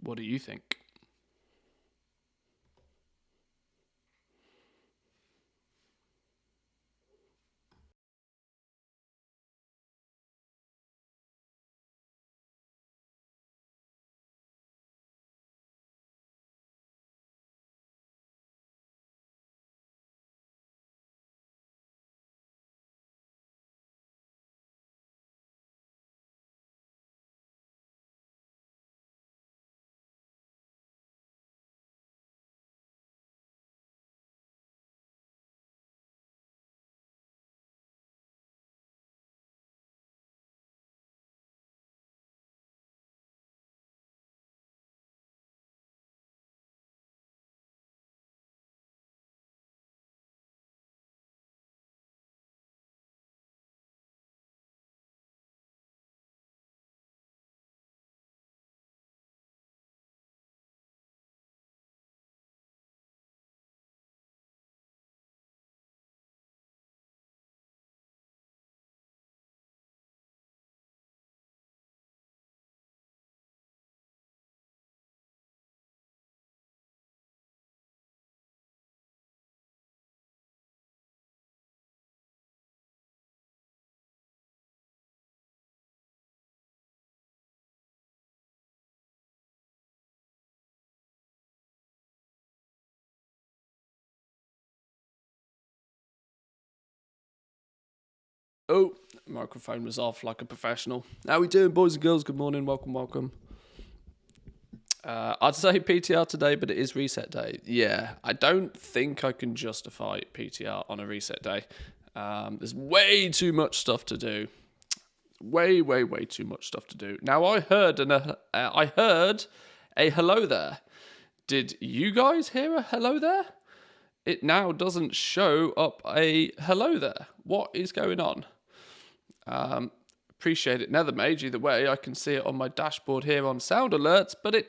What do you think? Oh, microphone was off like a professional. How we doing, boys and girls? Good morning. Welcome, welcome. I'd say PTR today, but it is reset day. Yeah, I don't think I can justify PTR on a reset day. There's way too much stuff to do. Way too much stuff to do. Now, I heard a hello there. Did you guys hear a hello there? It now doesn't show up a hello there. What is going on? Appreciate it, Nether Mage. Either way, I can see it on my dashboard here on sound alerts, but it...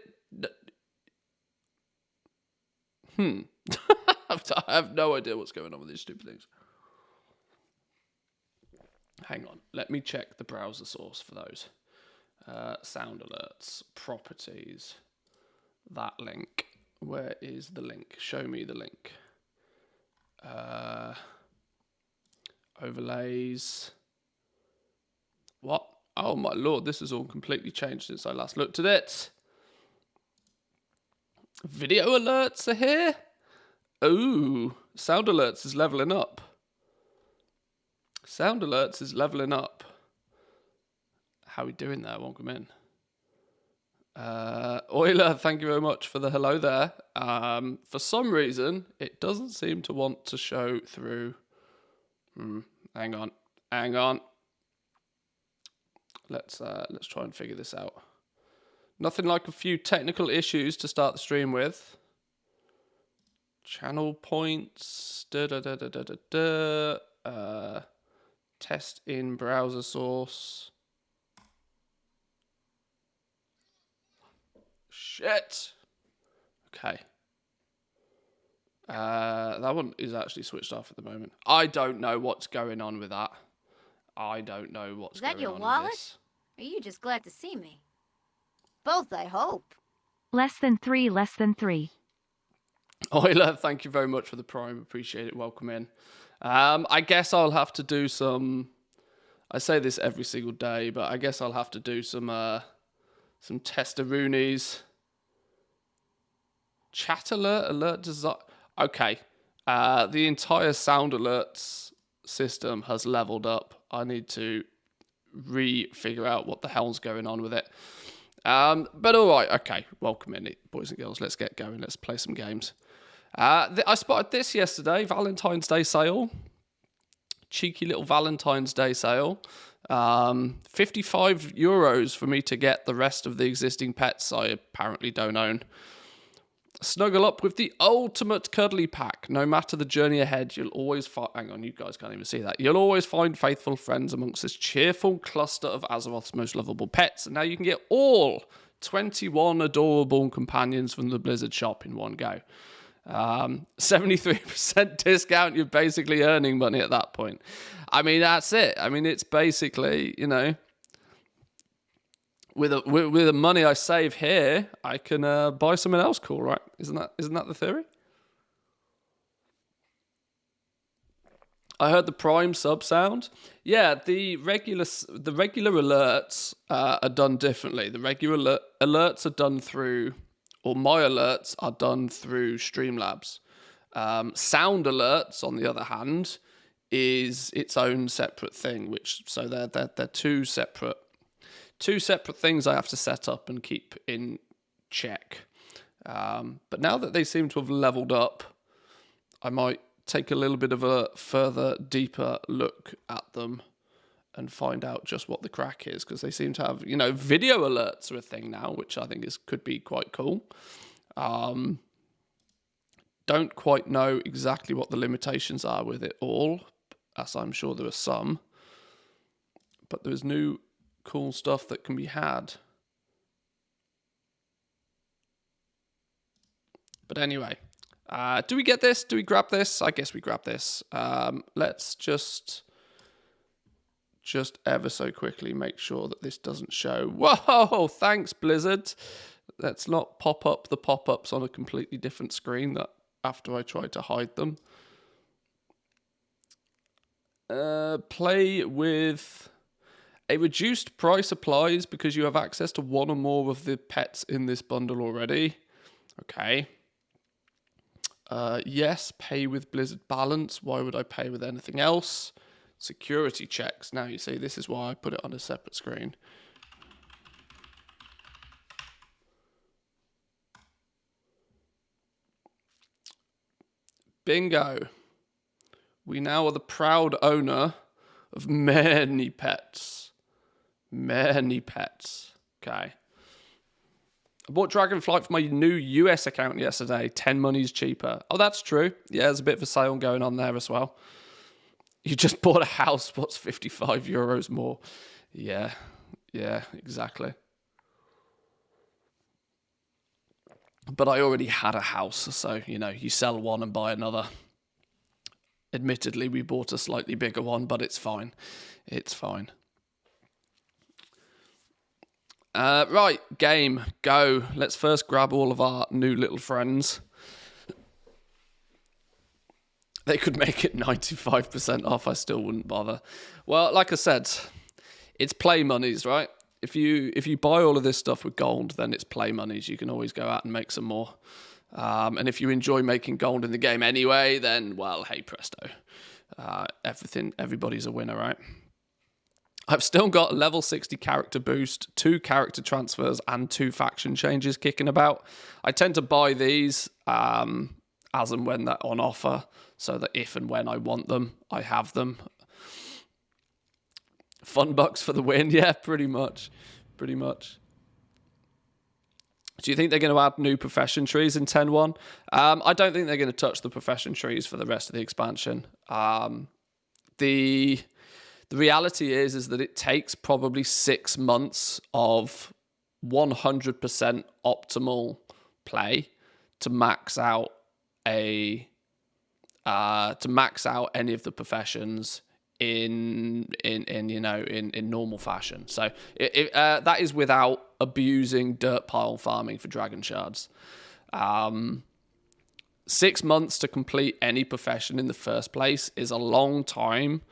I have no idea what's going on with these stupid things. Hang on. Let me check the browser source for those. Sound alerts, properties, that link. Where is the link? Show me the link. Overlays. What? Oh my lord, this has all completely changed since I last looked at it. Video alerts are here. Ooh, sound alerts is leveling up. Sound alerts is leveling up. How are we doing there? Welcome in. Euler, thank you very much for the hello there. For some reason, it doesn't seem to want to show through. Hang on. Let's try and figure this out. Nothing like a few technical issues to start the stream with. Channel points. Test in browser source. Shit. Okay. That one is actually switched off at the moment. I don't know what's going on with that. I don't know what's going on. Is that your with wallet? this. Or are you just glad to see me? Both, I hope. Less than three. Euler, thank you very much for the prime. Appreciate it. Welcome in. I guess I'll have to do some... I say this every single day, but I guess I'll have to do some testaroonies. Chat alert design. Okay. The entire sound alerts system has leveled up. I need to figure out what the hell's going on with it. But all right, okay. Welcome in, boys and girls. Let's get going. Let's play some games. I spotted this yesterday. Valentine's Day sale. Cheeky little Valentine's Day sale. €55 for me to get the rest of the existing pets I apparently don't own. Snuggle up with the ultimate cuddly pack. No matter the journey ahead, you'll always find... Hang on, you guys can't even see that. You'll always find faithful friends amongst this cheerful cluster of Azeroth's most lovable pets. And now you can get all 21 adorable companions from the Blizzard shop in one go. 73% discount. You're basically earning money at that point. I mean, that's it. I mean, it's basically, you know... with the money I save here, I can buy something else cool, right? Isn't that the theory? I heard the Prime sub sound. Yeah, the regular alerts are done differently. The regular alerts are done through, or my alerts are done through Streamlabs. Sound alerts, on the other hand, is its own separate thing. So they're two separate things I have to set up and keep in check. But now that they seem to have leveled up, I might take a little bit of a further, deeper look at them and find out just what the crack is, because they seem to have, video alerts are a thing now, which I think could be quite cool. Don't quite know exactly what the limitations are with it all, as I'm sure there are some, but there's new cool stuff that can be had. But anyway, do we get this? Do we grab this? I guess we grab this. Let's just ever so quickly make sure that this doesn't show. Whoa, thanks, Blizzard. Let's not pop up the pop-ups on a completely different screen that after I try to hide them. Play with a reduced price applies because you have access to one or more of the pets in this bundle already. Okay. Yes, pay with Blizzard Balance. Why would I pay with anything else? Security checks. Now you see, this is why I put it on a separate screen. Bingo. We now are the proud owner of many pets. Many pets. Okay. I bought Dragonflight for my new US account yesterday. 10 monies cheaper. Oh, that's true. Yeah, there's a bit of a sale going on there as well. You just bought a house. What's 55 euros more? Yeah, exactly. But I already had a house, so, you sell one and buy another. Admittedly, we bought a slightly bigger one, but it's fine. It's fine. Right, game, go. Let's first grab all of our new little friends. They could make it 95% off. I still wouldn't bother. Well, like I said, it's play monies, right? If you buy all of this stuff with gold, then it's play monies. You can always go out and make some more. And if you enjoy making gold in the game anyway, then, well, hey presto. Everybody's a winner, right? I've still got a level 60 character boost, 2 character transfers, and 2 faction changes kicking about. I tend to buy these as and when they're on offer, so that if and when I want them, I have them. Fun bucks for the win, yeah, pretty much. Do you think they're going to add new profession trees in 10.1? I don't think they're going to touch the profession trees for the rest of the expansion. The reality is that it takes probably 6 months of 100% optimal play to max out any of the professions in normal fashion. So that is without abusing dirt pile farming for dragon shards. 6 months to complete any profession in the first place is a long time,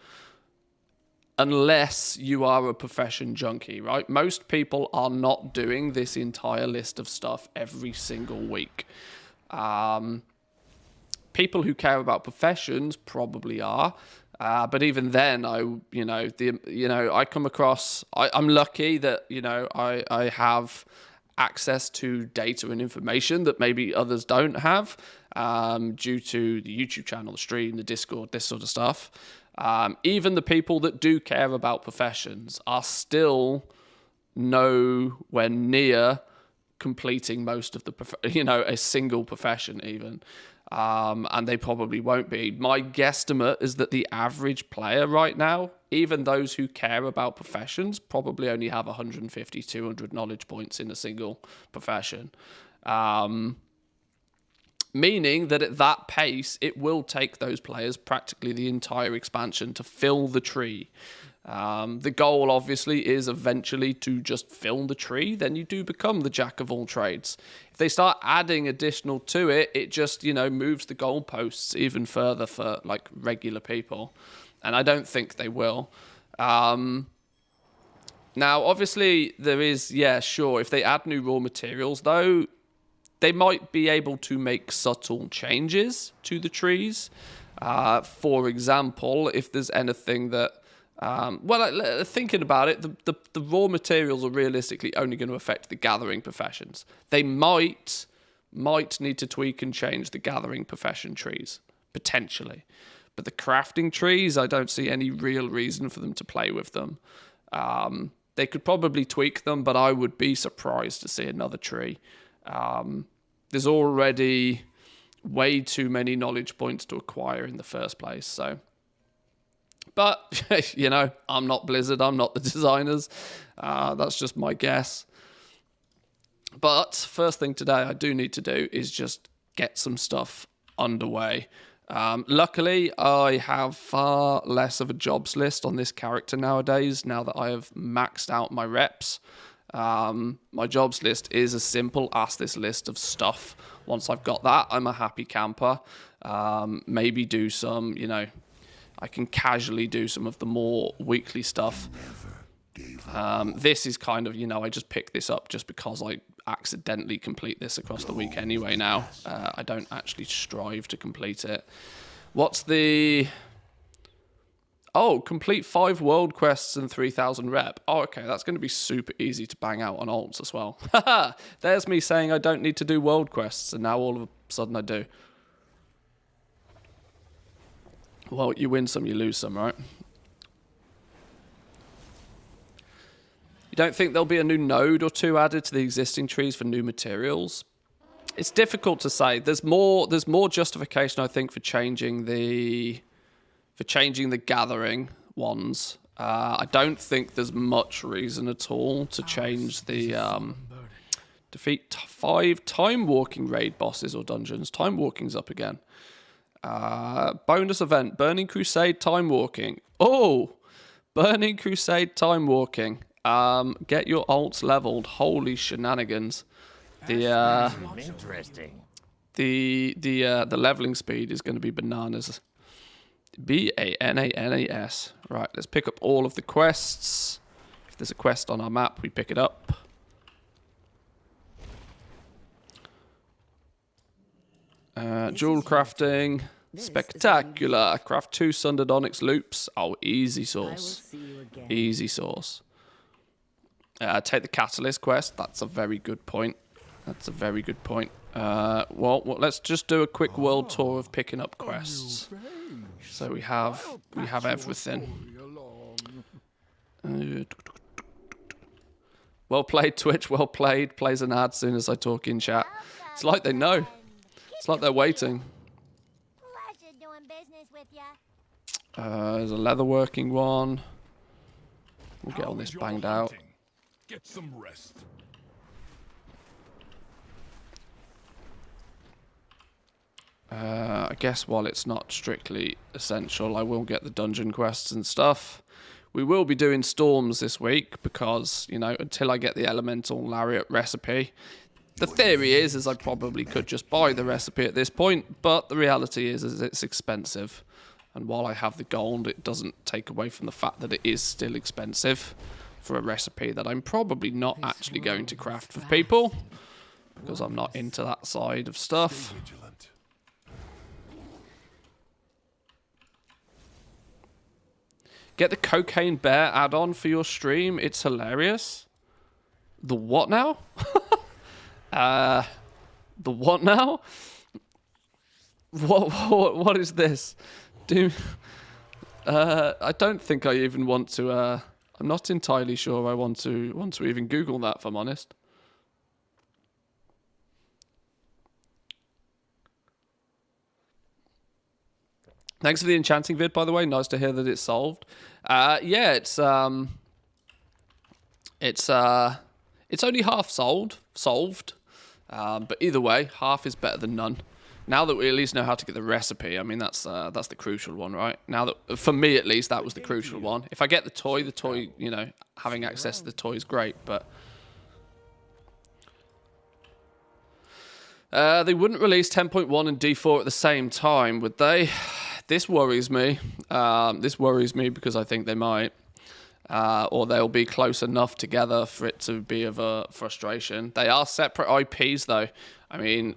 unless you are a profession junkie, right? Most people are not doing this entire list of stuff every single week. People who care about professions probably are, but even then, I come across. I'm lucky that I have access to data and information that maybe others don't have, due to the YouTube channel, the stream, the Discord, this sort of stuff. Even the people that do care about professions are still nowhere near completing most of a single profession even. And they probably won't be. My guesstimate is that the average player right now, even those who care about professions, probably only have 150, 200 knowledge points in a single profession. Meaning that at that pace, it will take those players practically the entire expansion to fill the tree. The goal, obviously, is eventually to just fill the tree. Then you do become the jack of all trades. If they start adding additional to it, it just, you know, moves the goalposts even further for, like, regular people. And I don't think they will. Now, obviously, there is, yeah, sure, if they add new raw materials, though, they might be able to make subtle changes to the trees. For example, if there's anything that... thinking about it, the raw materials are realistically only going to affect the gathering professions. They might need to tweak and change the gathering profession trees, potentially. But the crafting trees, I don't see any real reason for them to play with them. They could probably tweak them, but I would be surprised to see another tree. There's already way too many knowledge points to acquire in the first place, so... But, you know, I'm not Blizzard, I'm not the designers. That's just my guess. But first thing today I do need to do is just get some stuff underway. Luckily, I have far less of a jobs list on this character nowadays, now that I have maxed out my reps. My jobs list is as simple as this list of stuff. Once I've got that, I'm a happy camper. Maybe do some, you know, I can casually do some of the more weekly stuff. This is kind of, you know, I just picked this up just because I accidentally complete this across the week anyway now. I don't actually strive to complete it. What's the... Oh, complete 5 world quests and 3,000 rep. Oh, okay, that's going to be super easy to bang out on alts as well. Haha, there's me saying I don't need to do world quests, and now all of a sudden I do. Well, you win some, you lose some, right? You don't think there'll be a new node or two added to the existing trees for new materials? It's difficult to say. There's more justification, I think, for changing the gathering ones. I don't think there's much reason at all to change the defeat 5 time walking raid bosses or dungeons. Time walking's up again. Bonus event, Burning Crusade time walking. Oh, Burning Crusade time walking. Get your alts leveled. Holy shenanigans. Interesting. The leveling speed is going to be bananas. Bananas. Right, let's pick up all of the quests. If there's a quest on our map, we pick it up. Jewel crafting. Spectacular. Craft 2 Sundered Onyx loops. Oh, easy source. Easy source. Take the Catalyst quest. That's a very good point. That's a very good point. Well, let's just do a quick world tour of picking up quests. So we have everything. Well played, Twitch. Well played. Plays an ad soon as I talk in chat. It's like they know. It's like they're waiting. There's a leatherworking one. We'll get all this banged out. Get some rest. I guess while it's not strictly essential, I will get the dungeon quests and stuff. We will be doing storms this week because, you know, until I get the elemental lariat recipe. The theory is I probably could just buy the recipe at this point, but the reality is it's expensive. And while I have the gold, it doesn't take away from the fact that it is still expensive for a recipe that I'm probably not actually going to craft for people because I'm not into that side of stuff. Get the Cocaine Bear add-on for your stream. It's hilarious. The what now? The what now? What is this? I don't think I even want to. I'm not entirely sure I want to even Google that, if I'm honest. Thanks for the enchanting vid, by the way. Nice to hear that it's solved. Yeah, it's only half solved. But either way, half is better than none. Now that we at least know how to get the recipe, I mean, that's the crucial one, right? Now that, for me at least, that was the crucial one. If I get the toy, you know, having access to the toy is great, but... they wouldn't release 10.1 and D4 at the same time, would they? This worries me. This worries me because I think they might. Or they'll be close enough together for it to be of a frustration. They are separate IPs, though. I mean,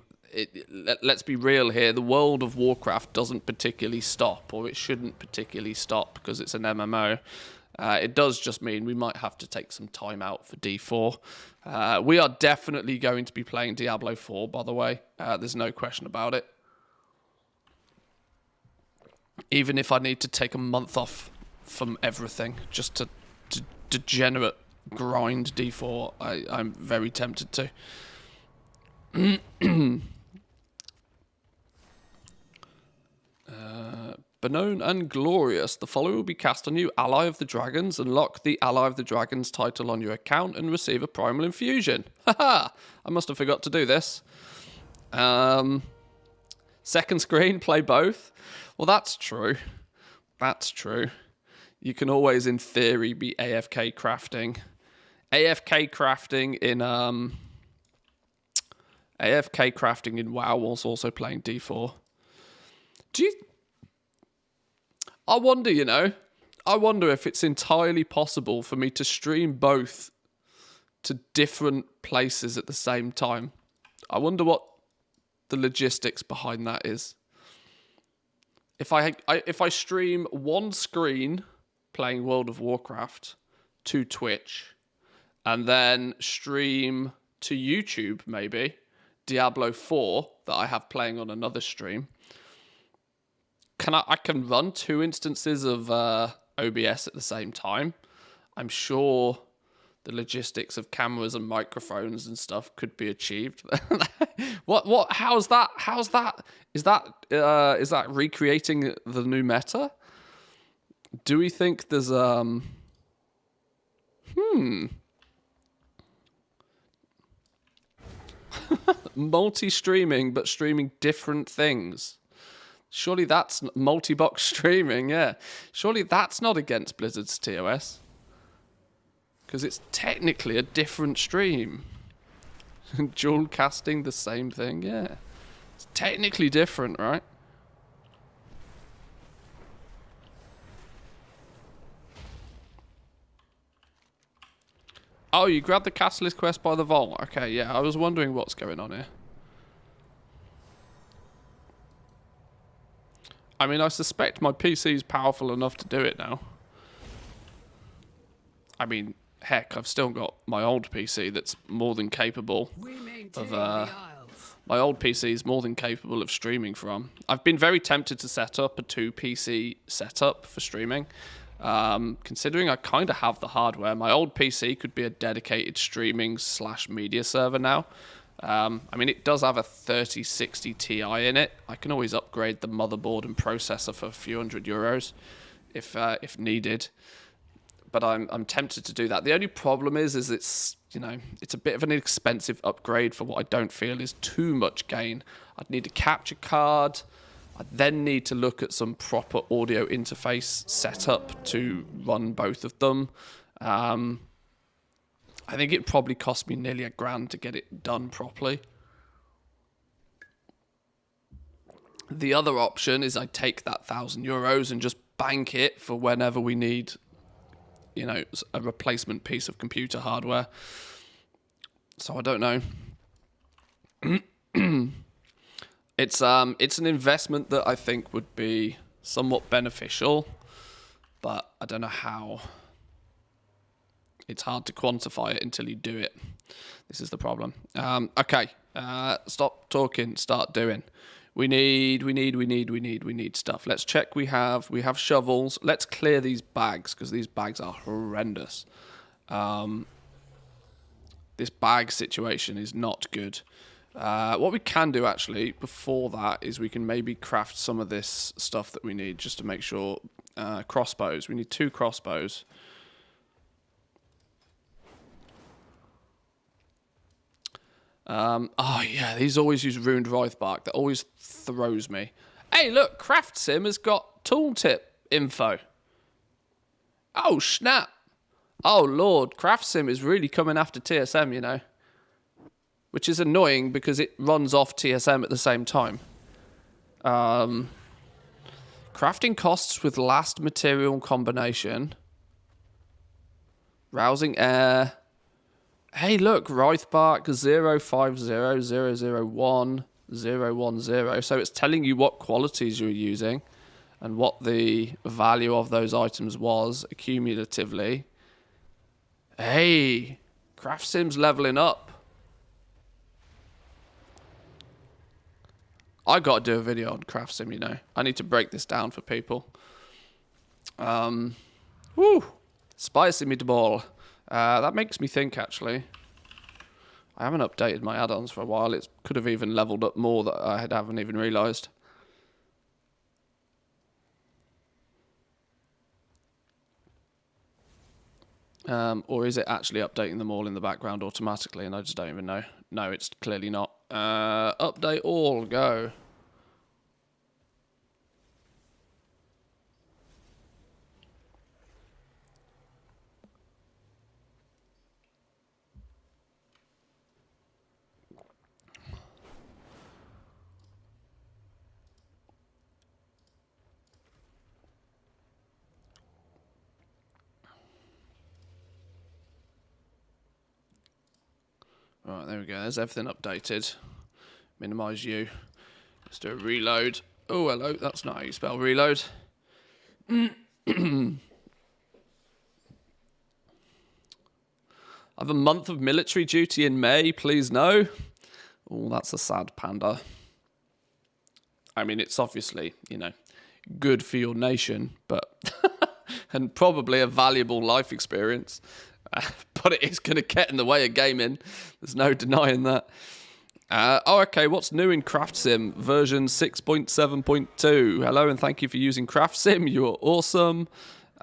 let's be real here. The World of Warcraft doesn't particularly stop, or it shouldn't particularly stop because it's an MMO. It does just mean we might have to take some time out for D4. We are definitely going to be playing Diablo 4, by the way. There's no question about it. Even if I need to take a month off from everything just to degenerate grind D4, I'm very tempted to. Benone and Glorious. The following will be cast on you, Ally of the Dragons. Unlock the Ally of the Dragons title on your account and receive a primal infusion. Haha! I must have forgot to do this. Second screen, play both. Well, that's true. That's true. You can always, in theory, be AFK crafting. AFK crafting in WoW whilst also playing D4. I wonder, you know, I wonder if it's entirely possible for me to stream both to different places at the same time. I wonder what the logistics behind that is. If I stream one screen playing World of Warcraft to Twitch and then stream to YouTube maybe Diablo 4 that I have playing on another stream, I can run 2 instances of OBS at the same time. I'm sure the logistics of cameras and microphones and stuff could be achieved. What how's that is that recreating the new meta? Do we think there's multi-streaming but streaming different things? Surely that's multi-box streaming, yeah. Surely that's not against Blizzard's TOS. Because it's technically a different stream. Dual casting the same thing, yeah. It's technically different, right? Oh, you grabbed the Catalyst quest by the vault. Okay, yeah, I was wondering what's going on here. I mean, I suspect my PC is powerful enough to do it now. I mean, heck, I've still got my old PC that's more than capable of... my old PC is more than capable of streaming from. I've been very tempted to set up a 2-PC setup for streaming. Considering I kind of have the hardware, my old PC could be a dedicated streaming/media server now. I mean, it does have a 3060 Ti in it. I can always upgrade the motherboard and processor for a few €100 if needed. But I'm tempted to do that. The only problem is it's, you know, it's a bit of an expensive upgrade for what I don't feel is too much gain. I'd need a capture card. I then need to look at some proper audio interface setup to run both of them. I think it probably cost me nearly $1,000 to get it done properly. The other option is I take that €1,000 and just bank it for whenever we need, you know, a replacement piece of computer hardware. So I don't know. It's an investment that I think would be somewhat beneficial, but I don't know how. It's hard to quantify it until you do it. This is the problem. Okay, stop talking, start doing. We need stuff. Let's check we have shovels. Let's clear these bags, because these bags are horrendous. This bag situation is not good. What we can do, actually, before that, is we can maybe craft some of this stuff that we need, just to make sure. Crossbows. We need 2 crossbows. Oh, yeah, these always use Ruined Wraithbark. That always throws me. Hey, look, Craft Sim has got tooltip info. Oh, snap. Oh, Lord, Craft Sim is really coming after TSM, you know. Which is annoying because it runs off TSM at the same time. Crafting costs with last material combination. Rousing air. Hey, look, Wraithbark 05000110. So it's telling you what qualities you're using and what the value of those items was accumulatively. Hey, Craft Sim's leveling up. I got to do a video on Craft Sim, you know. I need to break this down for people. Woo! Spicy meatball. That makes me think, actually. I haven't updated my add-ons for a while. It could have even leveled up more that I haven't even realised. Or is it actually updating them all in the background automatically and I just don't even know? No, it's clearly not. Update all, go. Right, there we go. There's everything updated. Minimize you. Let's do a reload. Oh, hello. That's not how you spell reload. I have a month of military duty in May. Please no. Oh, that's a sad panda. I mean, it's obviously, you know, good for your nation, but and probably a valuable life experience. But it is going to get in the way of gaming. There's no denying that. Okay, what's new in Craft Sim? Version 6.7.2. Hello, and thank you for using Craft Sim. You are awesome.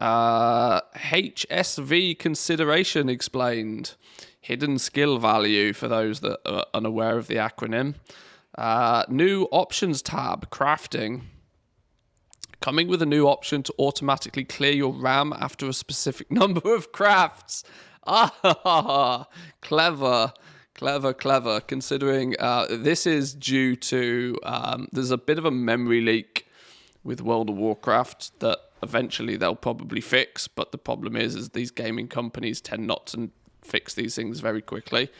HSV consideration explained. Hidden skill value for those that are unaware of the acronym. New options tab, crafting. Coming with a new option to automatically clear your RAM after a specific number of crafts. Ah, clever, clever, clever. Considering this is due to, there's a bit of a memory leak with World of Warcraft that eventually they'll probably fix. But the problem is these gaming companies tend not to fix these things very quickly.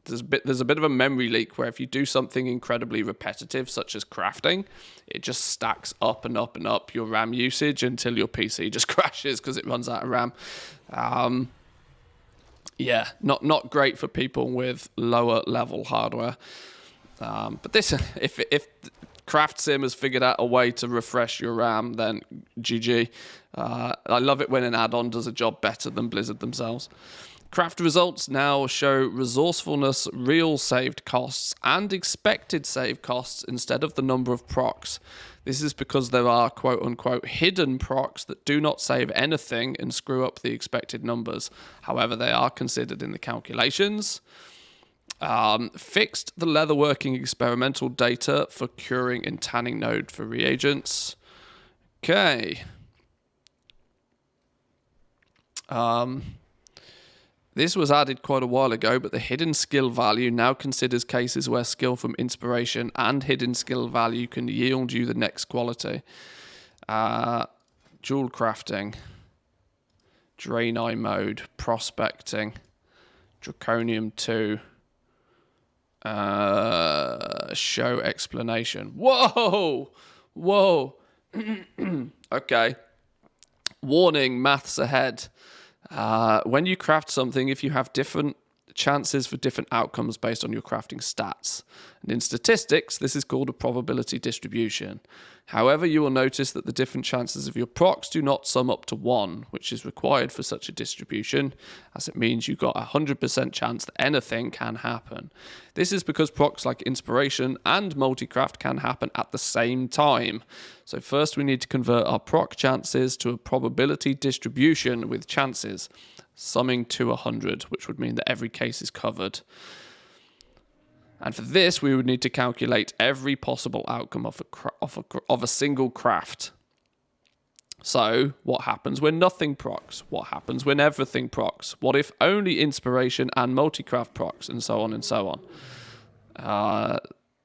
There's a bit of a memory leak where if you do something incredibly repetitive, such as crafting, it just stacks up and up and up your RAM usage until your PC just crashes because it runs out of RAM. Yeah, not great for people with lower level hardware. But this, if Craft Sim has figured out a way to refresh your RAM, then GG. I love it when an add-on does a job better than Blizzard themselves. Craft results now show resourcefulness, real saved costs, and expected save costs instead of the number of procs. This is because there are quote-unquote hidden procs that do not save anything and screw up the expected numbers. However, they are considered in the calculations. Fixed the leatherworking experimental data for curing and tanning node for reagents. Okay. This was added quite a while ago, but the hidden skill value now considers cases where skill from inspiration and hidden skill value can yield you the next quality. Jewel crafting, Drain Eye mode, prospecting, Draconium 2, show explanation. Whoa! Whoa! Okay. Warning, maths ahead. When you craft something, if you have different chances for different outcomes based on your crafting stats. And in statistics, this is called a probability distribution. However, you will notice that the different chances of your procs do not sum up to 1, which is required for such a distribution, as it means you've got a 100% chance that anything can happen. This is because procs like inspiration and multicraft can happen at the same time. So first we need to convert our proc chances to a probability distribution with chances, summing to 100, which would mean that every case is covered. And for this, we would need to calculate every possible outcome of a single craft. So, what happens when nothing procs? What happens when everything procs? What if only inspiration and multicraft procs? And so on and so on.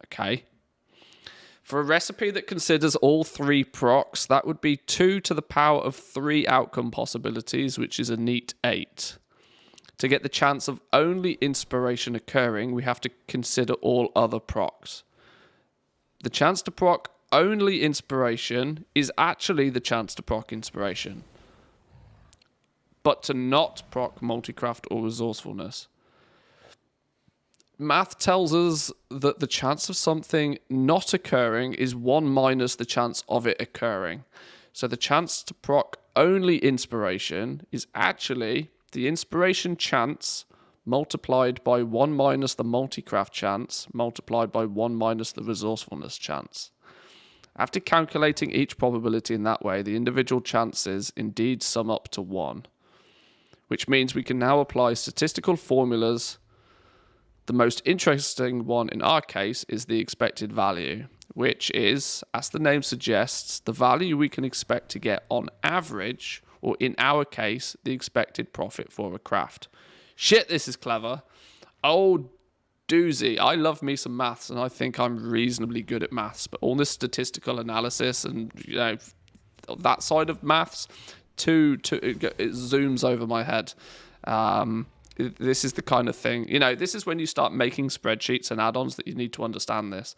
Okay. For a recipe that considers all 3 procs, that would be 2 to the power of 3 outcome possibilities, which is a neat 8. To get the chance of only inspiration occurring, we have to consider all other procs. The chance to proc only inspiration is actually the chance to proc inspiration, but to not proc multicraft or resourcefulness. Math tells us that the chance of something not occurring is 1 minus the chance of it occurring. So the chance to proc only inspiration is actually the inspiration chance multiplied by 1 minus the multicraft chance multiplied by 1 minus the resourcefulness chance. After calculating each probability in that way, the individual chances indeed sum up to 1, which means we can now apply statistical formulas. The most interesting one in our case is the expected value, which is, as the name suggests, the value we can expect to get on average, or in our case, the expected profit for a craft. Shit, this is clever. Oh, doozy. I love me some maths, and I think I'm reasonably good at maths, but all this statistical analysis and, you know, that side of maths, it zooms over my head. This is the kind of thing, you know, this is when you start making spreadsheets and add-ons that you need to understand this.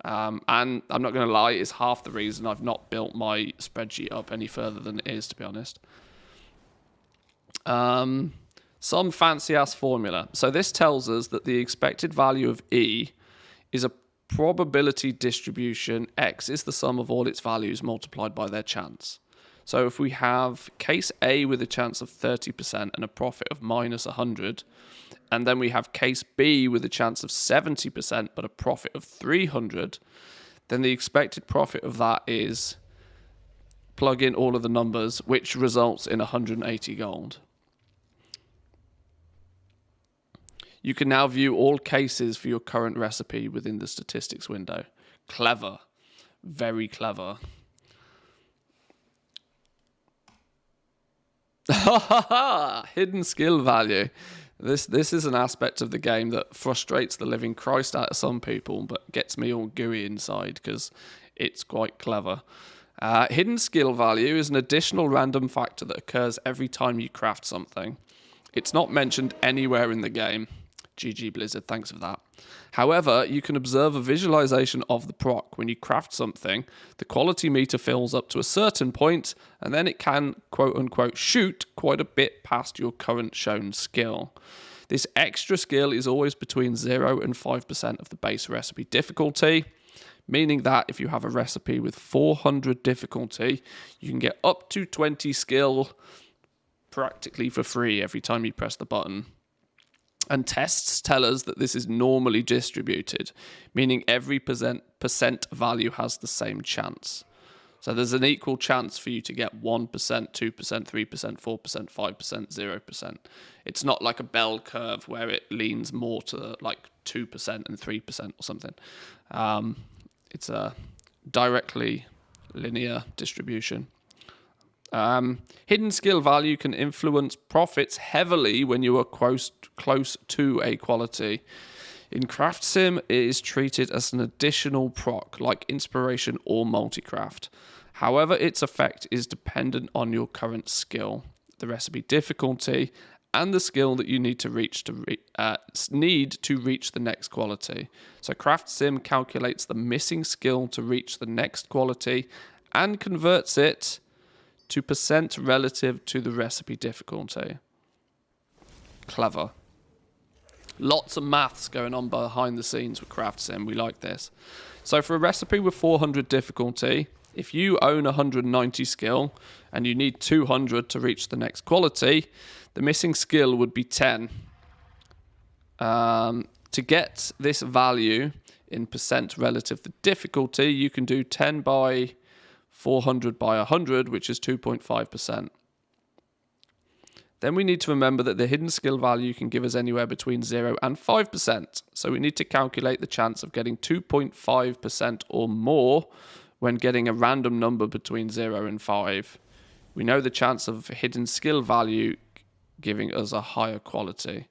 And I'm not going to lie, it's half the reason I've not built my spreadsheet up any further than it is, to be honest. Some fancy-ass formula. So this tells us that the expected value of E is a probability distribution. X is the sum of all its values multiplied by their chance. So if we have case A with a chance of 30% and a profit of minus 100, and then we have case B with a chance of 70% but a profit of 300, then the expected profit of that is, plug in all of the numbers, which results in 180 gold. You can now view all cases for your current recipe within the statistics window. Clever. Very clever. Hidden skill value. This is an aspect of the game that frustrates the living Christ out of some people, but gets me all gooey inside because it's quite clever. Hidden skill value is an additional random factor that occurs every time you craft something. It's not mentioned anywhere in the game. GG Blizzard, thanks for that. However, you can observe a visualization of the proc. When you craft something, the quality meter fills up to a certain point, and then it can, quote-unquote, shoot quite a bit past your current shown skill. This extra skill is always between 0 and 5% of the base recipe difficulty, meaning that if you have a recipe with 400 difficulty, you can get up to 20 skill practically for free every time you press the button. And tests tell us that this is normally distributed, meaning every percent value has the same chance. So there's an equal chance for you to get 1%, 2%, 3%, 4%, 5%, 0%. It's not like a bell curve where it leans more to like 2% and 3% or something. It's a directly linear distribution. Hidden skill value can influence profits heavily when you are close to a quality. In Craft Sim, it is treated as an additional proc, like inspiration or multicraft. However, its effect is dependent on your current skill, the recipe difficulty, and the skill that you need to reach the next quality. So Craft Sim calculates the missing skill to reach the next quality and converts it to percent relative to the recipe difficulty. Clever. Lots of maths going on behind the scenes with Craft Sim. We like this. So for a recipe with 400 difficulty, if you own 190 skill and you need 200 to reach the next quality, the missing skill would be 10. To get this value in percent relative to difficulty, you can do 10 by 400 by 100, which is 2.5%. Then we need to remember that the hidden skill value can give us anywhere between 0 and 5%. So we need to calculate the chance of getting 2.5% or more when getting a random number between 0 and 5. We know the chance of hidden skill value giving us a higher quality.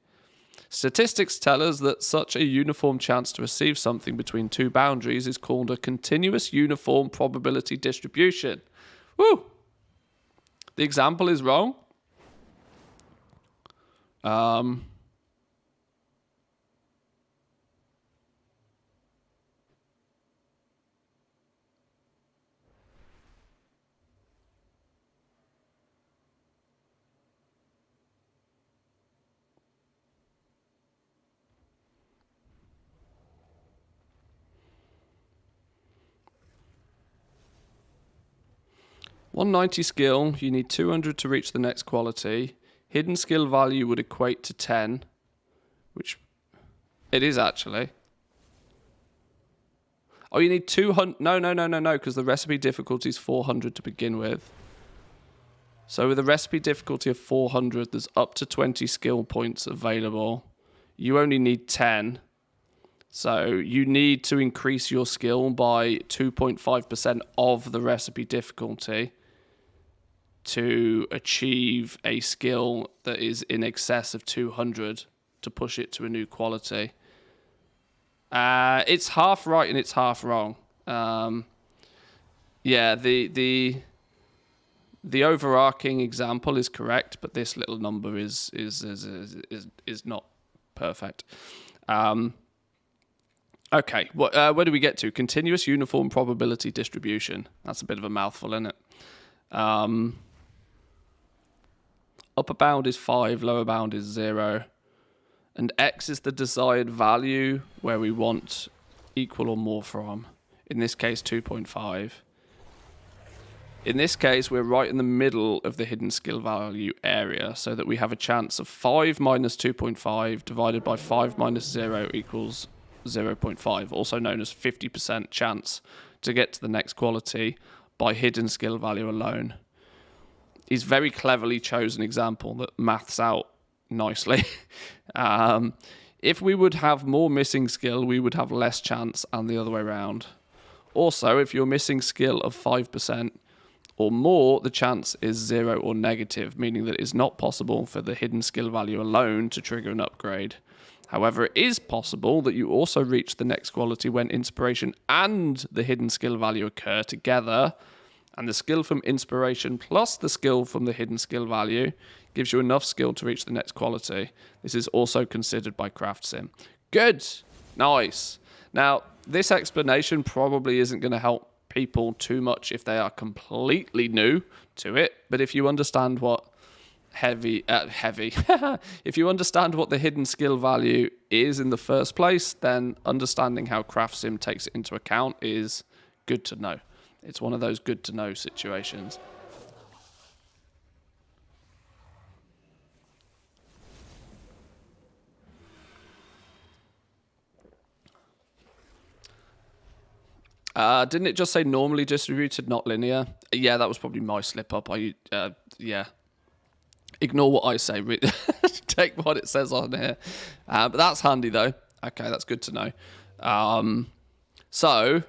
Statistics tell us that such a uniform chance to receive something between two boundaries is called a continuous uniform probability distribution. Woo! The example is wrong. 190 skill, you need 200 to reach the next quality. Hidden skill value would equate to 10, which it is actually. Oh, you need 200. No, because the recipe difficulty is 400 to begin with. So with a recipe difficulty of 400, there's up to 20 skill points available. You only need 10. So you need to increase your skill by 2.5% of the recipe difficulty to achieve a skill that is in excess of 200 to push it to a new quality. It's half right and it's half wrong. Yeah, the overarching example is correct, but this little number is not perfect. Okay, where do we get to? Continuous uniform probability distribution. That's a bit of a mouthful, isn't it? Upper bound is 5, lower bound is 0. And x is the desired value where we want equal or more from. In this case, 2.5. In this case, we're right in the middle of the hidden skill value area, so that we have a chance of 5 minus 2.5 divided by 5 minus 0 equals 0.5, also known as 50% chance to get to the next quality by hidden skill value alone. He's very cleverly chosen an example that maths out nicely. If we would have more missing skill, we would have less chance, and the other way around. Also, if you're missing skill of 5% or more, the chance is 0 or negative, meaning that it's not possible for the hidden skill value alone to trigger an upgrade. However, it is possible that you also reach the next quality when inspiration and the hidden skill value occur together, and the skill from inspiration plus the skill from the hidden skill value gives you enough skill to reach the next quality. This is also considered by Craft Sim. Good. Nice. Now, this explanation probably isn't going to help people too much if they are completely new to it, but if you understand what if you understand what the hidden skill value is in the first place, then understanding how Craft Sim takes it into account is good to know. It's one of those good to know situations. Didn't it just say normally distributed, not linear? Yeah, that was probably my slip up. Yeah. Ignore what I say. Take what it says on here. But that's handy, though. Okay, that's good to know. So,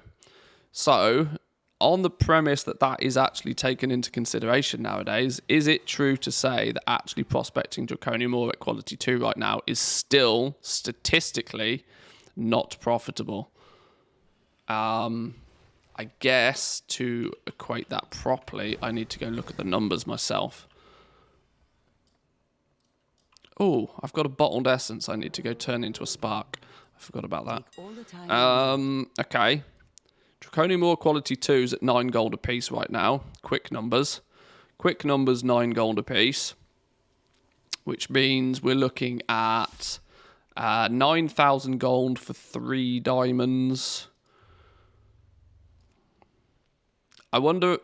on the premise that that is actually taken into consideration nowadays, is it true to say that actually prospecting Draconium ore at quality 2 right now is still statistically not profitable? I guess to equate that properly, I need to go look at the numbers myself. Oh, I've got a bottled essence I need to go turn into a spark. I forgot about that. Okay. Draconium ore quality 2 is at 9 gold a piece right now. Quick numbers. Quick numbers, 9 gold a piece. Which means we're looking at 9,000 gold for 3 diamonds. I wonder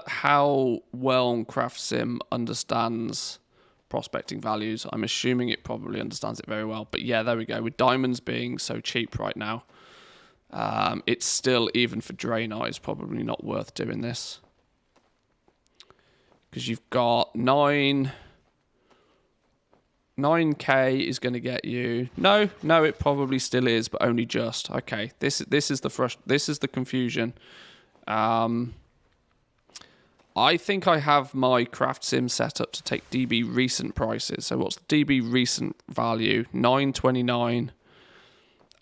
how well Craft Sim understands prospecting values. I'm assuming it probably understands it very well. But yeah, there we go. With diamonds being so cheap right now, it's still, even for Drain Eyes, probably not worth doing this. Because you've got 9 9k is going to get you. No, it probably still is, but only just. Okay, this is the confusion. I think I have my craft sim set up to take DB recent prices. So what's the DB recent value? 929.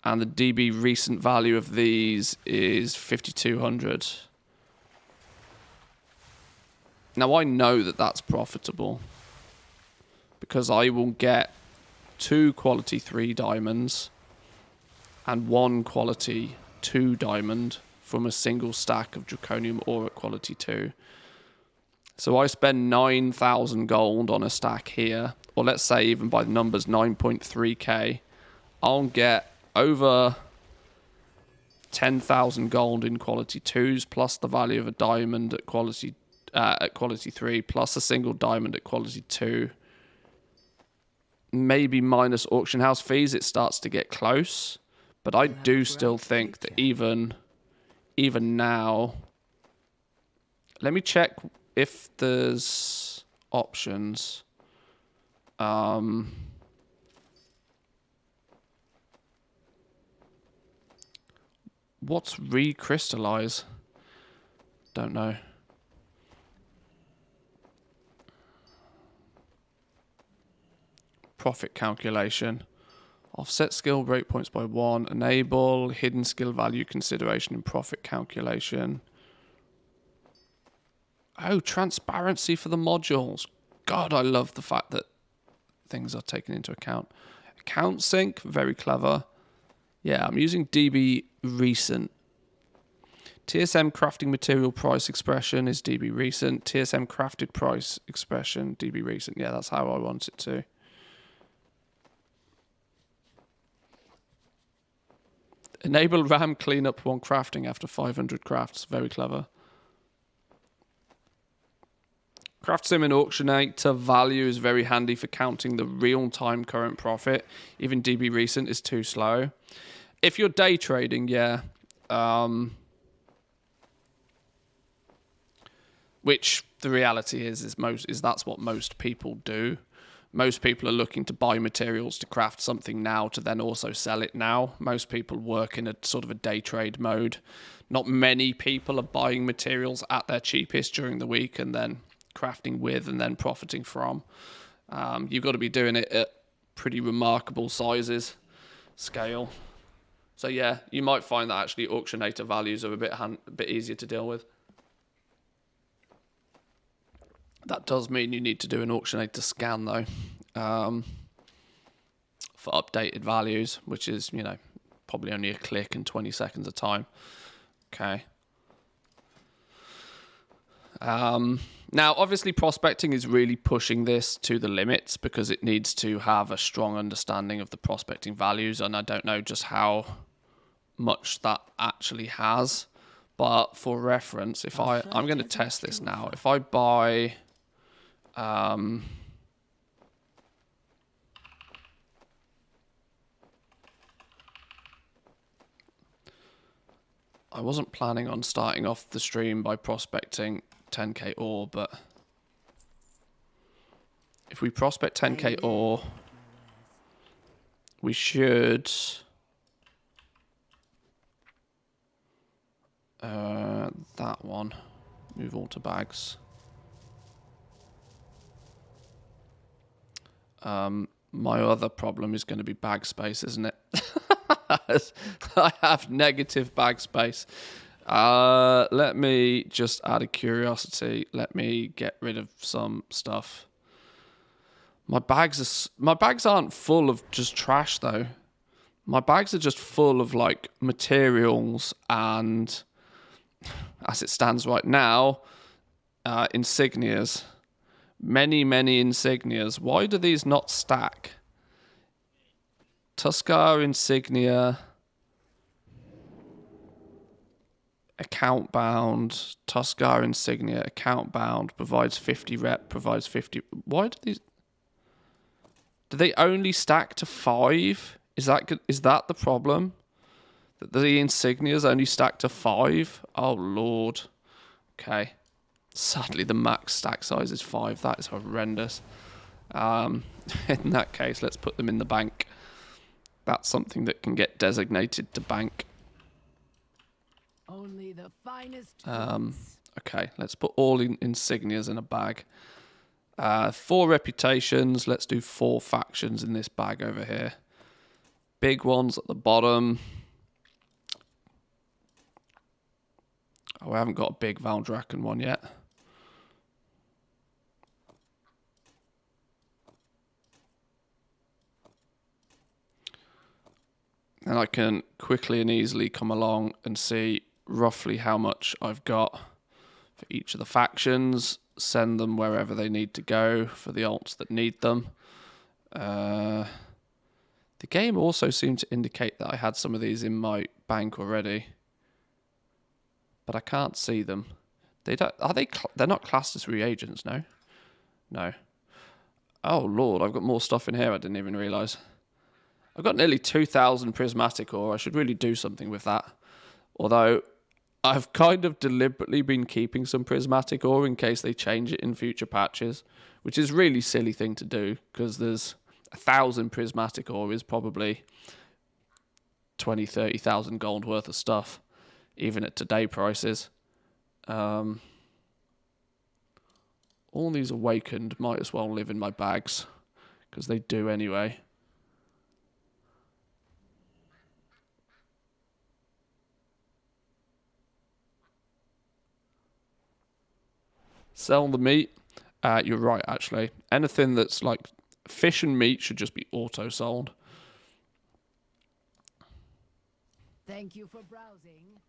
And the DB recent value of these is 5200. Now I know that that's profitable because I will get 2 quality 3 diamonds and 1 quality 2 diamond from a single stack of draconium ore at quality 2. So I spend 9,000 gold on a stack here, or let's say even by the numbers 9.3k, I'll get over 10,000 gold in quality 2s plus the value of a diamond at quality 3 plus a single diamond at quality 2. Maybe minus auction house fees, it starts to get close, but I do still think that even now, let me check if there's options. What's recrystallize? Don't know. Profit calculation. Offset skill breakpoints by 1. Enable hidden skill value consideration in profit calculation. Oh, transparency for the modules. God, I love the fact that things are taken into account. Account sync, very clever. Yeah, I'm using DB recent. TSM crafting material price expression is DB recent. TSM crafted price expression, DB recent. Yeah, that's how I want it to. Enable RAM cleanup when crafting after 500 crafts. Very clever. Craft sim and auctionator value is very handy for counting the real-time current profit. Even DB recent is too slow. If you're day trading, yeah. Which the reality is that's what most people do. Most people are looking to buy materials to craft something now to then also sell it now. Most people work in a sort of a day trade mode. Not many people are buying materials at their cheapest during the week and then crafting with and then profiting from. You've got to be doing it at pretty remarkable sizes, scale. So yeah, you might find that actually auctionator values are a bit easier to deal with. That does mean you need to do an auctionator scan though, for updated values, which is, you know, probably only a click and 20 seconds of time. Okay. Now, obviously, prospecting is really pushing this to the limits because it needs to have a strong understanding of the prospecting values, and I don't know just how much that actually has. But for reference, if I'm going to test this now. If I buy, I wasn't planning on starting off the stream by prospecting 10k ore, but if we prospect 10k ore, we should that one, move all to bags. My other problem is going to be bag space, isn't it? I have negative bag space. Let me just, out of curiosity, let me get rid of some stuff. My bags aren't full of just trash though. My bags are just full of like materials and, as it stands right now, insignias. Many insignias. Why do these not stack? Tuskar insignia, account bound, Tuskar insignia, account bound, provides 50 rep, provides 50. Why do these? Do they only stack to 5? Is that the problem? That the insignias only stack to 5? Oh lord. Okay. Sadly, the max stack size is 5. That is horrendous. In that case, let's put them in the bank. That's something that can get designated to bank. Only the finest goods. Okay, let's put all insignias in a bag. 4 reputations. Let's do 4 factions in this bag over here. Big ones at the bottom. Oh, I haven't got a big Valdrakken one yet. And I can quickly and easily come along and see roughly how much I've got for each of the factions. Send them wherever they need to go for the alts that need them. The game also seemed to indicate that I had some of these in my bank already, but I can't see them. They don't. Are they? They're not classed as reagents, no. No. Oh lord, I've got more stuff in here. I didn't even realise. I've got nearly 2,000 prismatic ore. I should really do something with that. Although I've kind of deliberately been keeping some prismatic ore in case they change it in future patches, which is a really silly thing to do because there's 1,000 prismatic ore is probably 20,000-30,000 gold worth of stuff, even at today prices. All these awakened might as well live in my bags because they do anyway. Sell the meat. You're right, actually. Anything that's like fish and meat should just be auto-sold. Thank you for browsing.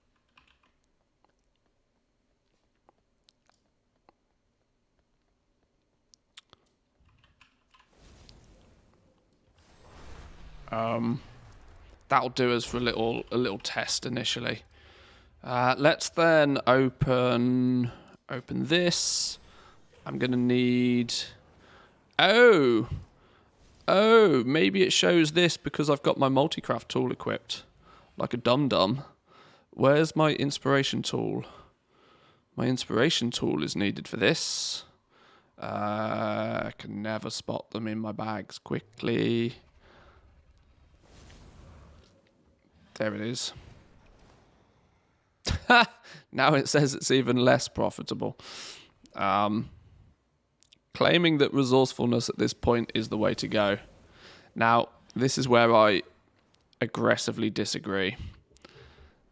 That'll do us for a little test initially. Let's then open this. I'm gonna need. Oh, maybe it shows this because I've got my multi-craft tool equipped, like a dum-dum. Where's my inspiration tool? My inspiration tool is needed for this. I can never spot them in my bags quickly. There it is. Now it says it's even less profitable. Claiming that resourcefulness at this point is the way to go. Now, this is where I aggressively disagree.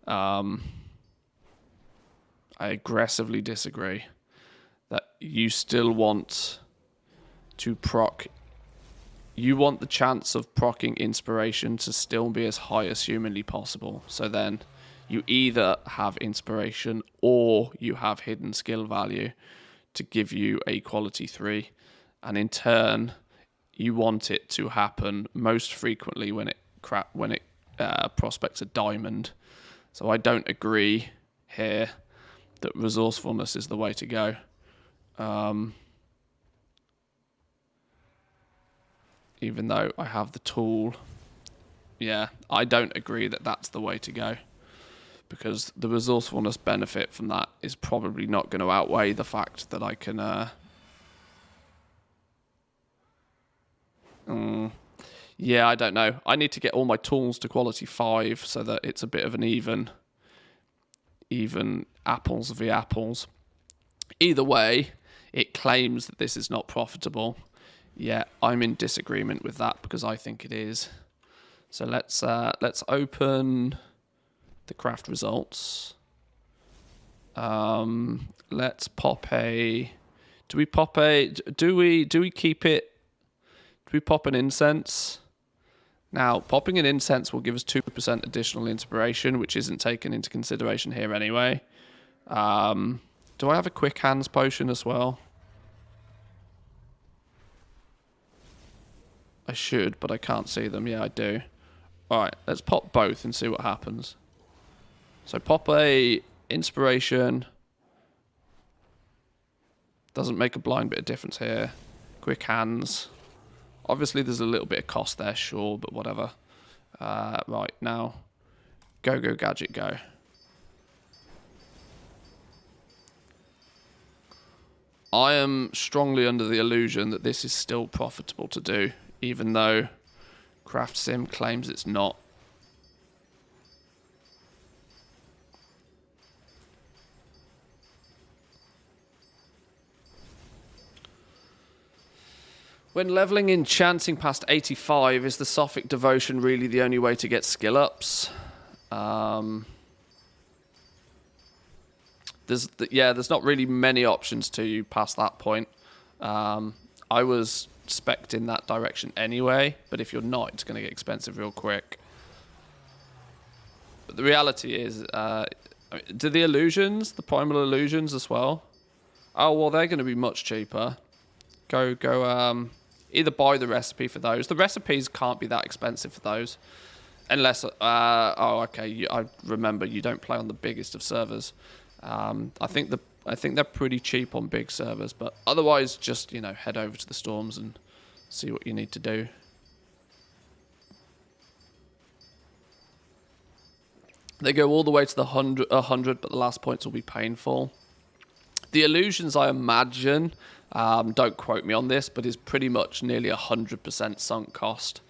I aggressively disagree that you still want to proc. You want the chance of proccing inspiration to still be as high as humanly possible. So then you either have inspiration or you have hidden skill value to give you a quality 3. And in turn, you want it to happen most frequently when it prospects a diamond. So I don't agree here that resourcefulness is the way to go. Even though I have the tool, yeah, I don't agree that that's the way to go. Because the resourcefulness benefit from that is probably not going to outweigh the fact that I can... yeah, I don't know. I need to get all my tools to quality 5 so that it's a bit of an even apples v apples. Either way, it claims that this is not profitable. Yeah, I'm in disagreement with that because I think it is. So let's open the craft results. Let's pop a. Do we pop a? Do we keep it? Do we pop an incense? Now, popping an incense will give us 2% additional inspiration, which isn't taken into consideration here anyway. Do I have a quick hands potion as well? I should, but I can't see them. Yeah, I do. Alright, let's pop both and see what happens. So pop a inspiration. Doesn't make a blind bit of difference here. Quick hands. Obviously there's a little bit of cost there, sure, but whatever. Right, now. Go, gadget, go. I am strongly under the illusion that this is still profitable to do, even though Craft Sim claims it's not. When leveling enchanting past 85, is the Sophic Devotion really the only way to get skill ups? There's not really many options to you past that point. I was spec'd in that direction anyway, but if you're not, it's going to get expensive real quick. But the reality is, do the illusions, the primal illusions as well? Oh, well, they're going to be much cheaper. Go, either buy the recipe for those. The recipes can't be that expensive for those. Unless, oh, okay, I remember you don't play on the biggest of servers. I think they're pretty cheap on big servers, but otherwise, just, you know, head over to the Storms and see what you need to do. They go all the way to the 100, but the last points will be painful. The illusions, I imagine, don't quote me on this, but is pretty much nearly 100% sunk cost.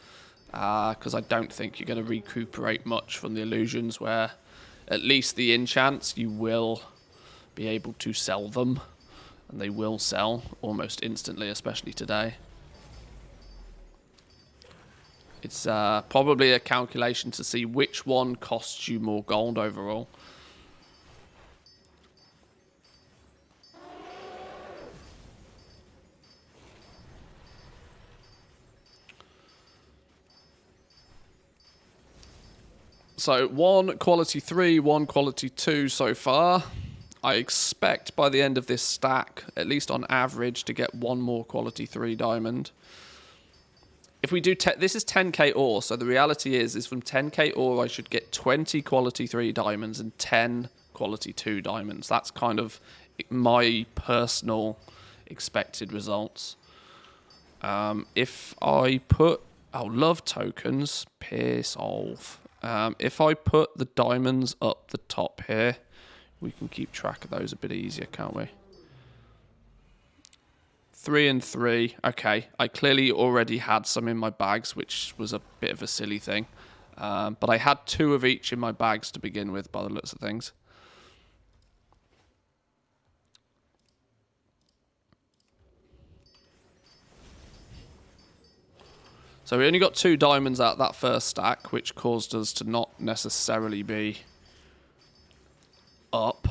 Because I don't think you're going to recuperate much from the illusions, where at least the enchants, you will be able to sell them. And they will sell almost instantly, especially today. It's probably a calculation to see which one costs you more gold overall. So, one quality 3, one quality 2 so far. I expect by the end of this stack, at least on average, to get one more quality 3 diamond. If we do, this is 10k ore, so the reality is from 10k ore I should get 20 quality 3 diamonds and 10 quality 2 diamonds. That's kind of my personal expected results. If I put, oh, love tokens, piss off. If I put the diamonds up the top here, we can keep track of those a bit easier, can't we? 3 and 3. Okay, I clearly already had some in my bags, which was a bit of a silly thing. But I had 2 of each in my bags to begin with, by the looks of things. So we only got 2 diamonds out of that first stack, which caused us to not necessarily be up.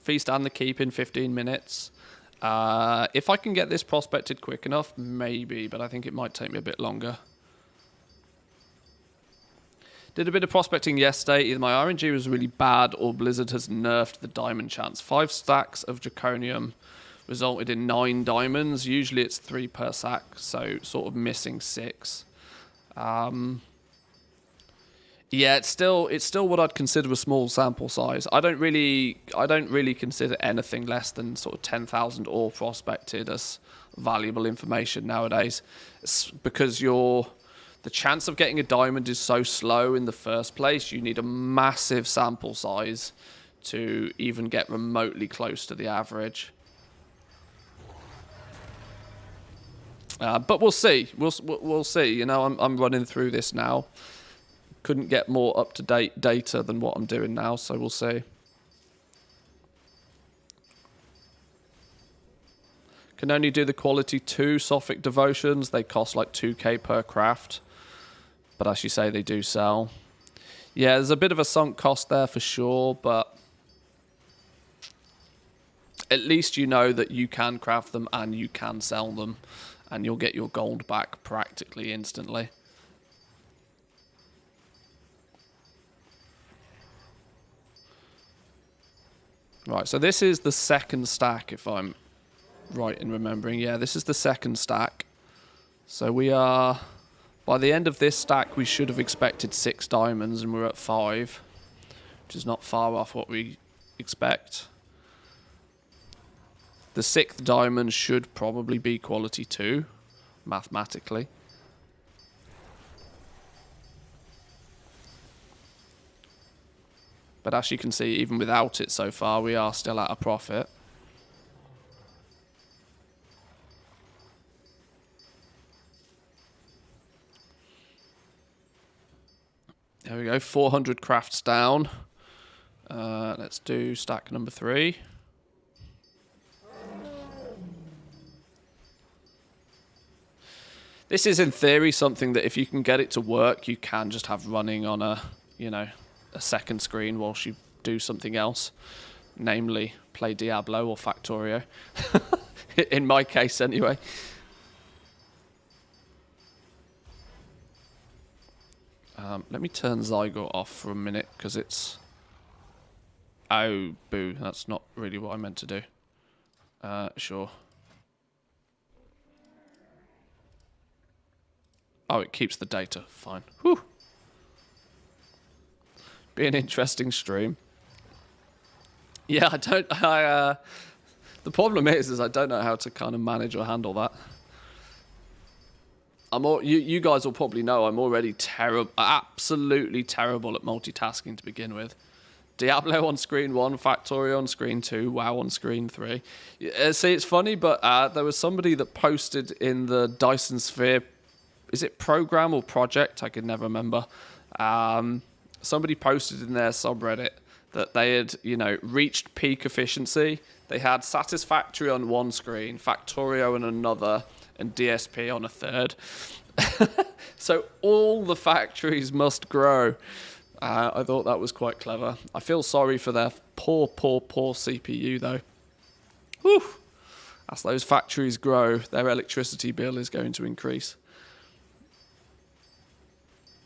Feast and the Keep in 15 minutes. If I can get this prospected quick enough, maybe, but I think it might take me a bit longer. Did a bit of prospecting yesterday. Either my RNG was really bad or Blizzard has nerfed the diamond chance. 5 stacks of Draconium resulted in 9 diamonds. Usually it's 3 per sack, so sort of missing 6. Yeah, it's still what I'd consider a small sample size. I don't really consider anything less than sort of 10,000 ore prospected as valuable information nowadays. It's because the chance of getting a diamond is so slow in the first place. You need a massive sample size to even get remotely close to the average. But we'll see. We'll see. You know, I'm running through this now. Couldn't get more up-to-date data than what I'm doing now, so we'll see. Can only do the quality 2 Sophic Devotions. They cost like 2k per craft. But as you say, they do sell. Yeah, there's a bit of a sunk cost there for sure, but at least you know that you can craft them and you can sell them. And you'll get your gold back practically instantly. Right, so this is the second stack, if I'm right in remembering. Yeah, this is the second stack. So we are, by the end of this stack, we should have expected 6 diamonds, and we're at 5, which is not far off what we expect. The 6th diamond should probably be quality 2, mathematically. But as you can see, even without it so far, we are still at a profit. There we go, 400 crafts down. Let's do stack number 3. This is in theory something that if you can get it to work, you can just have running on a, you know, a second screen whilst you do something else. Namely, play Diablo or Factorio. In my case, anyway. Let me turn Zygote off for a minute, because it's... Oh, boo. That's not really what I meant to do. Sure. Oh, it keeps the data. Fine. Whew. Be an interesting stream. Yeah, the problem is I don't know how to kind of manage or handle that. You guys will probably know I'm already absolutely terrible at multitasking to begin with. Diablo on screen 1, Factorio on screen 2, WoW on screen 3. See, it's funny, but there was somebody that posted in the Dyson Sphere, is it program or project? I could never remember. Somebody posted in their subreddit that they had, you know, reached peak efficiency. They had Satisfactory on one screen, Factorio on another, and DSP on a third. So all the factories must grow. I thought that was quite clever. I feel sorry for their poor CPU, though. Whew. As those factories grow, their electricity bill is going to increase.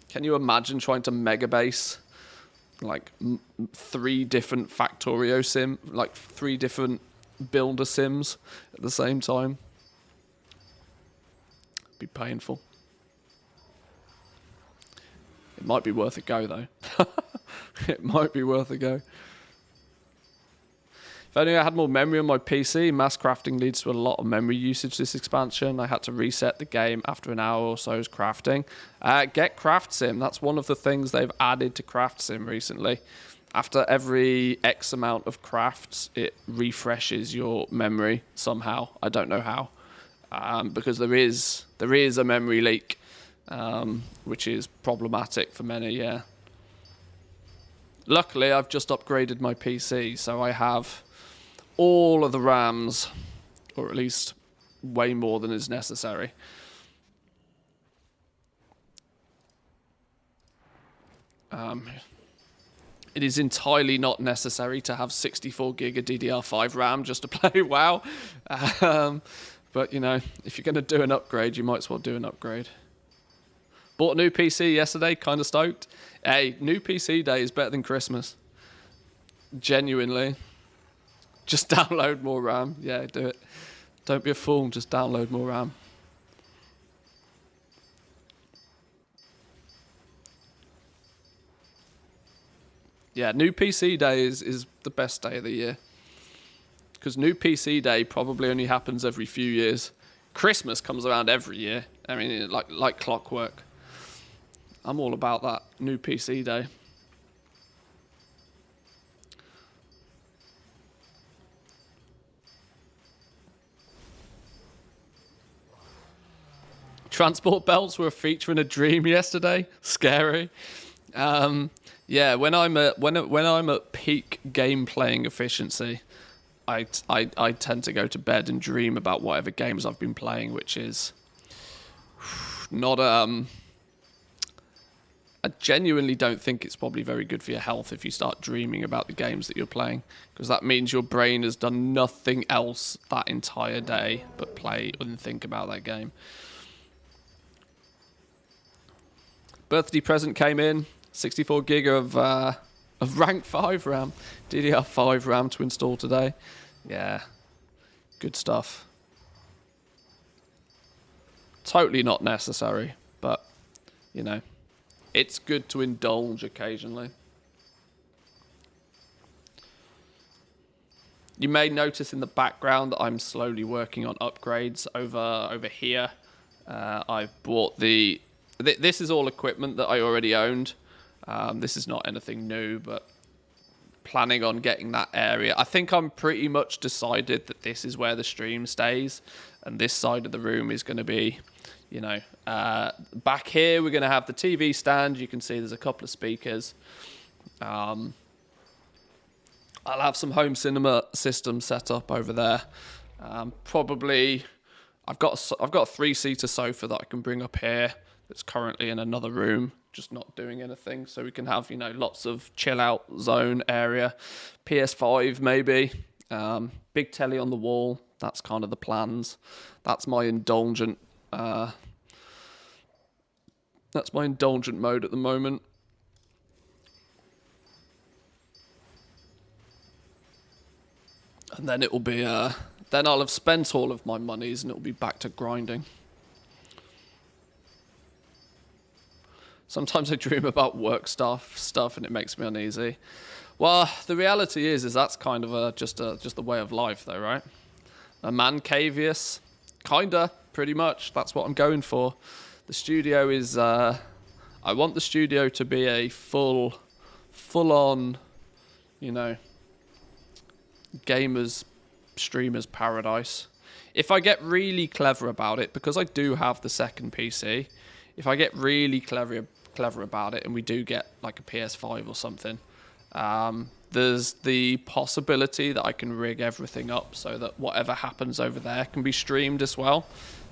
Can you imagine trying to megabase like 3 different Factorio sim, like 3 different builder sims at the same time? Be painful. It might be worth a go, though. It might be worth a go. If only I had more memory on my PC. Mass crafting leads to a lot of memory usage this expansion. I had to reset the game after an hour or so's crafting. Get Craft Sim. That's one of the things they've added to Craft Sim recently. After every X amount of crafts, it refreshes your memory somehow. I don't know how. Because there is a memory leak, which is problematic for many, yeah. Luckily, I've just upgraded my PC, so I have all of the RAMs, or at least way more than is necessary. It is entirely not necessary to have 64 gig of DDR5 RAM just to play WoW. But, you know, if you're going to do an upgrade, you might as well do an upgrade. Bought a new PC yesterday, kind of stoked. Hey, new PC day is better than Christmas. Genuinely. Just download more RAM. Yeah, do it. Don't be a fool, just download more RAM. Yeah, new PC day is the best day of the year. Because new PC day probably only happens every few years. Christmas comes around every year. I mean, like clockwork. I'm all about that new PC day. Transport belts were a feature in a dream yesterday. Scary. Yeah, when I'm at peak game playing efficiency, I tend to go to bed and dream about whatever games I've been playing, which is not I genuinely don't think it's probably very good for your health if you start dreaming about the games that you're playing, because that means your brain has done nothing else that entire day but play and think about that game. Birthday present came in, 64 gig of rank 5 RAM, DDR5 RAM to install today. Yeah, good stuff. Totally not necessary, but, you know, it's good to indulge occasionally. You may notice in the background that I'm slowly working on upgrades over here. I've bought this is all equipment that I already owned. This is not anything new, but planning on getting that area. I think I'm pretty much decided that this is where the stream stays, and this side of the room is going to be, you know, back here we're going to have the TV stand. You can see there's a couple of speakers. I'll have some home cinema systems set up over there. Probably, I've got a 3-seater sofa that I can bring up here. That's currently in another room, just not doing anything. So we can have, you know, lots of chill out zone area. PS5 maybe. Big telly on the wall. That's kind of the plans. That's my indulgent. That's my indulgent mode at the moment. And then it will be. Then I'll have spent all of my monies, and it will be back to grinding. Sometimes I dream about work stuff, and it makes me uneasy. Well, the reality is that's kind of just a way of life, though, right? A Manthieus, kinda, pretty much. That's what I'm going for. The studio is. I want the studio to be a full-on, you know, gamers, streamers paradise. If I get really clever about it, because I do have the second PC, if I get really clever about it and we do get like a PS5 or something, there's the possibility that I can rig everything up so that whatever happens over there can be streamed as well.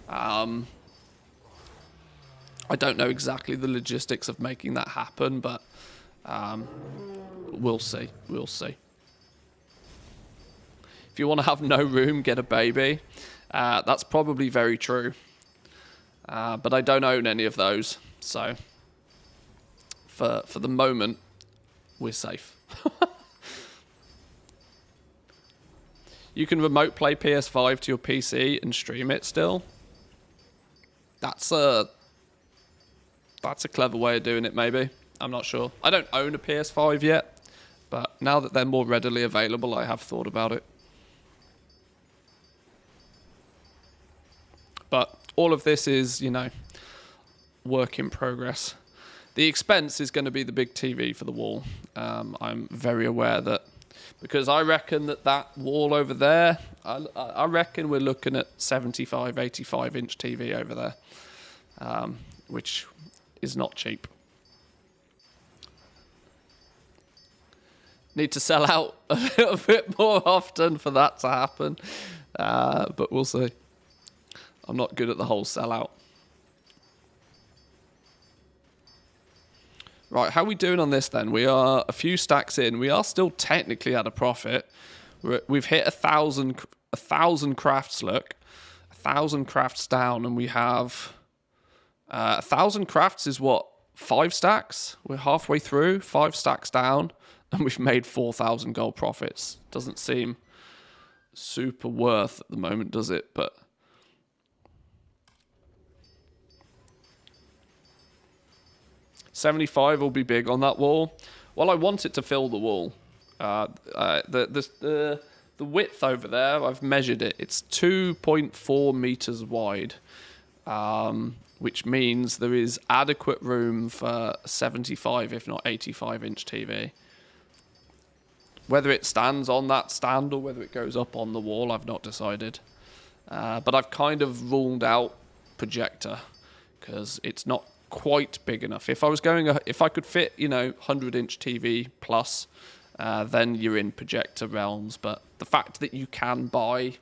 I don't know exactly the logistics of making that happen, but we'll see. We'll see. If you want to have no room, get a baby. That's probably very true. But I don't own any of those, so for the moment, we're safe. You can remote play PS5 to your PC and stream it still. That's a clever way of doing it, maybe. I'm not sure. I don't own a PS5 yet, but now that they're more readily available, I have thought about it. But all of this is, you know, work in progress. The expense is going to be the big TV for the wall. I'm very aware that, because I reckon that wall over there, I reckon we're looking at 75, 85-inch TV over there, which is not cheap. Need to sell out a little bit more often for that to happen, but we'll see. I'm not good at the whole sellout. Right, how are we doing on this then? We are a few stacks in. We are still technically at a profit. We've hit 1,000 crafts, look. 1,000 crafts down, and we have... 1,000 crafts is what? 5 stacks? We're halfway through, 5 stacks down, and we've made 4,000 gold profits. Doesn't seem super worth at the moment, does it? But... 75 will be big on that wall. Well, I want it to fill the wall. The width over there, I've measured it. It's 2.4 meters wide, which means there is adequate room for 75, if not 85-inch TV. Whether it stands on that stand or whether it goes up on the wall, I've not decided. But I've kind of ruled out projector because it's not quite big enough. If I could fit, you know, 100-inch TV plus, then you're in projector realms. But the fact that you can buy,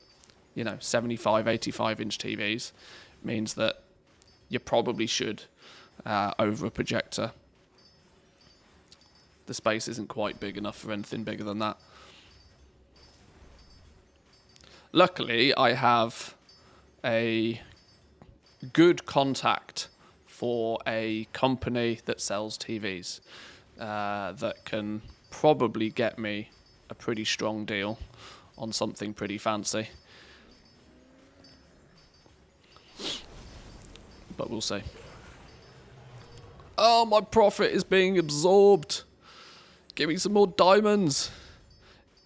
you know, 75, 85-inch TVs means that you probably should over a projector. The space isn't quite big enough for anything bigger than that. Luckily, I have a good contact for a company that sells TVs that can probably get me a pretty strong deal on something pretty fancy. But we'll see. Oh, my profit is being absorbed. Give me some more diamonds.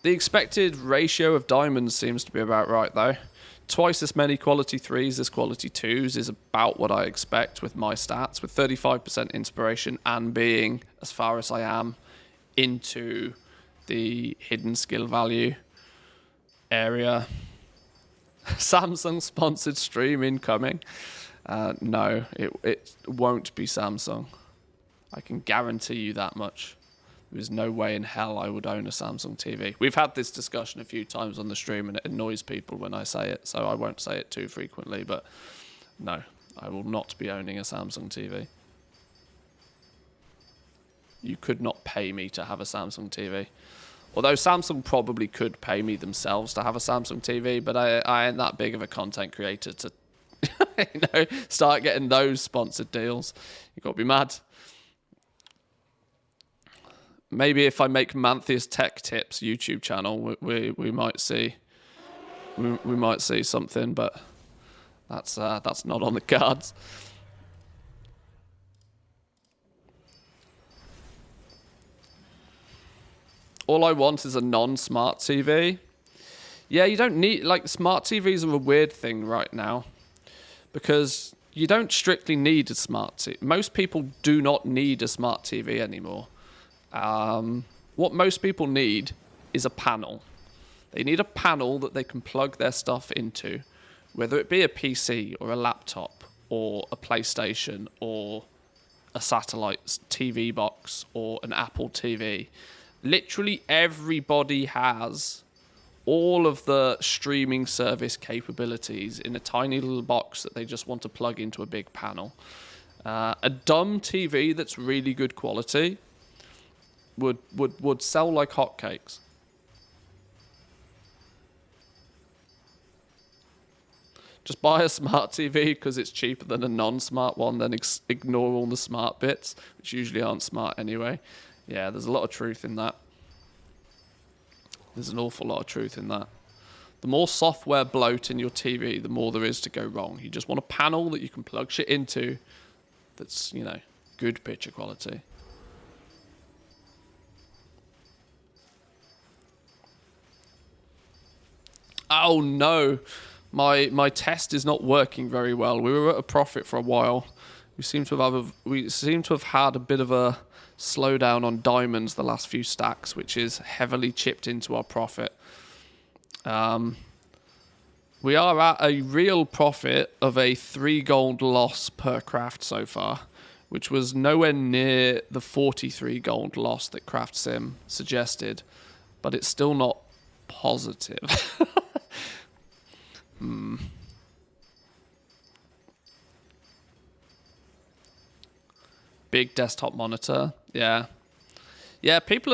The expected ratio of diamonds seems to be about right, though. Twice as many quality 3s as quality 2s is about what I expect with my stats, with 35% inspiration and being, as far as I am, into the hidden skill value area. Samsung sponsored stream incoming. No, it won't be Samsung. I can guarantee you that much. There's no way in hell I would own a Samsung TV. We've had this discussion a few times on the stream, and it annoys people when I say it, so I won't say it too frequently, but no, I will not be owning a Samsung TV. You could not pay me to have a Samsung TV. Although Samsung probably could pay me themselves to have a Samsung TV, but I ain't that big of a content creator to start getting those sponsored deals. You've got to be mad. Maybe if I make Manthieus Tech Tips YouTube channel, we might see we might see something, but that's not on the cards. All I want is a non-smart TV. Yeah, you don't need, like, smart TVs are a weird thing right now because you don't strictly need a smart TV. Most people do not need a smart TV anymore. What most people need is a panel. They need a panel that they can plug their stuff into, whether it be a PC or a laptop or a PlayStation or a satellite TV box or an Apple TV. Literally everybody has all of the streaming service capabilities in a tiny little box that they just want to plug into a big panel. A dumb TV that's really good quality would sell like hotcakes. Just buy a smart TV because it's cheaper than a non-smart one, then ignore all the smart bits, which usually aren't smart anyway. Yeah, there's a lot of truth in that. There's an awful lot of truth in that. The more software bloat in your TV, the more there is to go wrong. You just want a panel that you can plug shit into that's, you know, good picture quality. Oh no, my test is not working very well. We were at a profit for a while. We seem to have had a bit of a slowdown on diamonds the last few stacks, which is heavily chipped into our profit. We are at a real profit of a 3 gold loss per craft so far, which was nowhere near the 43 gold loss that Craft Sim suggested, but it's still not positive. Big desktop monitor, yeah. People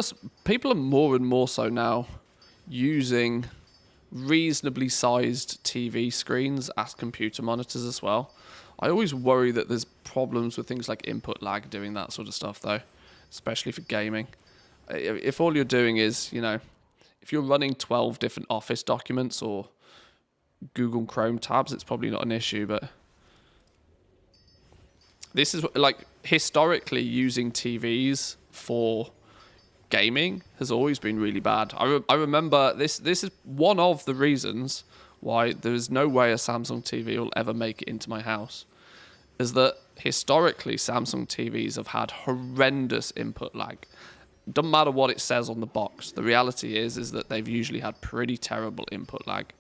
are more and more so now using reasonably sized TV screens as computer monitors as well. I always worry that there's problems with things like input lag doing that sort of stuff though, especially for gaming. If all you're doing is, you know, if you're running 12 different Office documents or Google Chrome tabs, it's probably not an issue, but this is like historically using TVs for gaming has always been really bad. I remember this is one of the reasons why there's no way a Samsung TV will ever make it into my house, is that historically Samsung TVs have had horrendous input lag. Doesn't matter what it says on the box. The reality is that they've usually had pretty terrible input lag.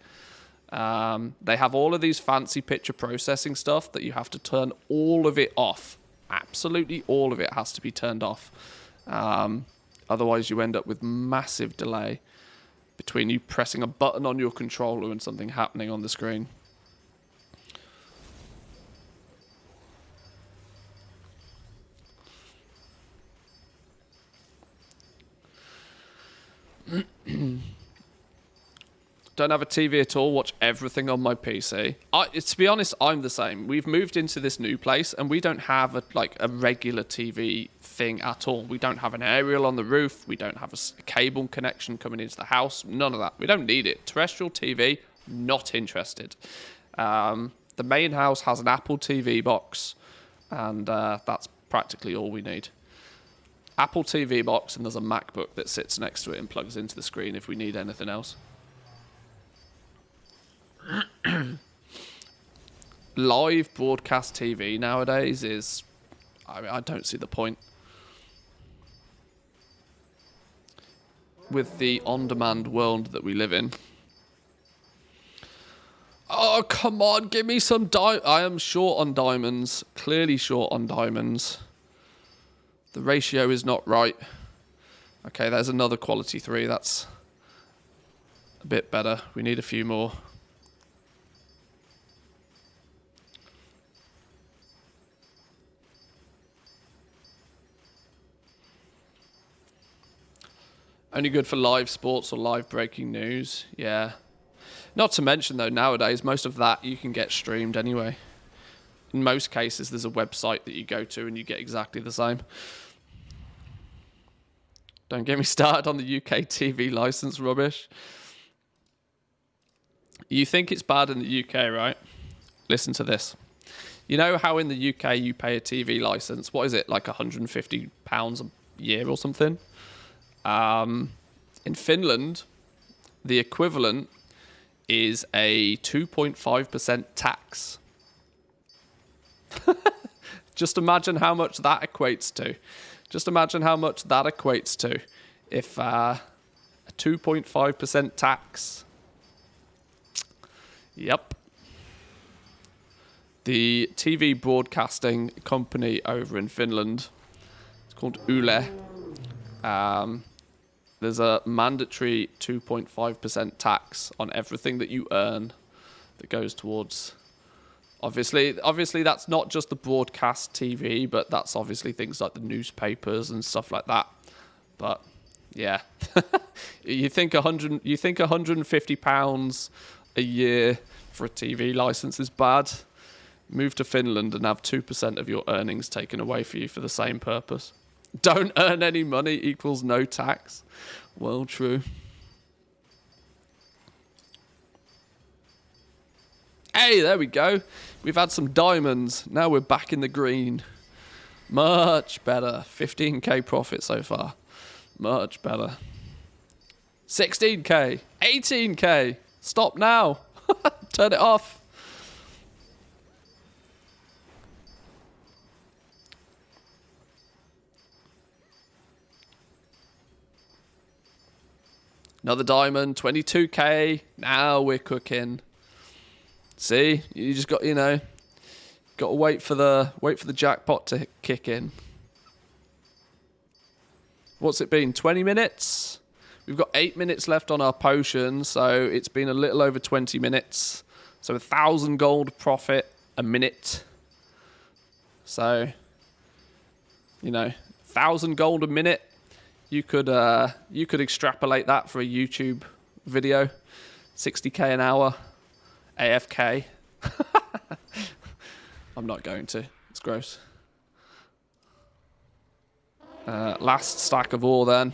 They have all of these fancy picture processing stuff that you have to turn all of it off. Absolutely all of it has to be turned off. Otherwise you end up with massive delay between you pressing a button on your controller and something happening on the screen. Don't have a TV at all, watch everything on my PC. To be honest, I'm the same. We've moved into this new place and we don't have a regular TV thing at all. We don't have an aerial on the roof. We don't have a cable connection coming into the house. None of that. We don't need it. Terrestrial TV, not interested. The main house has an Apple TV box and that's practically all we need. Apple TV box, and there's a MacBook that sits next to it and plugs into the screen if we need anything else. Live broadcast TV nowadays is, I don't see the point. with the on-demand world that we live in. Oh, come on, give me some I am short on diamonds. Clearly short on diamonds. The ratio is not right. Okay, there's another quality 3. That's a bit better. We need a few more. Only good for live sports or live breaking news. Yeah. Not to mention, though, nowadays, most of that you can get streamed anyway. In most cases, there's a website that you go to and you get exactly the same. Don't get me started on the UK TV license rubbish. You think it's bad in the UK, right? Listen to this. You know how in the UK you pay a TV license? What is it, like £150 a year or something? In Finland, the equivalent is a 2.5% tax. Just imagine how much that equates to. Just imagine how much that equates to if a 2.5% tax. Yep. The TV broadcasting company over in Finland, it's called Yle. There's a mandatory 2.5% tax on everything that you earn that goes towards... Obviously, that's not just the broadcast TV, but that's obviously things like the newspapers and stuff like that. But yeah, you think £150 a year for a TV license is bad? Move to Finland and have 2% of your earnings taken away for you for the same purpose. Don't earn any money equals no tax. Well, true. Hey, there we go. We've had some diamonds. Now we're back in the green. Much better. 15k profit so far. Much better. 16k. 18k. Stop now. Turn it off. Another diamond. 22k. Now we're cooking. See, you just got, got to wait for the jackpot to kick in. What's it been? 20 minutes? We've got 8 minutes left on our potion, so it's been a little over 20 minutes. So 1,000 gold profit a minute. So, 1,000 gold a minute. You could extrapolate that for a YouTube video. 60k an hour. AFK. I'm not going to. It's gross. Last stack of ore then.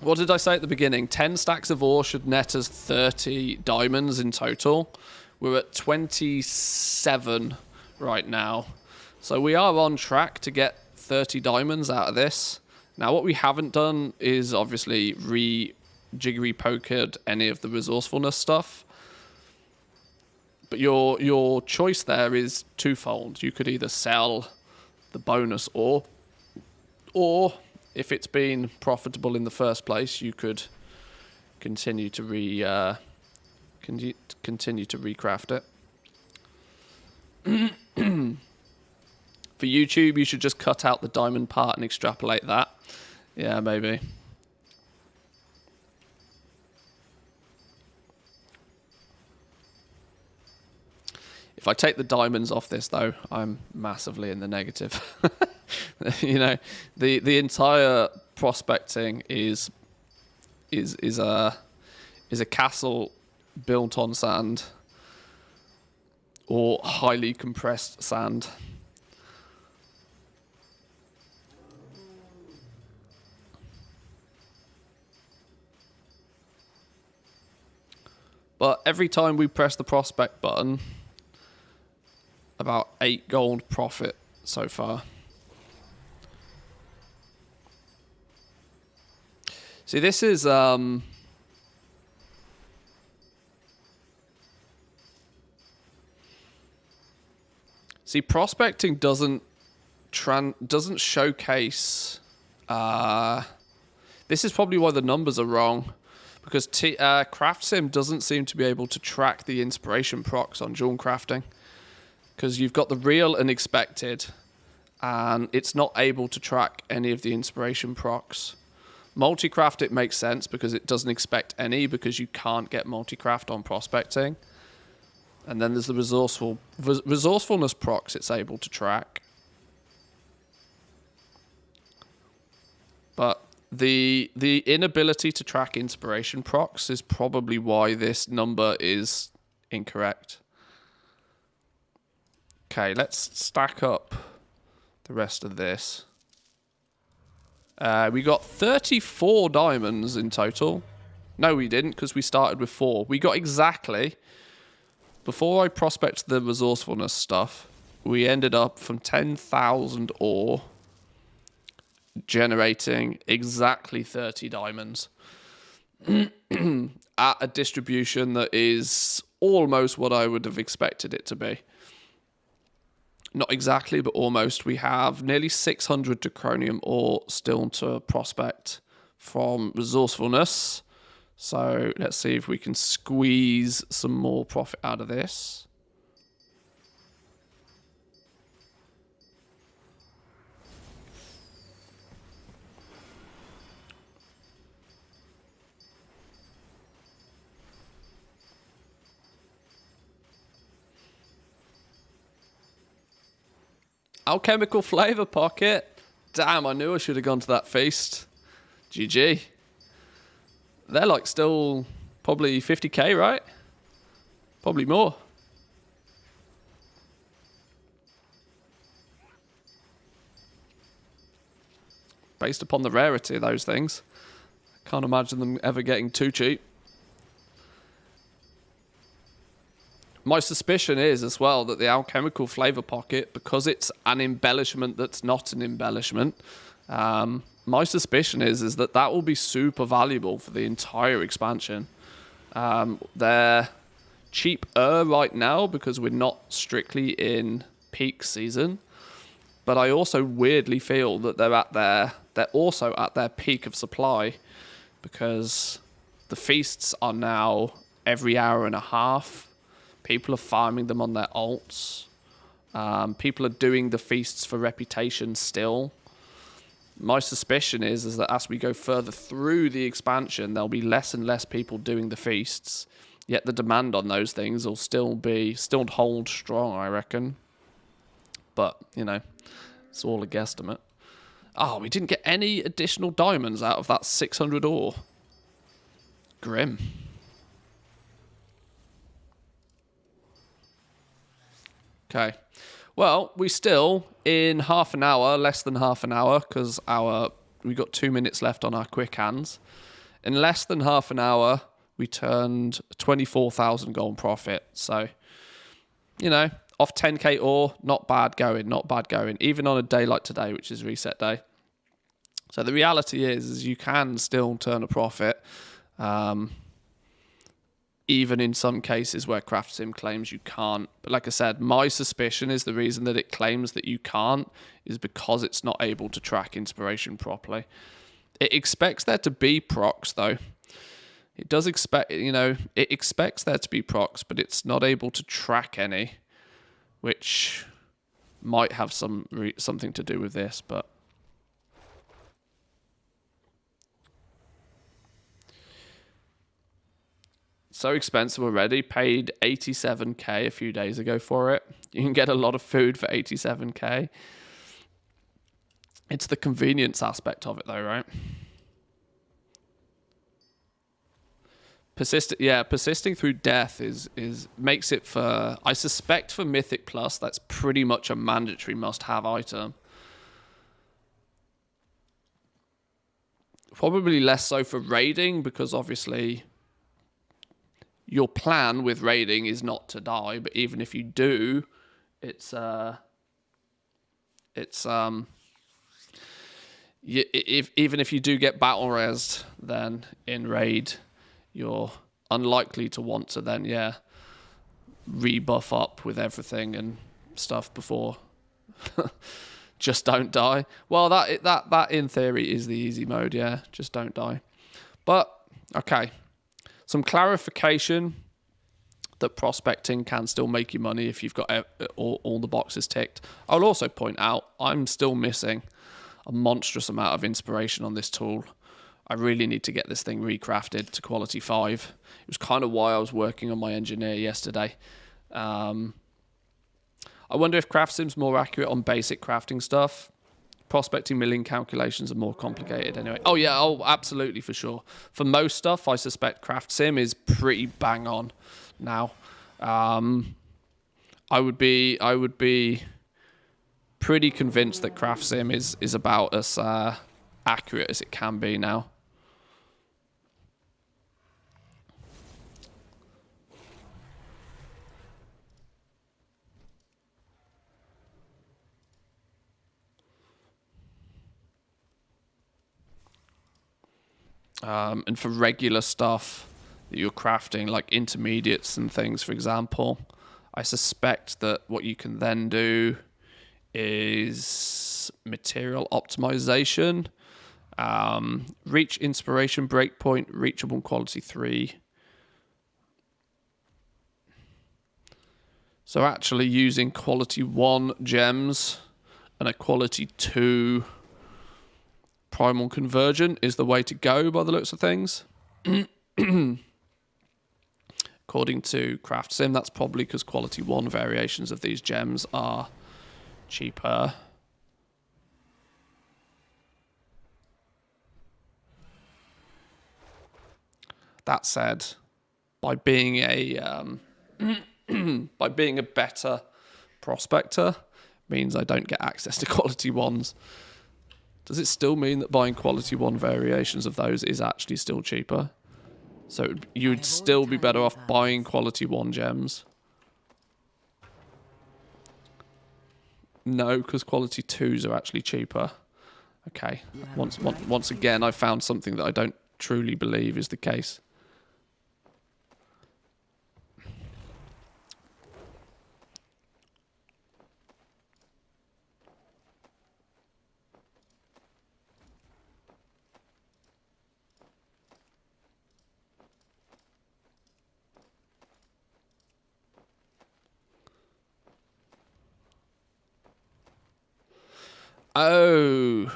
What did I say at the beginning? 10 stacks of ore should net us 30 diamonds in total. We're at 27 right now. So we are on track to get 30 diamonds out of this. Now what we haven't done is obviously jiggery pokered any of the resourcefulness stuff, but your choice there is twofold. You could either sell the bonus ore, or if it's been profitable in the first place, you could continue to recraft it. For YouTube, you should just cut out the diamond part and extrapolate that. Yeah, maybe. If I take the diamonds off this, though, I'm massively in the negative. The entire prospecting is a castle built on sand or highly compressed sand. But every time we press the prospect button, about 8 gold profit so far. See, this is see, prospecting doesn't showcase This is probably why the numbers are wrong, because Craft Sim doesn't seem to be able to track the inspiration procs on Jewel Crafting, because you've got the real and expected, and it's not able to track any of the inspiration procs. Multicraft, it makes sense because it doesn't expect any, because you can't get multicraft on prospecting. And then there's the resourcefulness procs it's able to track. But the inability to track inspiration procs is probably why this number is incorrect. Okay, let's stack up the rest of this. We got 34 diamonds in total. No, we didn't, because we started with 4. We got exactly, before I prospect the resourcefulness stuff, we ended up from 10,000 ore generating exactly 30 diamonds at a distribution that is almost what I would have expected it to be. Not exactly, but almost. We have nearly 600 Draconium ore still to prospect from resourcefulness. So let's see if we can squeeze some more profit out of this. Alchemical flavor pocket. Damn, I knew I should have gone to that feast. GG. They're like still probably 50k, right? Probably more. Based upon the rarity of those things. Can't imagine them ever getting too cheap. My suspicion is as well that the alchemical flavor pocket, because it's an embellishment that's not an embellishment, my suspicion is that that will be super valuable for the entire expansion. They're cheaper right now because we're not strictly in peak season, but I also weirdly feel that they're also at their peak of supply, because the feasts are now every hour and a half. People are farming them on their alts. People are doing the feasts for reputation still. My suspicion is that as we go further through the expansion, there'll be less and less people doing the feasts. Yet the demand on those things will still hold strong, I reckon. But, you know, it's all a guesstimate. Oh, we didn't get any additional diamonds out of that 600 ore. Grim. Okay. Well, we still, in half an hour, less than half an hour, because we got 2 minutes left on our quick hands. In less than half an hour, we turned 24,000 gold profit. So, you know, off 10k ore, not bad going, not bad going. Even on a day like today, which is reset day. So the reality is you can still turn a profit. Even in some cases where Craft Sim claims you can't. But like I said, my suspicion is the reason that it claims that you can't is because it's not able to track inspiration properly. It expects there to be procs, though. It does expect, you know, it expects there to be procs, but it's not able to track any, which might have something to do with this, but... So expensive already. Paid 87k a few days ago for it. You can get a lot of food for 87k. It's the convenience aspect of it, though, right? Persisting through death makes it for, I suspect for Mythic Plus, that's pretty much a mandatory must-have item. Probably less so for raiding, because obviously your plan with raiding is not to die, but even if you do, even if you do get battle resed, then in raid, you're unlikely to want to then, rebuff up with everything and stuff before Just don't die. Well, that in theory is the easy mode, yeah. Just don't die. But, okay. Some clarification that prospecting can still make you money if you've got all the boxes ticked. I'll also point out, I'm still missing a monstrous amount of inspiration on this tool. I really need to get this thing recrafted to quality 5. It was kind of why I was working on my engineer yesterday. I wonder if craft sim's more accurate on basic crafting stuff. Prospecting milling calculations are more complicated anyway. Oh yeah, oh absolutely for sure. For most stuff, I suspect craft sim is pretty bang on now. I would be pretty convinced that craft sim is about as accurate as it can be now. And for regular stuff that you're crafting, like intermediates and things, for example, I suspect that what you can then do is material optimization, reach inspiration breakpoint, reachable quality 3. So actually using quality 1 gems and a quality 2 primal convergent is the way to go by the looks of things. According to Craft Sim, that's probably because quality 1 variations of these gems are cheaper. That said, by being a by being a better prospector means I don't get access to quality 1s. Does it still mean that buying quality 1 variations of those is actually still cheaper? So you would still be better off buying quality 1 gems. No, because quality 2s are actually cheaper. Okay. Once again, I found something that I don't truly believe is the case. Oh,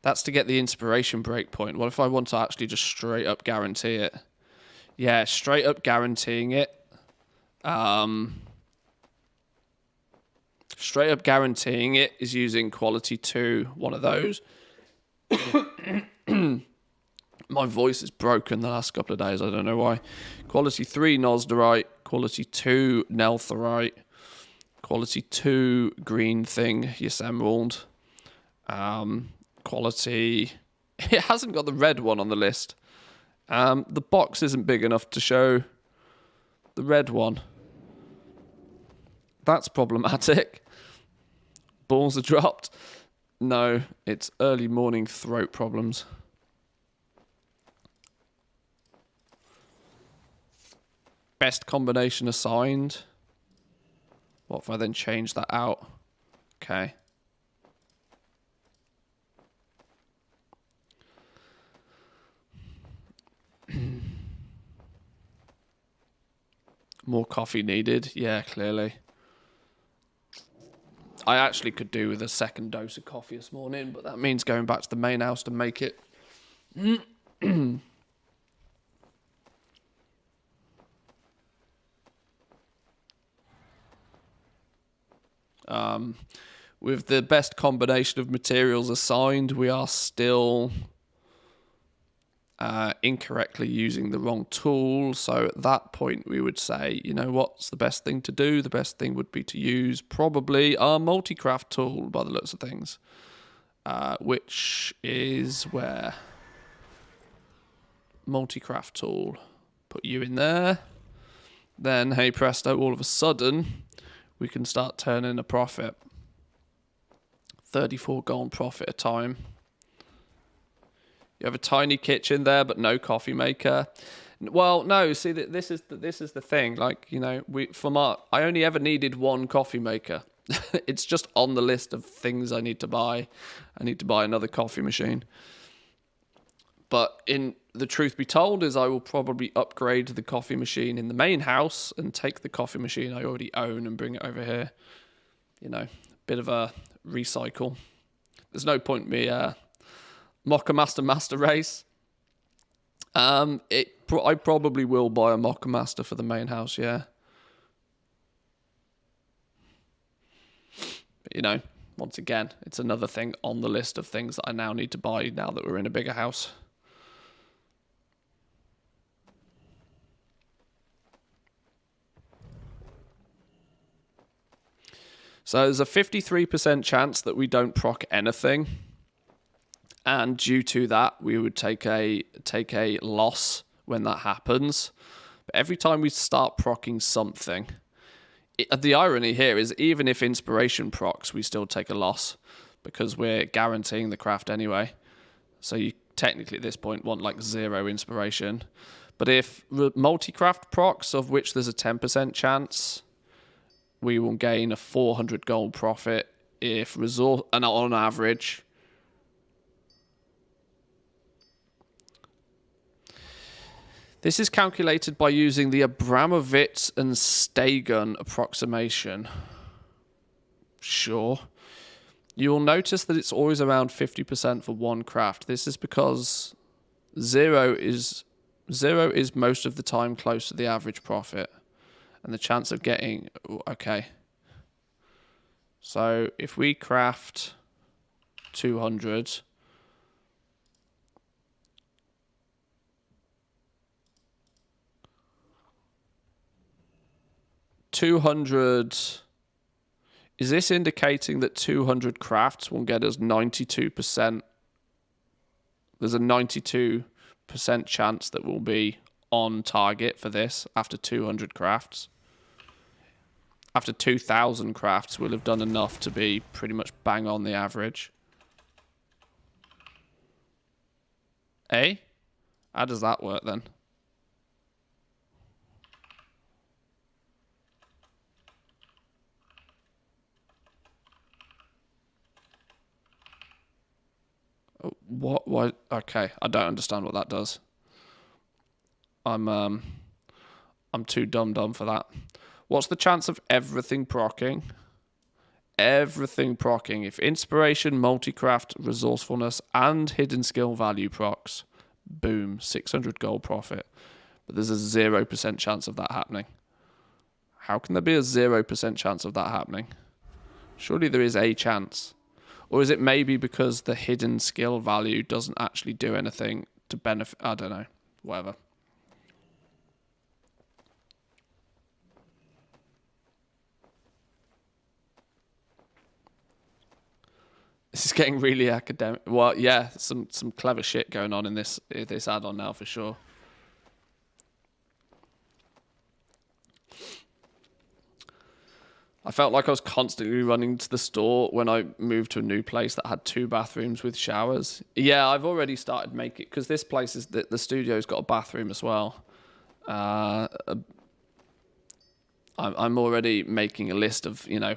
that's to get the inspiration breakpoint. What if I want to actually just straight up guarantee it? Yeah, straight up guaranteeing it. Straight up guaranteeing it is using quality 2, one of those. My voice is broken the last couple of days. I don't know why. Quality 3 Nosderite, quality 2 Neltherite, quality 2 green thing, Yes Emerald. Quality, it hasn't got the red one on the list. The box isn't big enough to show the red one. That's problematic. Balls are dropped. No, it's early morning throat problems. Best combination assigned. What if I then change that out? Okay. More coffee needed. Yeah, clearly. I actually could do with a second dose of coffee this morning, but that means going back to the main house to make it. With the best combination of materials assigned, we are still incorrectly using the wrong tool. So at that point we would say, you know what's the best thing to do? The best thing would be to use probably our multi-craft tool by the looks of things, which is where? Multi-craft tool. Put you in there. Then, hey presto, all of a sudden we can start turning a profit. 34 gold profit a time. You have a tiny kitchen there, but no coffee maker. Well, no. See, this is the thing. Like, you know, I only ever needed one coffee maker. It's just on the list of things I need to buy. I need to buy another coffee machine. But in the truth be told is I will probably upgrade the coffee machine in the main house and take the coffee machine I already own and bring it over here. You know, bit of a recycle. There's no point me Mocha Master race. I probably will buy a Mocha Master for the main house, yeah. But, you know, once again, it's another thing on the list of things that I now need to buy now that we're in a bigger house. So there's a 53% chance that we don't proc anything. And due to that, we would take a loss when that happens. But every time we start procking something, the irony here is even if inspiration procs, we still take a loss because we're guaranteeing the craft anyway. So you technically at this point want like 0 inspiration. But if multi-craft procs, of which there's a 10% chance, we will gain a 400 gold profit if resource, and on average. This is calculated by using the Abramovitz and Stagen approximation. Sure. You will notice that it's always around 50% for one craft. This is because 0 is most of the time close to the average profit. And the chance of getting... Okay. So if we craft 200... 200... Is this indicating that 200 crafts will get us 92%? There's a 92% chance that we'll be on target for this after 200 crafts. After 2,000 crafts, we'll have done enough to be pretty much bang on the average. Eh? How does that work then? What? Why? Okay, I don't understand what that does. I'm too dumb for that. What's the chance of everything proccing? Everything proccing. If inspiration, multi-craft, resourcefulness, and hidden skill value procs, boom, 600 gold profit. But there's a 0% chance of that happening. How can there be a 0% chance of that happening? Surely there is a chance. Or is it maybe because the hidden skill value doesn't actually do anything to benefit? I don't know. Whatever. This is getting really academic. Well, yeah, some clever shit going on in this add-on now for sure. I felt like I was constantly running to the store when I moved to a new place that had 2 bathrooms with showers. Yeah, I've already started making, because this place is the studio's got a bathroom as well. I'm already making a list of, you know,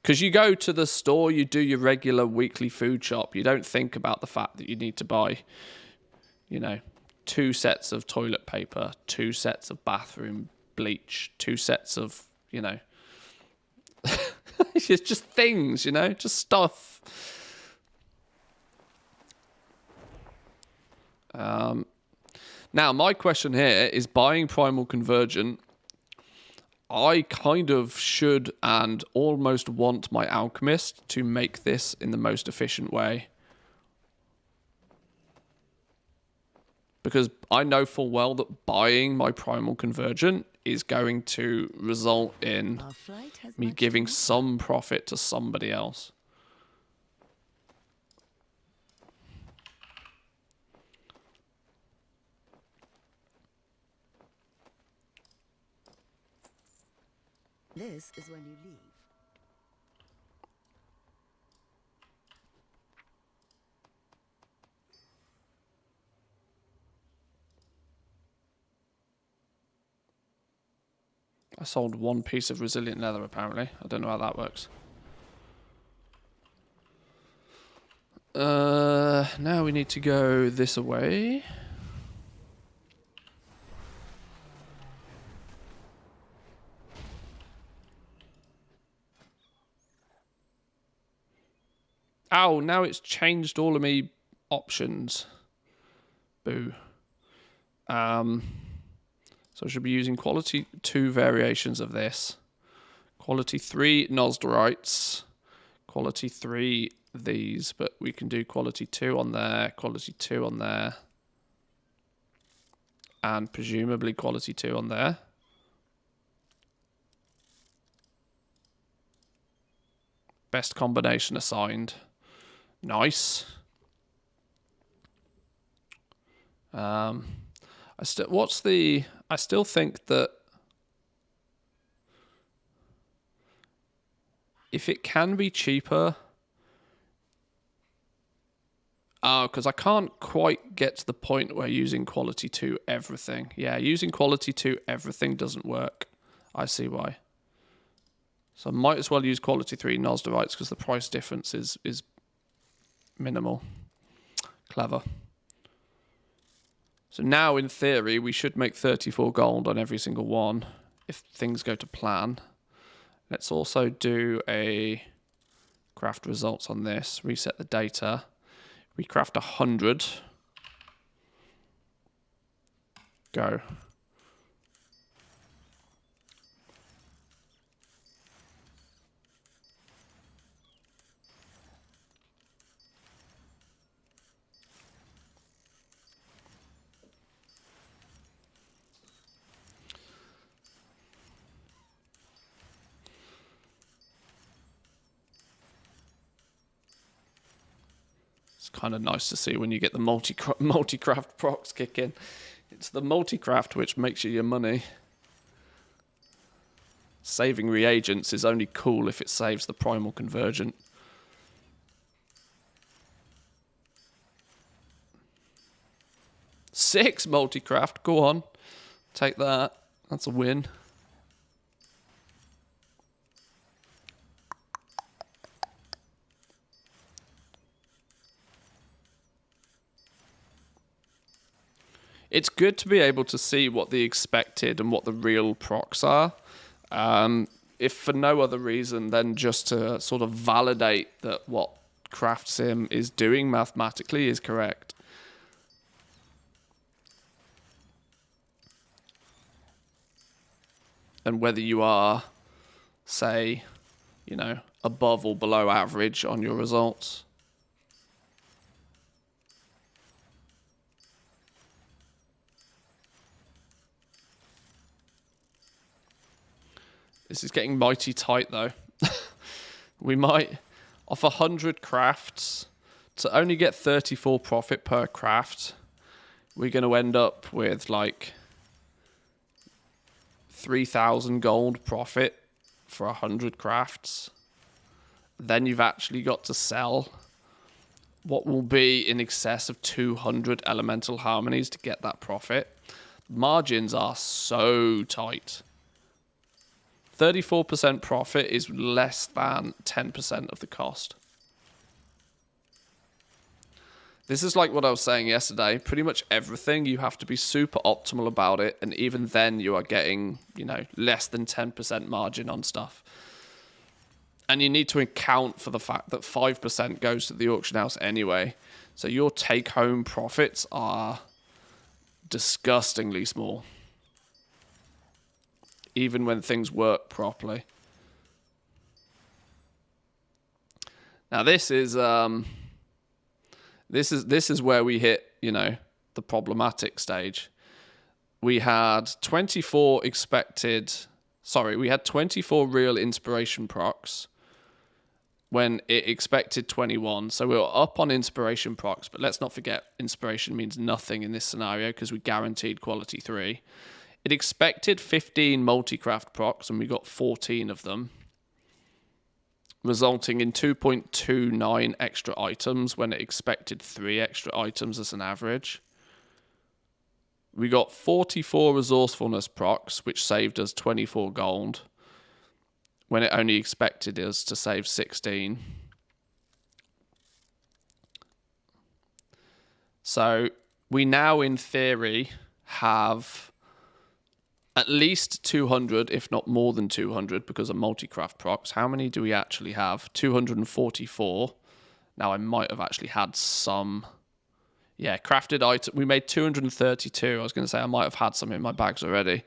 because you go to the store, you do your regular weekly food shop. You don't think about the fact that you need to buy, you know, 2 sets of toilet paper, 2 sets of bathroom bleach, 2 sets of, you know, it's just things, you know, just stuff. Now, my question here is buying Primal Convergent. I kind of should and almost want my alchemist to make this in the most efficient way. Because I know full well that buying my Primal Convergent is going to result in me giving some profit to somebody else. This is when you leave. I sold 1 piece of resilient leather, apparently. I don't know how that works. Now we need to go this away. Ow, now it's changed all of me options. Boo. So I should be using quality 2 variations of this. Quality 3 Nosderites. Quality 3 these, but we can do quality 2 on there, quality 2 on there. And presumably quality 2 on there. Best combination assigned. Nice. I still think that if it can be cheaper, because I can't quite get to the point where using quality 2 everything. Yeah, using quality 2 everything doesn't work. I see why. So I might as well use quality 3 Nosderites because the price difference is minimal. Clever. So now, in theory, we should make 34 gold on every single one if things go to plan. Let's also do a craft results on this. Reset the data. We craft 100. Go. It's kind of nice to see when you get the multi-craft procs kick in. It's the multi-craft which makes you your money. Saving reagents is only cool if it saves the primal convergent. Six multi-craft, go on. Take that. That's a win. It's good to be able to see what the expected and what the real procs are. If for no other reason than just to sort of validate that what Craft Sim is doing mathematically is correct. And whether you are, say, you know, above or below average on your results. This is getting mighty tight, though. We might, off 100 crafts, to only get 34 profit per craft, we're going to end up with, like, 3,000 gold profit for 100 crafts. Then you've actually got to sell what will be in excess of 200 elemental harmonies to get that profit. Margins are so tight. 34% profit is less than 10% of the cost. This is like what I was saying yesterday. Pretty much everything, you have to be super optimal about it. And even then, you are getting, you know, less than 10% margin on stuff. And you need to account for the fact that 5% goes to the auction house anyway. So your take-home profits are disgustingly small. Even when things work properly. Now this is where we hit, you know, the problematic stage. We had 24 real inspiration procs when it expected 21. So we were up on inspiration procs, but let's not forget inspiration means nothing in this scenario because we guaranteed quality 3. It expected 15 multi-craft procs, and we got 14 of them, resulting in 2.29 extra items when it expected 3 extra items as an average. We got 44 resourcefulness procs, which saved us 24 gold, when it only expected us to save 16. So we now, in theory, have at least 200, if not more than 200, because of multi-craft procs. How many do we actually have? 244. Now, I might have actually had some... Yeah, crafted item. We made 232. I was going to say I might have had some in my bags already.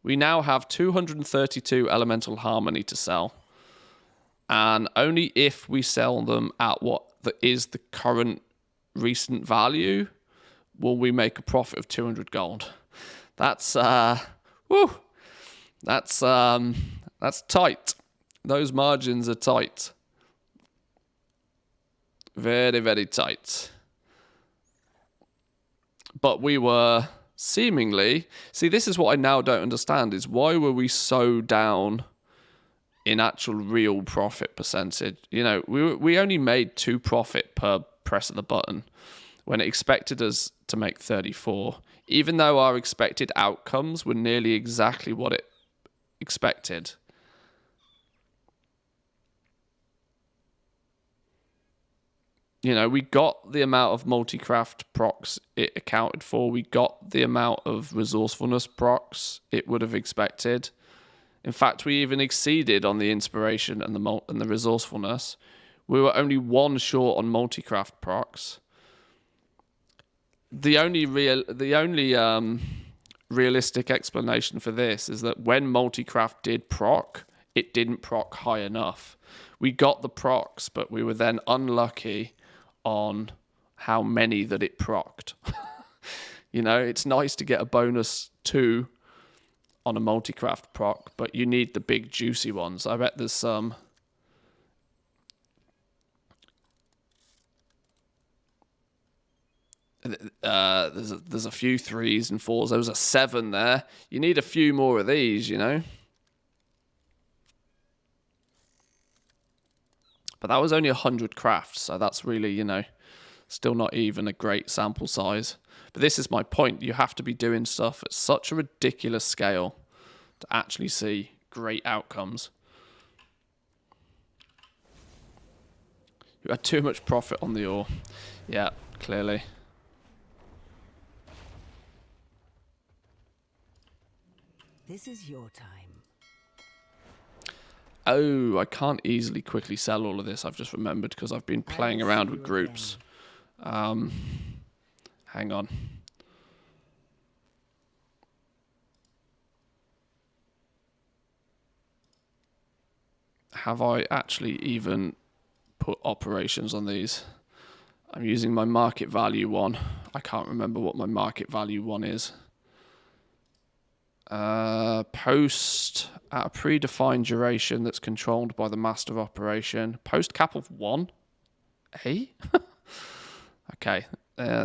We now have 232 elemental harmony to sell. And only if we sell them at what is the current recent value will we make a profit of 200 gold. That's woo. That's tight. Those margins are tight. Very, very tight. But we were seemingly... See, this is what I now don't understand, is why were we so down in actual real profit percentage? You know, we only made 2 profit per press of the button when it expected us to make 34, even though our expected outcomes were nearly exactly what it expected. You know, we got the amount of multi-craft procs it accounted for. We got the amount of resourcefulness procs it would have expected. In fact, we even exceeded on the inspiration and the resourcefulness. We were only 1 short on multi-craft procs. The only realistic explanation for this is that when multi-craft did proc, it didn't proc high enough. We got the procs, but we were then unlucky on how many that it procced. You know, it's nice to get a bonus 2 on a multi-craft proc, but you need the big juicy ones. I bet there's some. There's a few 3s and 4s. There was a 7 there. You need a few more of these, you know. But that was only 100 crafts, so that's really, you know, still not even a great sample size. But this is my point. You have to be doing stuff at such a ridiculous scale to actually see great outcomes. You had too much profit on the ore. Yeah, clearly. This is your time. Oh, I can't easily quickly sell all of this. I've just remembered because I've been playing around with groups. Hang on. Have I actually even put operations on these? I'm using my market value one. I can't remember what my market value one is. Post at a predefined duration that's controlled by the master operation. Post cap of 1. Hey? Okay.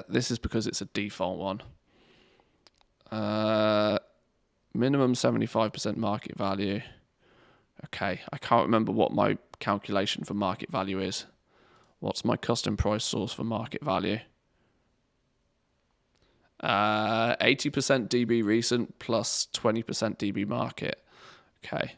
This is because it's a default one. Minimum 75% market value. Okay. I can't remember what my calculation for market value is. What's my custom price source for market value? 80% DB recent plus 20% DB market. Okay.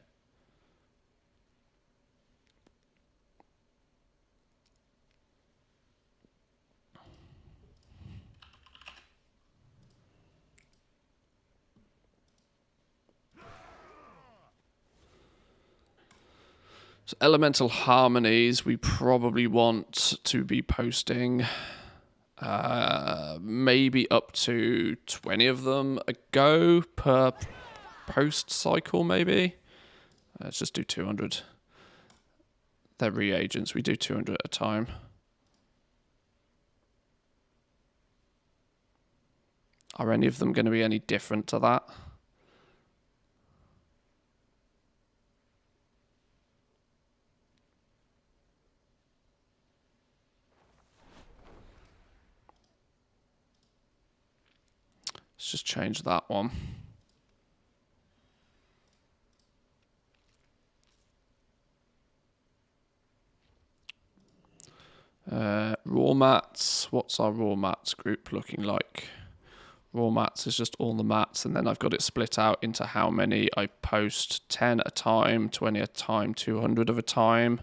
So elemental harmonies, we probably want to be posting maybe up to 20 of them a go per post cycle, maybe. Let's just do 200. They're reagents. We do 200 at a time. Are any of them going to be any different to that? Let's just change that one. Raw mats. What's our raw mats group looking like? Raw mats is just all the mats, and then I've got it split out into how many I post. 10 at a time, 20 at a time, 200 of a time.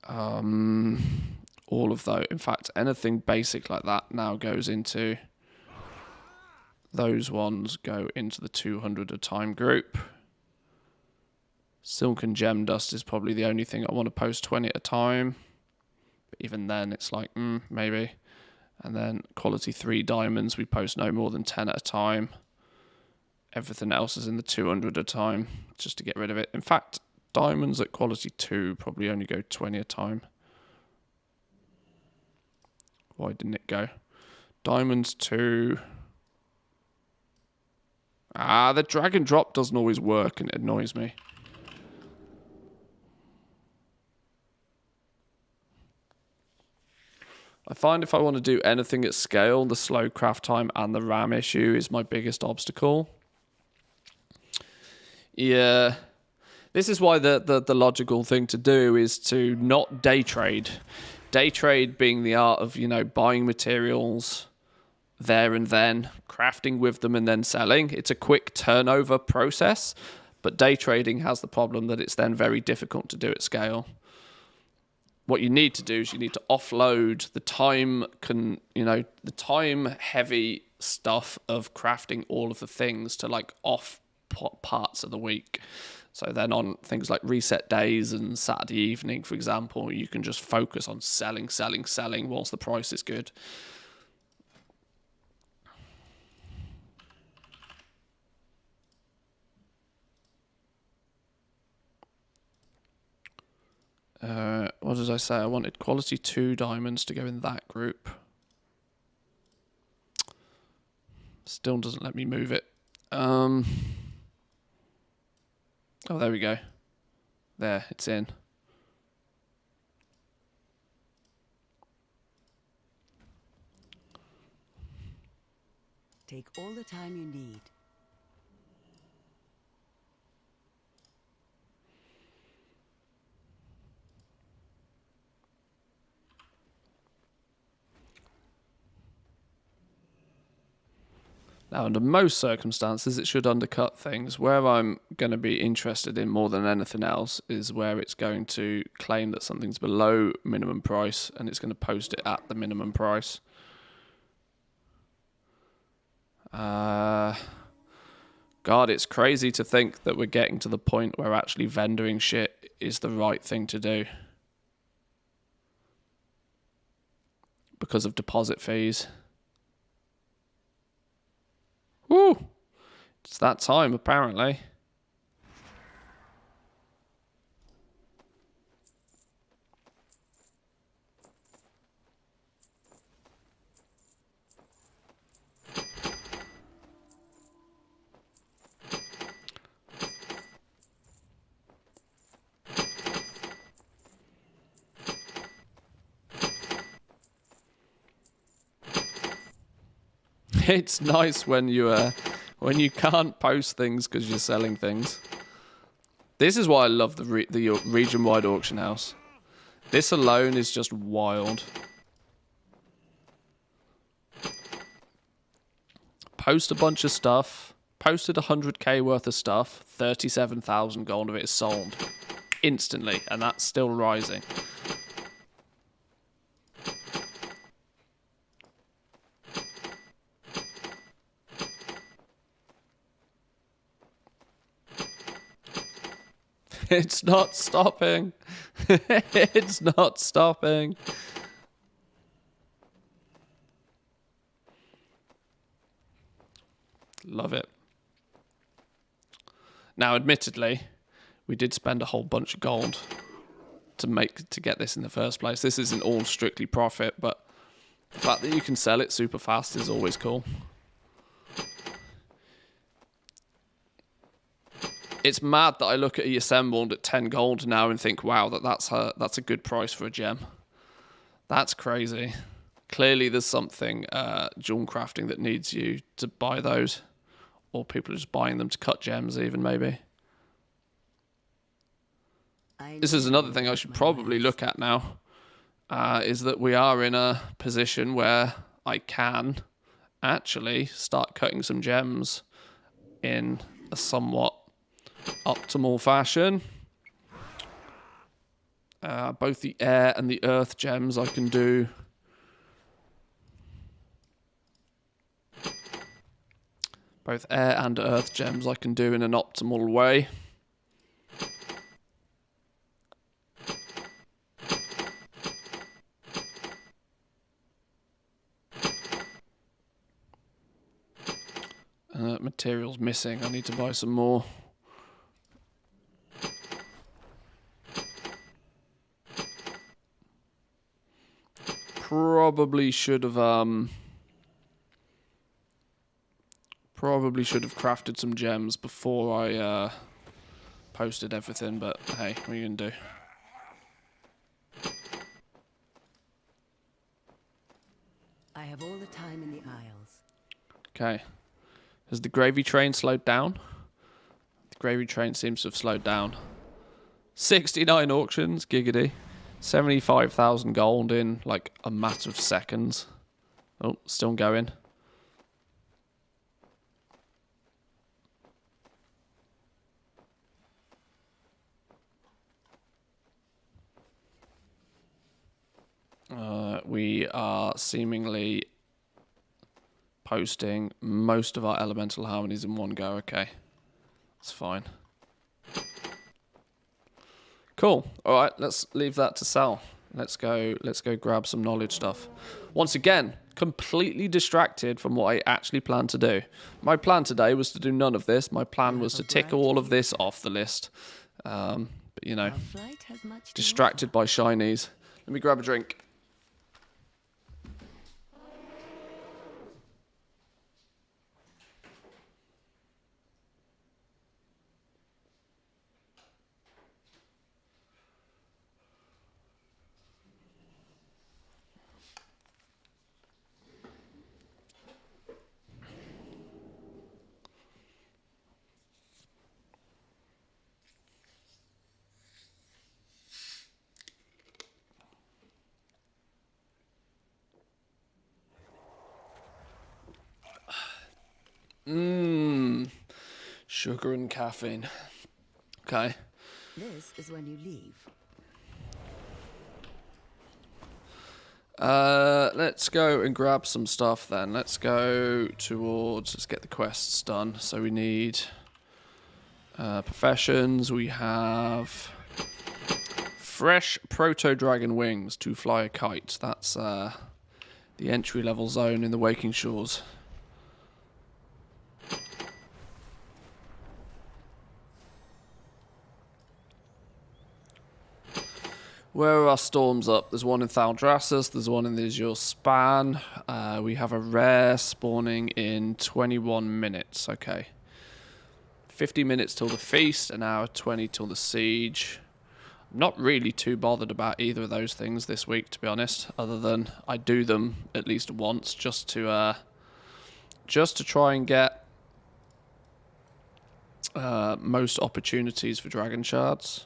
All of those. In fact, anything basic like that now goes into... Those ones go into the 200 a time group. Silk and gem dust is probably the only thing I want to post 20 at a time. But even then, it's like, maybe. And then quality 3 diamonds, we post no more than 10 at a time. Everything else is in the 200 a time, just to get rid of it. In fact, diamonds at quality 2 probably only go 20 a time. Why didn't it go? Diamonds 2... the drag and drop doesn't always work and it annoys me. I find if I want to do anything at scale, the slow craft time and the RAM issue is my biggest obstacle. Yeah. This is why the logical thing to do is to not day trade. Day trade being the art of, buying materials there and then, crafting with them and then selling. It's a quick turnover process, but day trading has the problem that it's then very difficult to do at scale. What you need to do is you need to offload the the time heavy stuff of crafting all of the things to like off parts of the week. So then on things like reset days and Saturday evening, for example, you can just focus on selling whilst the price is good. What did I say? I wanted quality 2 diamonds to go in that group. Still doesn't let me move it. Oh, there we go. There, it's in. Take all the time you need. Now, under most circumstances, it should undercut things. Where I'm going to be interested in more than anything else is where it's going to claim that something's below minimum price and it's going to post it at the minimum price. God, it's crazy to think that we're getting to the point where actually vendoring shit is the right thing to do. Because of deposit fees. Woo! It's that time, apparently. It's nice when you can't post things because you're selling things. This is why I love the region-wide auction house. This alone is just wild. Post a bunch of stuff. Posted 100k worth of stuff. 37,000 gold of it is sold instantly, and that's still rising. It's not stopping. It's not stopping. Love it. Now, admittedly, we did spend a whole bunch of gold to get this in the first place. This isn't all strictly profit, but the fact that you can sell it super fast is always cool. It's mad that I look at E assembled at 10 gold now and think, wow, that's a good price for a gem. That's crazy. Clearly there's something jewel crafting that needs you to buy those. Or people are just buying them to cut gems even, maybe. This is another thing I should probably look at now. Is that we are in a position where I can actually start cutting some gems in a somewhat optimal fashion. Both the air and the earth gems I can do. Both air and earth gems I can do in an optimal way. Materials missing. I need to buy some more. Probably should have crafted some gems before I posted everything, but hey, what are you gonna do? I have all the time in the Isles. Okay. Has the gravy train slowed down? The gravy train seems to have slowed down. 69 auctions, giggity. 75,000 gold in like a matter of seconds. Oh, still going. We are seemingly posting most of our elemental harmonies in one go. Okay, that's fine. Cool. All right, let's leave that to sell. Let's go grab some knowledge stuff. Once again, completely distracted from what I actually planned to do. My plan today was to do none of this. My plan was to tick all of this off the list. But you know, distracted by shinies. Let me grab a drink. Sugar and caffeine. Okay. This is when you leave. Let's go and grab some stuff then. Let's get the quests done. So we need professions. We have fresh proto-dragon wings to fly a kite. That's the entry-level zone in the Waking Shores. Where are our storms up? There's one in Thaldrassus, there's one in the Azure Span. We have a rare spawning in 21 minutes. Okay. 50 minutes till the feast, an hour 20 till the siege. I'm not really too bothered about either of those things this week, to be honest, other than I do them at least once just to try and get most opportunities for dragon shards.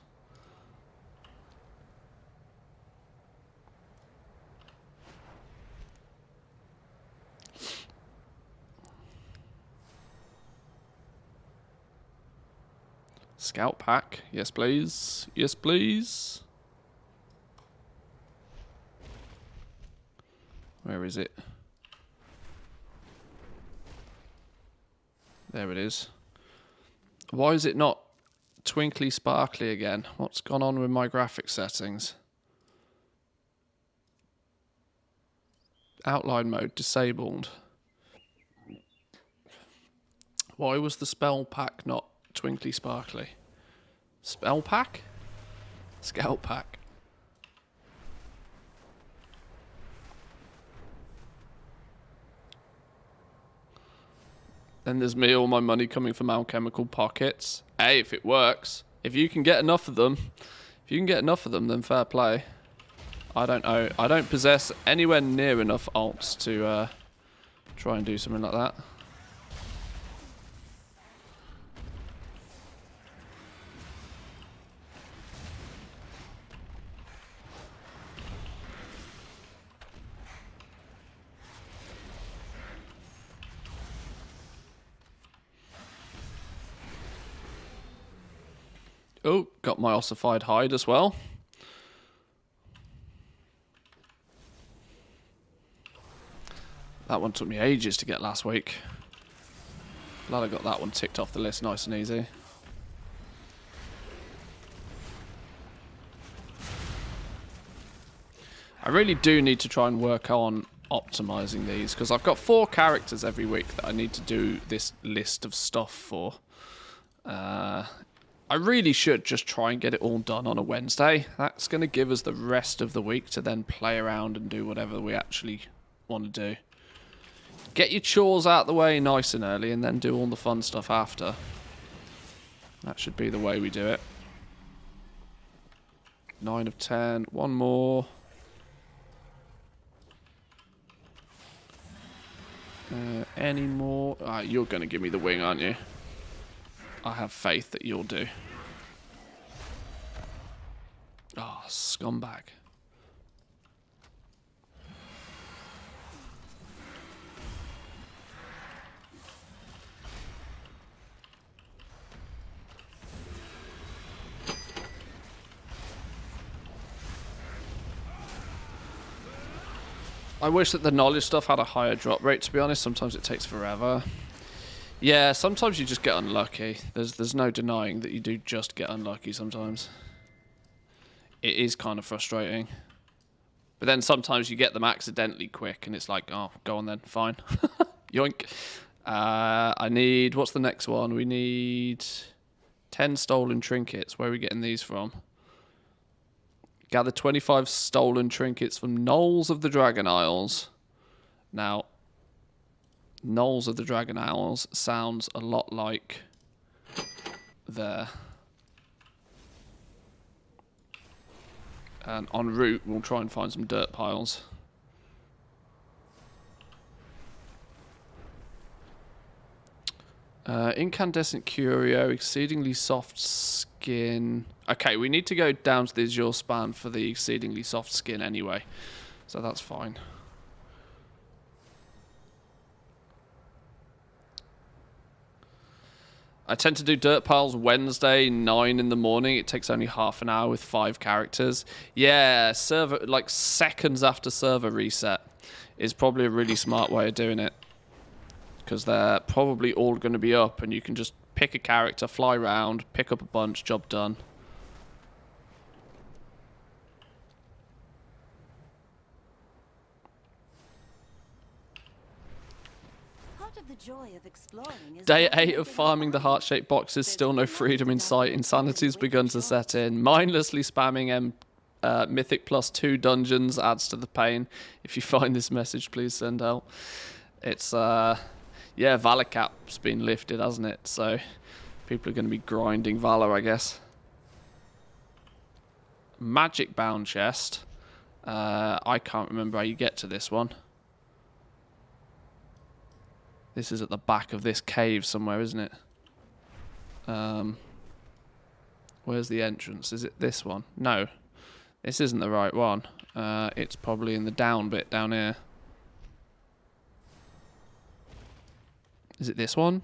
Scout pack. Yes, please. Yes, please. Where is it? There it is. Why is it not twinkly sparkly again? What's gone on with my graphic settings? Outline mode disabled. Why was the spell pack not twinkly sparkly? Spell pack? Scout pack. Then there's me, all my money coming from alchemical pockets. Hey, if it works. If you can get enough of them, then fair play. I don't know. I don't possess anywhere near enough alts to try and do something like that. Oh, got my ossified hide as well. That one took me ages to get last week. Glad I got that one ticked off the list nice and easy. I really do need to try and work on optimizing these, because I've got 4 characters every week that I need to do this list of stuff for. I really should just try and get it all done on a Wednesday. That's going to give us the rest of the week to then play around and do whatever we actually want to do. Get your chores out the way nice and early and then do all the fun stuff after. That should be the way we do it. 9 of 10. One more. Any more? You're going to give me the wing, aren't you? I have faith that you'll do. Oh, scumbag. I wish that the knowledge stuff had a higher drop rate, to be honest. Sometimes it takes forever. Yeah, sometimes you just get unlucky. There's no denying that you do just get unlucky sometimes. It is kind of frustrating. But then sometimes you get them accidentally quick and it's like, oh, go on then, fine. Yoink. I need, what's the next one? We need 10 stolen trinkets. Where are we getting these from? Gather 25 stolen trinkets from Knolls of the Dragon Isles. Now, Knolls of the Dragon Isles sounds a lot like there. And en route, we'll try and find some dirt piles. Incandescent curio, exceedingly soft skin. Okay, we need to go down to the Azure span for the exceedingly soft skin anyway, so that's fine. I tend to do dirt piles Wednesday, 9 in the morning. It takes only half an hour with 5 characters. Yeah, server, like seconds after server reset is probably a really smart way of doing it. Because they're probably all going to be up and you can just pick a character, fly around, pick up a bunch, job done. Day 8 of farming the heart-shaped boxes, still no freedom in sight. Insanity's begun to set in. Mindlessly spamming Mythic +2 dungeons adds to the pain. If you find this message, please send help. It's, yeah, Valor Cap's been lifted, hasn't it? So people are going to be grinding Valor, I guess. Magic bound chest. I can't remember how you get to this one. This is at the back of this cave somewhere, isn't it? Where's the entrance? Is it this one? No. This isn't the right one. It's probably in the down bit down here. Is it this one?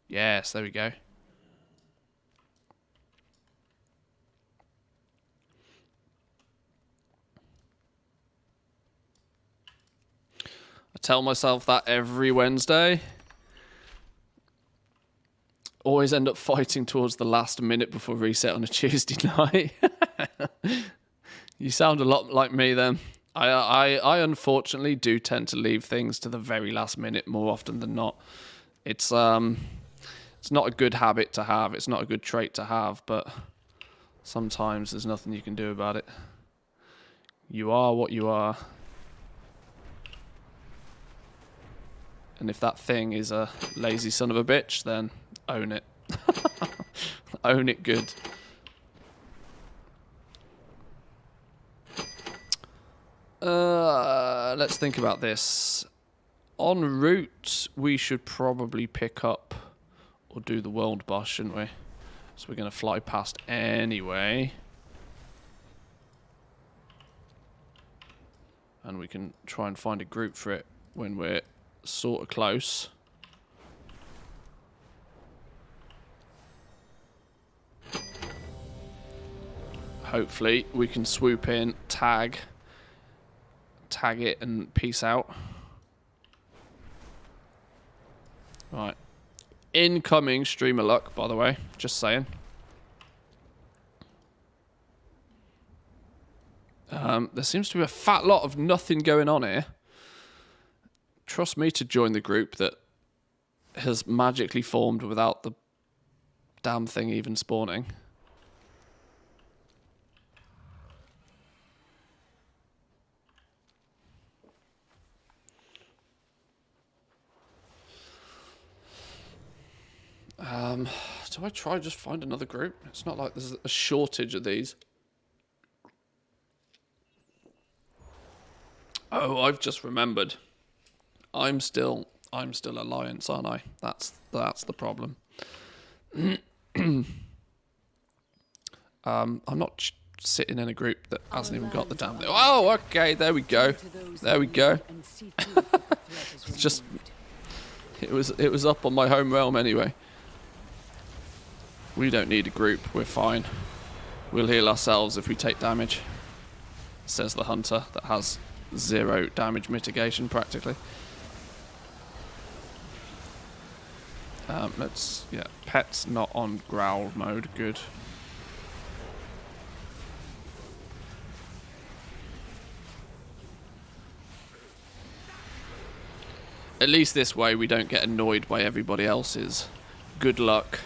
Yes, there we go. I tell myself that every Wednesday. Always end up fighting towards the last minute before reset on a Tuesday night. You sound a lot like me then. I unfortunately do tend to leave things to the very last minute more often than not. It's not a good habit to have. It's not a good trait to have, but sometimes there's nothing you can do about it. You are what you are. And if that thing is a lazy son of a bitch, then own it. Own it good. Let's think about this. En route, we should probably pick up or do the world boss, shouldn't we? So we're going to fly past anyway. And we can try and find a group for it when we're sort of close. Hopefully we can swoop in, tag it and peace out. Right. Incoming streamer luck, by the way. Just saying. There seems to be a fat lot of nothing going on here. Trust me to join the group that has magically formed without the damn thing even spawning. Do I try just find another group? It's not like there's a shortage of these. Oh, I've just remembered. I'm still Alliance, aren't I? That's the problem. I'm not sitting in a group that hasn't even got the damn thing. Oh, okay, there we go. There we go. It's just it was up on my home realm anyway. We don't need a group. We're fine. We'll heal ourselves if we take damage, says the hunter that has 0 damage mitigation practically. Pet's not on growl mode. Good. At least this way we don't get annoyed by everybody else's good luck,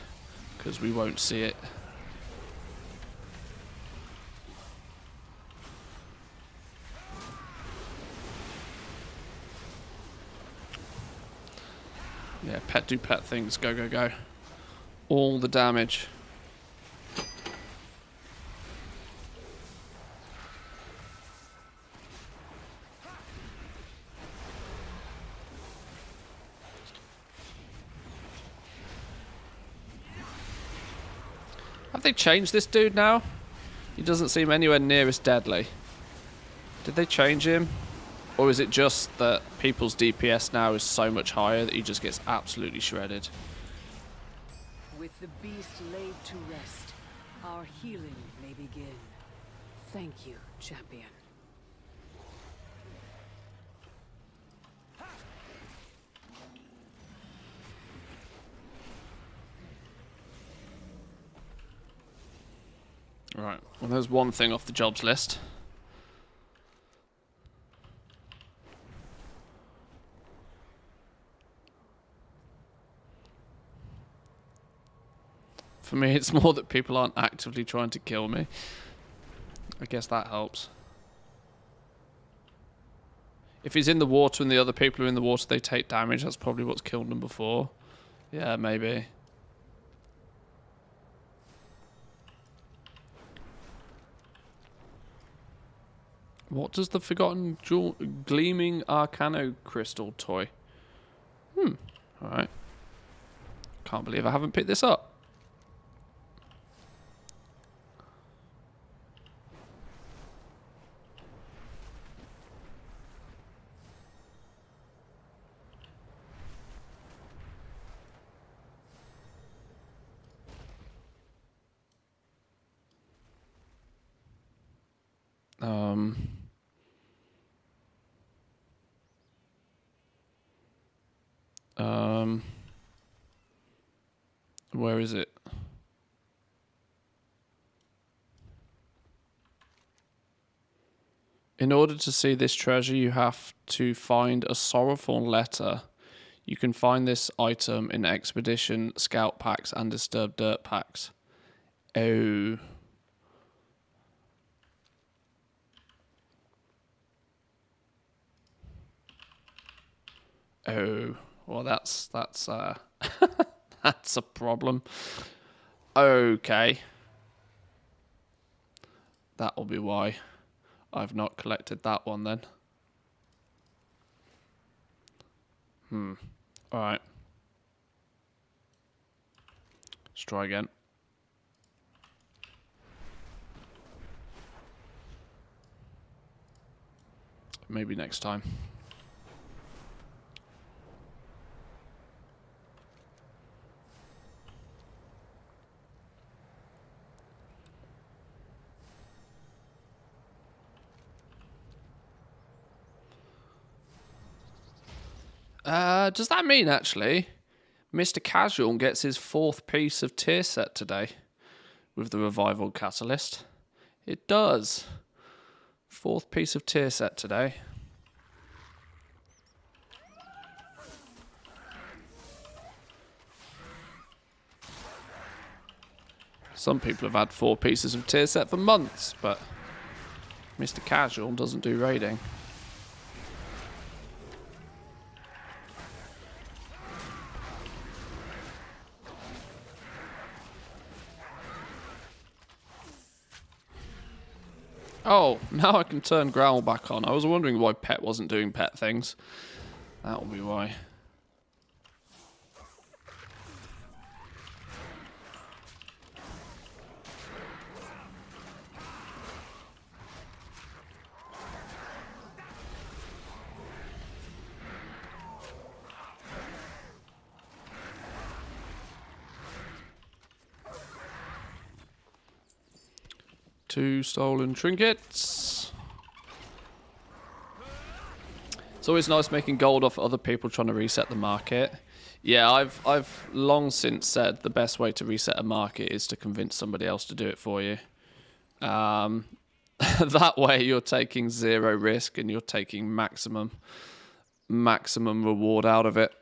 because we won't see it. Yeah, pet do pet things. Go, go, go. All the damage. Have they changed this dude now? He doesn't seem anywhere near as deadly. Did they change him? Or is it just that people's DPS now is so much higher that he just gets absolutely shredded? With the beast laid to rest, our healing may begin. Thank you, champion. Right, well there's one thing off the jobs list. For me, it's more that people aren't actively trying to kill me. I guess that helps. If he's in the water and the other people are in the water, they take damage. That's probably what's killed them before. Yeah, maybe. What does the Forgotten Jewel Gleaming Arcano Crystal toy? Alright. Can't believe I haven't picked this up. Where is it? In order to see this treasure, you have to find a sorrowful letter. You can find this item in Expedition, Scout Packs, and Disturbed Dirt Packs. Oh. Oh. Well, that's that's a problem. Okay. That will be why I've not collected that one then. Alright. Let's try again. Maybe next time. Does that mean actually Mr. Casual gets his 4th piece of tier set today with the Revival Catalyst. It does. 4th piece of tier set today. Some people have had 4 pieces of tier set for months, but Mr. Casual doesn't do raiding. Oh, now I can turn Growl back on. I was wondering why Pet wasn't doing pet things. That'll be why. Two stolen trinkets. It's always nice making gold off other people trying to reset the market. Yeah, I've long since said the best way to reset a market is to convince somebody else to do it for you. That way you're taking 0 risk and you're taking maximum reward out of it.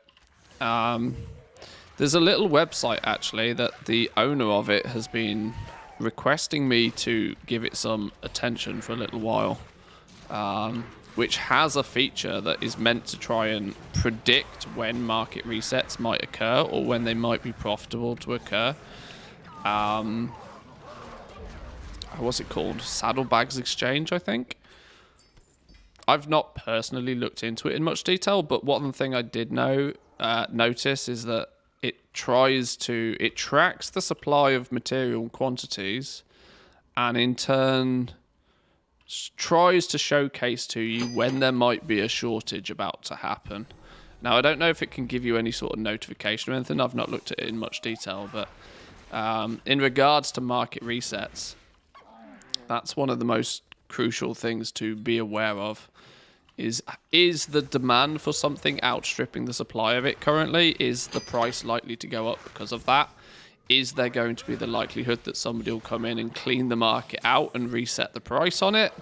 There's a little website actually that the owner of it has been requesting me to give it some attention for a little while, which has a feature that is meant to try and predict when market resets might occur or when they might be profitable to occur. What's it called? Saddlebags Exchange, I think. I've not personally looked into it in much detail, but one thing I did notice is that it tracks the supply of material quantities and in turn tries to showcase to you when there might be a shortage about to happen. Now, I don't know if it can give you any sort of notification or anything. I've not looked at it in much detail, but in regards to market resets, that's one of the most crucial things to be aware of. Is the demand for something outstripping the supply of it currently? Is the price likely to go up because of that? Is there going to be the likelihood that somebody will come in and clean the market out and reset the price on it?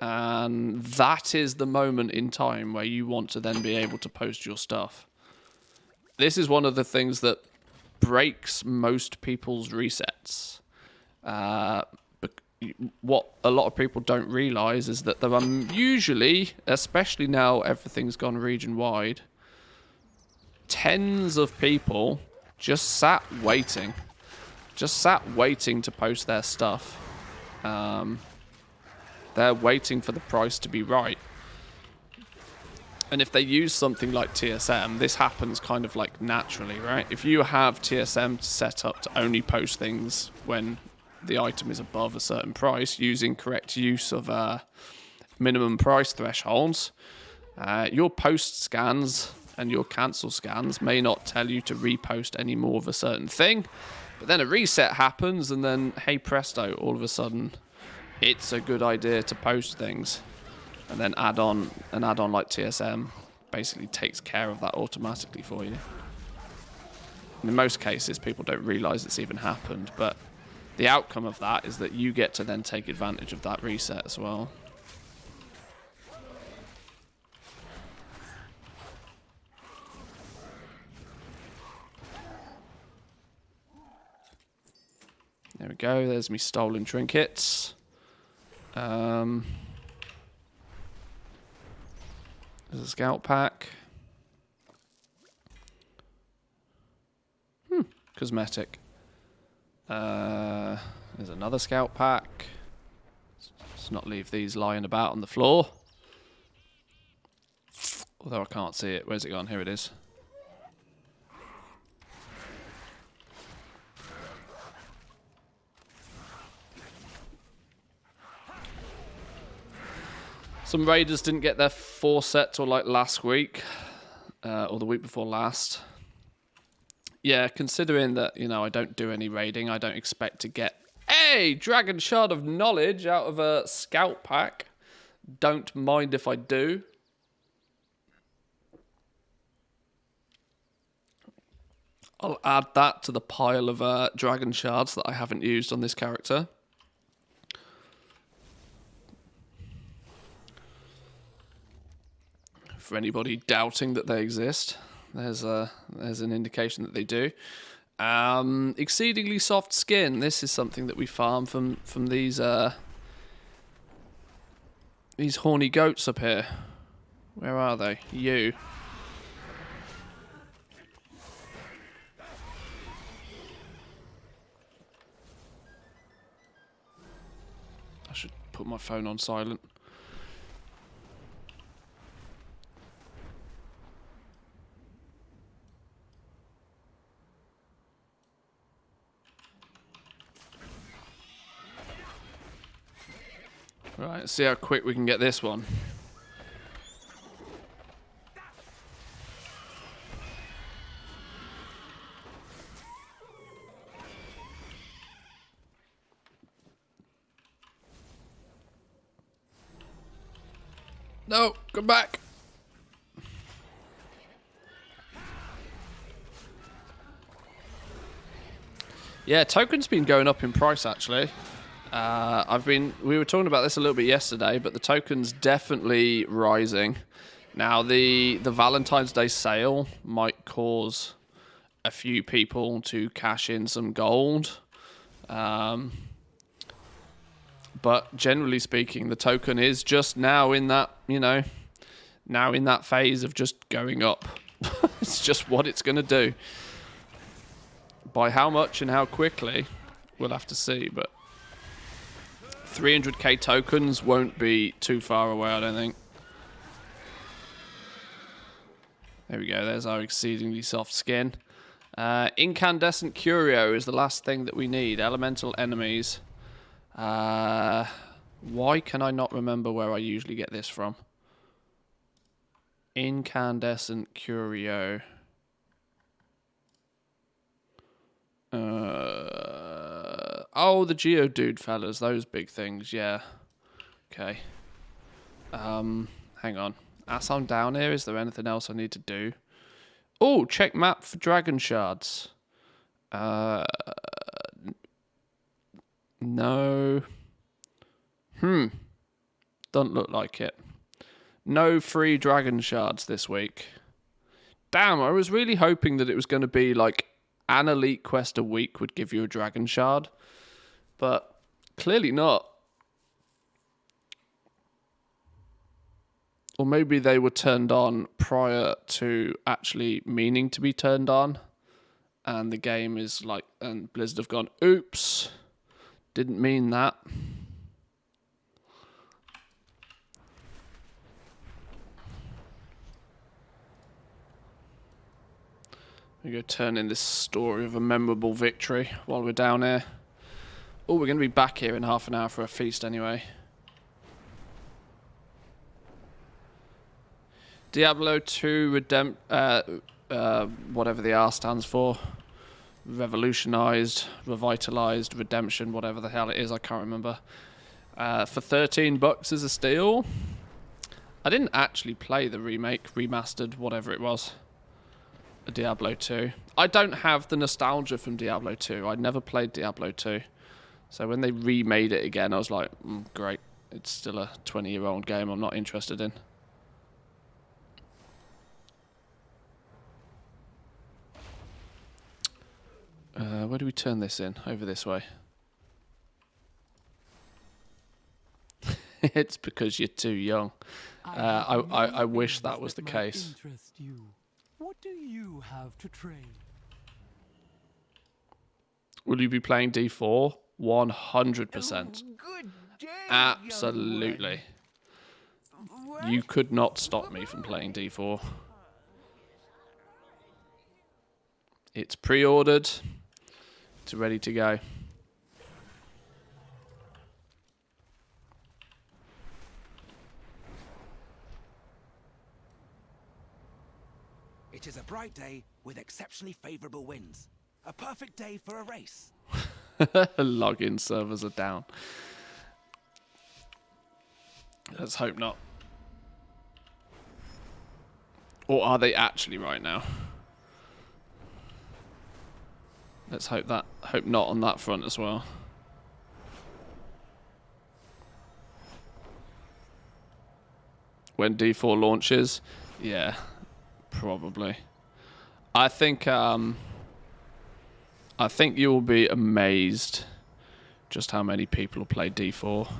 And that is the moment in time where you want to then be able to post your stuff. This is one of the things that breaks most people's resets. What a lot of people don't realize is that there are usually, especially now everything's gone region-wide, tens of people just sat waiting to post their stuff. They're waiting for the price to be right. And if they use something like TSM, this happens kind of like naturally, right? If you have TSM set up to only post things when the item is above a certain price, using correct use of minimum price thresholds, your post scans and your cancel scans may not tell you to repost any more of a certain thing, but then a reset happens and then, hey presto, all of a sudden it's a good idea to post things. And then an add-on like TSM basically takes care of that automatically for you. And in most cases, people don't realize it's even happened, but the outcome of that is that you get to then take advantage of that reset as well. There we go. There's me stolen trinkets. There's a scout pack. Cosmetic. There's another scout pack. Let's not leave these lying about on the floor. Although I can't see it. Where's it gone? Here it is. Some raiders didn't get their 4 set till like last week. Or the week before last. Yeah, considering that, you know, I don't do any raiding, I don't expect to get a Dragon Shard of Knowledge out of a scout pack. Don't mind if I do. I'll add that to the pile of dragon shards that I haven't used on this character. For anybody doubting that they exist, there's an indication that they do. Exceedingly soft skin. This is something that we farm from these horny goats up here. Where are they? You. I should put my phone on silent. Right, let's see how quick we can get this one. No, come back. Yeah, tokens been going up in price actually. We were talking about this a little bit yesterday, but the token's definitely rising. Now the Valentine's Day sale might cause a few people to cash in some gold. But generally speaking, the token is just now in that, now in that phase of just going up. It's just what it's going to do. By how much and how quickly, we'll have to see, but 300k tokens won't be too far away, I don't think. There we go, there's our exceedingly soft skin. Incandescent Curio is the last thing that we need. Elemental enemies. Why can I not remember where I usually get this from? Incandescent Curio. Oh, the Geodude fellas, those big things, yeah. Okay. Hang on. As I'm down here, is there anything else I need to do? Oh, check map for dragon shards. No. Doesn't look like it. No free dragon shards this week. Damn, I was really hoping that it was going to be like an elite quest a week would give you a dragon shard. But clearly not. Or maybe they were turned on prior to actually meaning to be turned on. And the game is like, and Blizzard have gone, oops, didn't mean that. We go turn in this story of a memorable victory while we're down here. Oh, we're going to be back here in half an hour for a feast anyway. Diablo 2 whatever the R stands for. Revolutionized, revitalized, redemption, whatever the hell it is, I can't remember. For $13 as a steal. I didn't actually play the remake, remastered, whatever it was. Diablo 2. I don't have the nostalgia from Diablo 2. I never played Diablo 2. So when they remade it again, I was like, great. It's still a 20-year-old game I'm not interested in. Where do we turn this in? Over this way. It's because you're too young. I wish that was the case. What do you have to trade? Will you be playing D4? 100%. Good day, Absolutely. You could not stop me from playing D4. It's pre-ordered. It's ready to go. It is a bright day with exceptionally favourable winds. A perfect day for a race. Login servers are down. Let's hope not. Or are they actually right now? Let's hope not on that front as well. When D4 launches, yeah, probably. I think you will be amazed just how many people will play D4.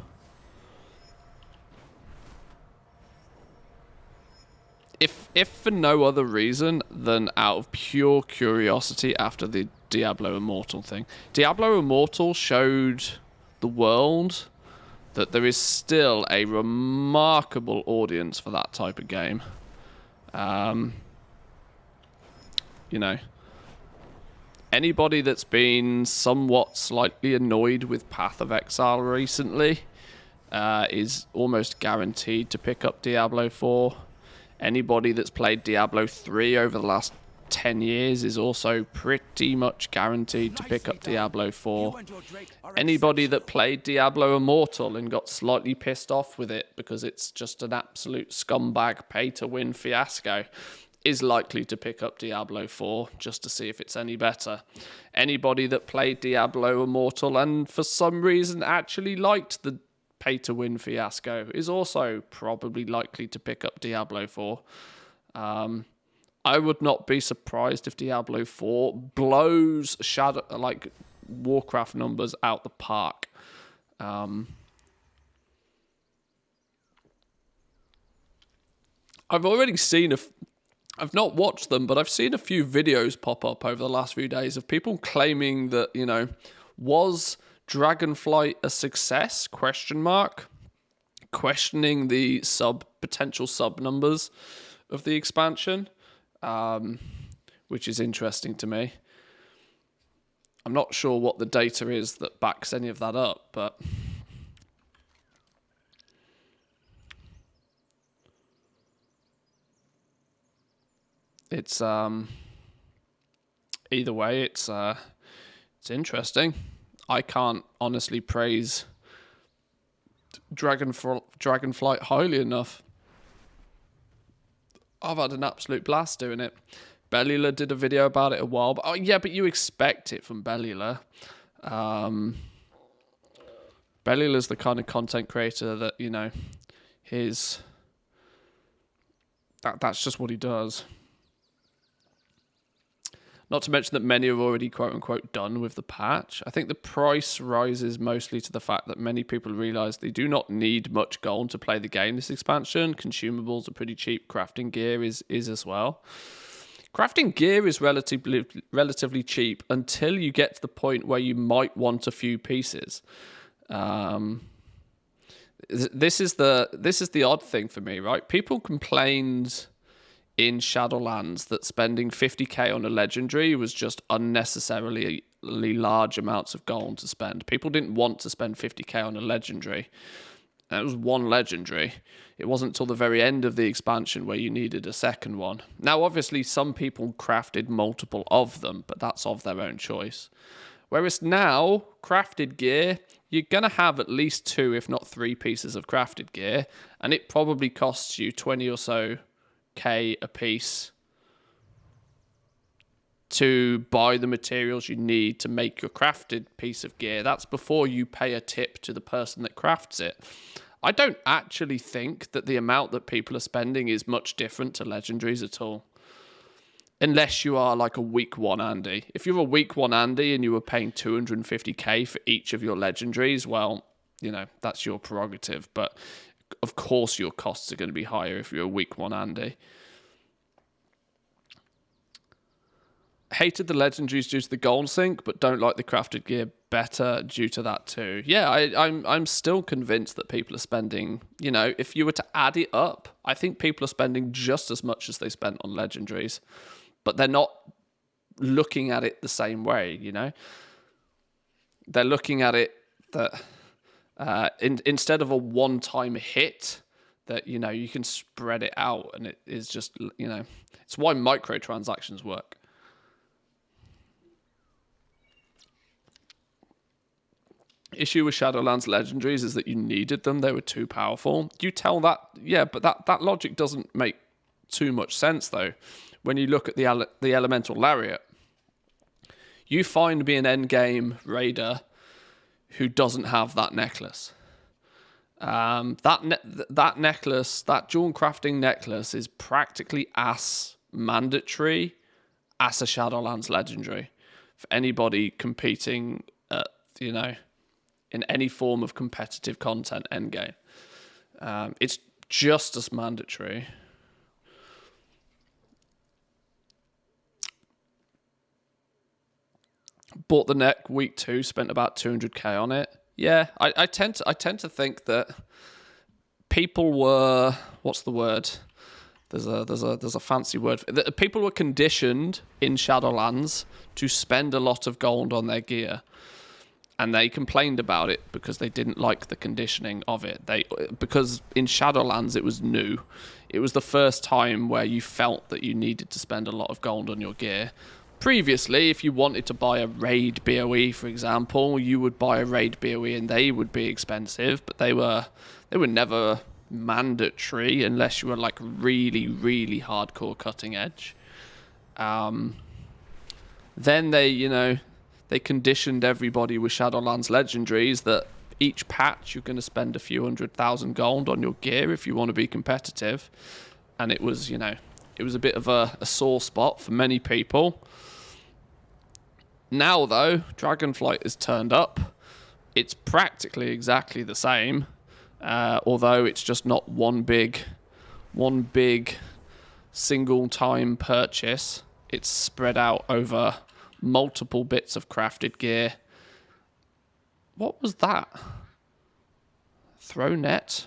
If for no other reason than out of pure curiosity after the Diablo Immortal thing. Diablo Immortal showed the world that there is still a remarkable audience for that type of game. You know, anybody that's been somewhat slightly annoyed with Path of Exile recently is almost guaranteed to pick up Diablo 4. Anybody that's played Diablo 3 over the last 10 years is also pretty much guaranteed to pick up Diablo 4. Anybody that played Diablo Immortal and got slightly pissed off with it because it's just an absolute scumbag pay-to-win fiasco is likely to pick up Diablo 4 just to see if it's any better. Anybody that played Diablo Immortal and for some reason actually liked the pay-to-win fiasco is also probably likely to pick up Diablo 4. I would not be surprised if Diablo 4 blows Warcraft numbers out the park. I've already seen I've not watched them, but I've seen a few videos pop up over the last few days of people claiming that, you know, was Dragonflight a success? ? Questioning the potential sub numbers of the expansion, which is interesting to me. I'm not sure what the data is that backs any of that up, but it's either way, it's interesting. I can't honestly praise Dragonflight highly enough. I've had an absolute blast doing it. Bellula did a video about it a while, but yeah, but you expect it from Bellula. Bellula's the kind of content creator that, you know, that's just what he does. Not to mention that many are already quote-unquote done with the patch. I think the price rises mostly to the fact that many people realise they do not need much gold to play the game this expansion. Consumables are pretty cheap. Crafting gear is as well. Crafting gear is relatively cheap until you get to the point where you might want a few pieces. This is the odd thing for me, right? People complained in Shadowlands that spending 50k on a legendary was just unnecessarily large amounts of gold to spend. People didn't want to spend 50k on a legendary. And it was one legendary. It wasn't until the very end of the expansion where you needed a second one. Now, obviously, some people crafted multiple of them, but that's of their own choice. Whereas now, crafted gear, you're going to have at least 2, if not 3 pieces of crafted gear, and it probably costs you 20 or so K a piece to buy the materials you need to make your crafted piece of gear. That's before you pay a tip to the person that crafts it. I don't actually think that the amount that people are spending is much different to legendaries at all. Unless you are like a week 1 Andy. If you're a week 1 Andy and you were paying 250k for each of your legendaries, well, you know, that's your prerogative. But of course your costs are going to be higher if you're a week 1 Andy. Hated the legendaries due to the gold sync, but don't like the crafted gear better due to that too. Yeah, I'm still convinced that people are spending, you know, if you were to add it up, I think people are spending just as much as they spent on legendaries, but they're not looking at it the same way, you know. They're looking at it that instead of a one-time hit, that, you know, you can spread it out, and it is just, you know, it's why microtransactions work. Issue with Shadowlands legendaries is that you needed them. They were too powerful. You tell that, yeah, but that logic doesn't make too much sense, though. When you look at the Elemental Lariat, You find me an endgame raider who doesn't have that necklace. That necklace, that jewel crafting necklace, is practically as mandatory as a Shadowlands legendary for anybody competing at, you know, in any form of competitive content endgame. It's just as mandatory. Bought the neck week 2, spent about 200k on it. Yeah, I tend to think that people were, what's the word? There's a fancy word for it. People were conditioned in Shadowlands to spend a lot of gold on their gear, and they complained about it because they didn't like the conditioning of it. Because in Shadowlands it was new. It was the first time where you felt that you needed to spend a lot of gold on your gear. Previously, if you wanted to buy a raid BOE, for example, you would buy a raid BOE and they would be expensive, but they were never mandatory unless you were like really, really hardcore cutting edge. Then they conditioned everybody with Shadowlands legendaries that each patch you're going to spend a few 100,000 gold on your gear if you want to be competitive. And it was, it was a bit of a sore spot for many people. Now, though, Dragonflight has turned up. It's practically exactly the same, although it's just not one big single-time purchase. It's spread out over multiple bits of crafted gear. What was that? Throw net?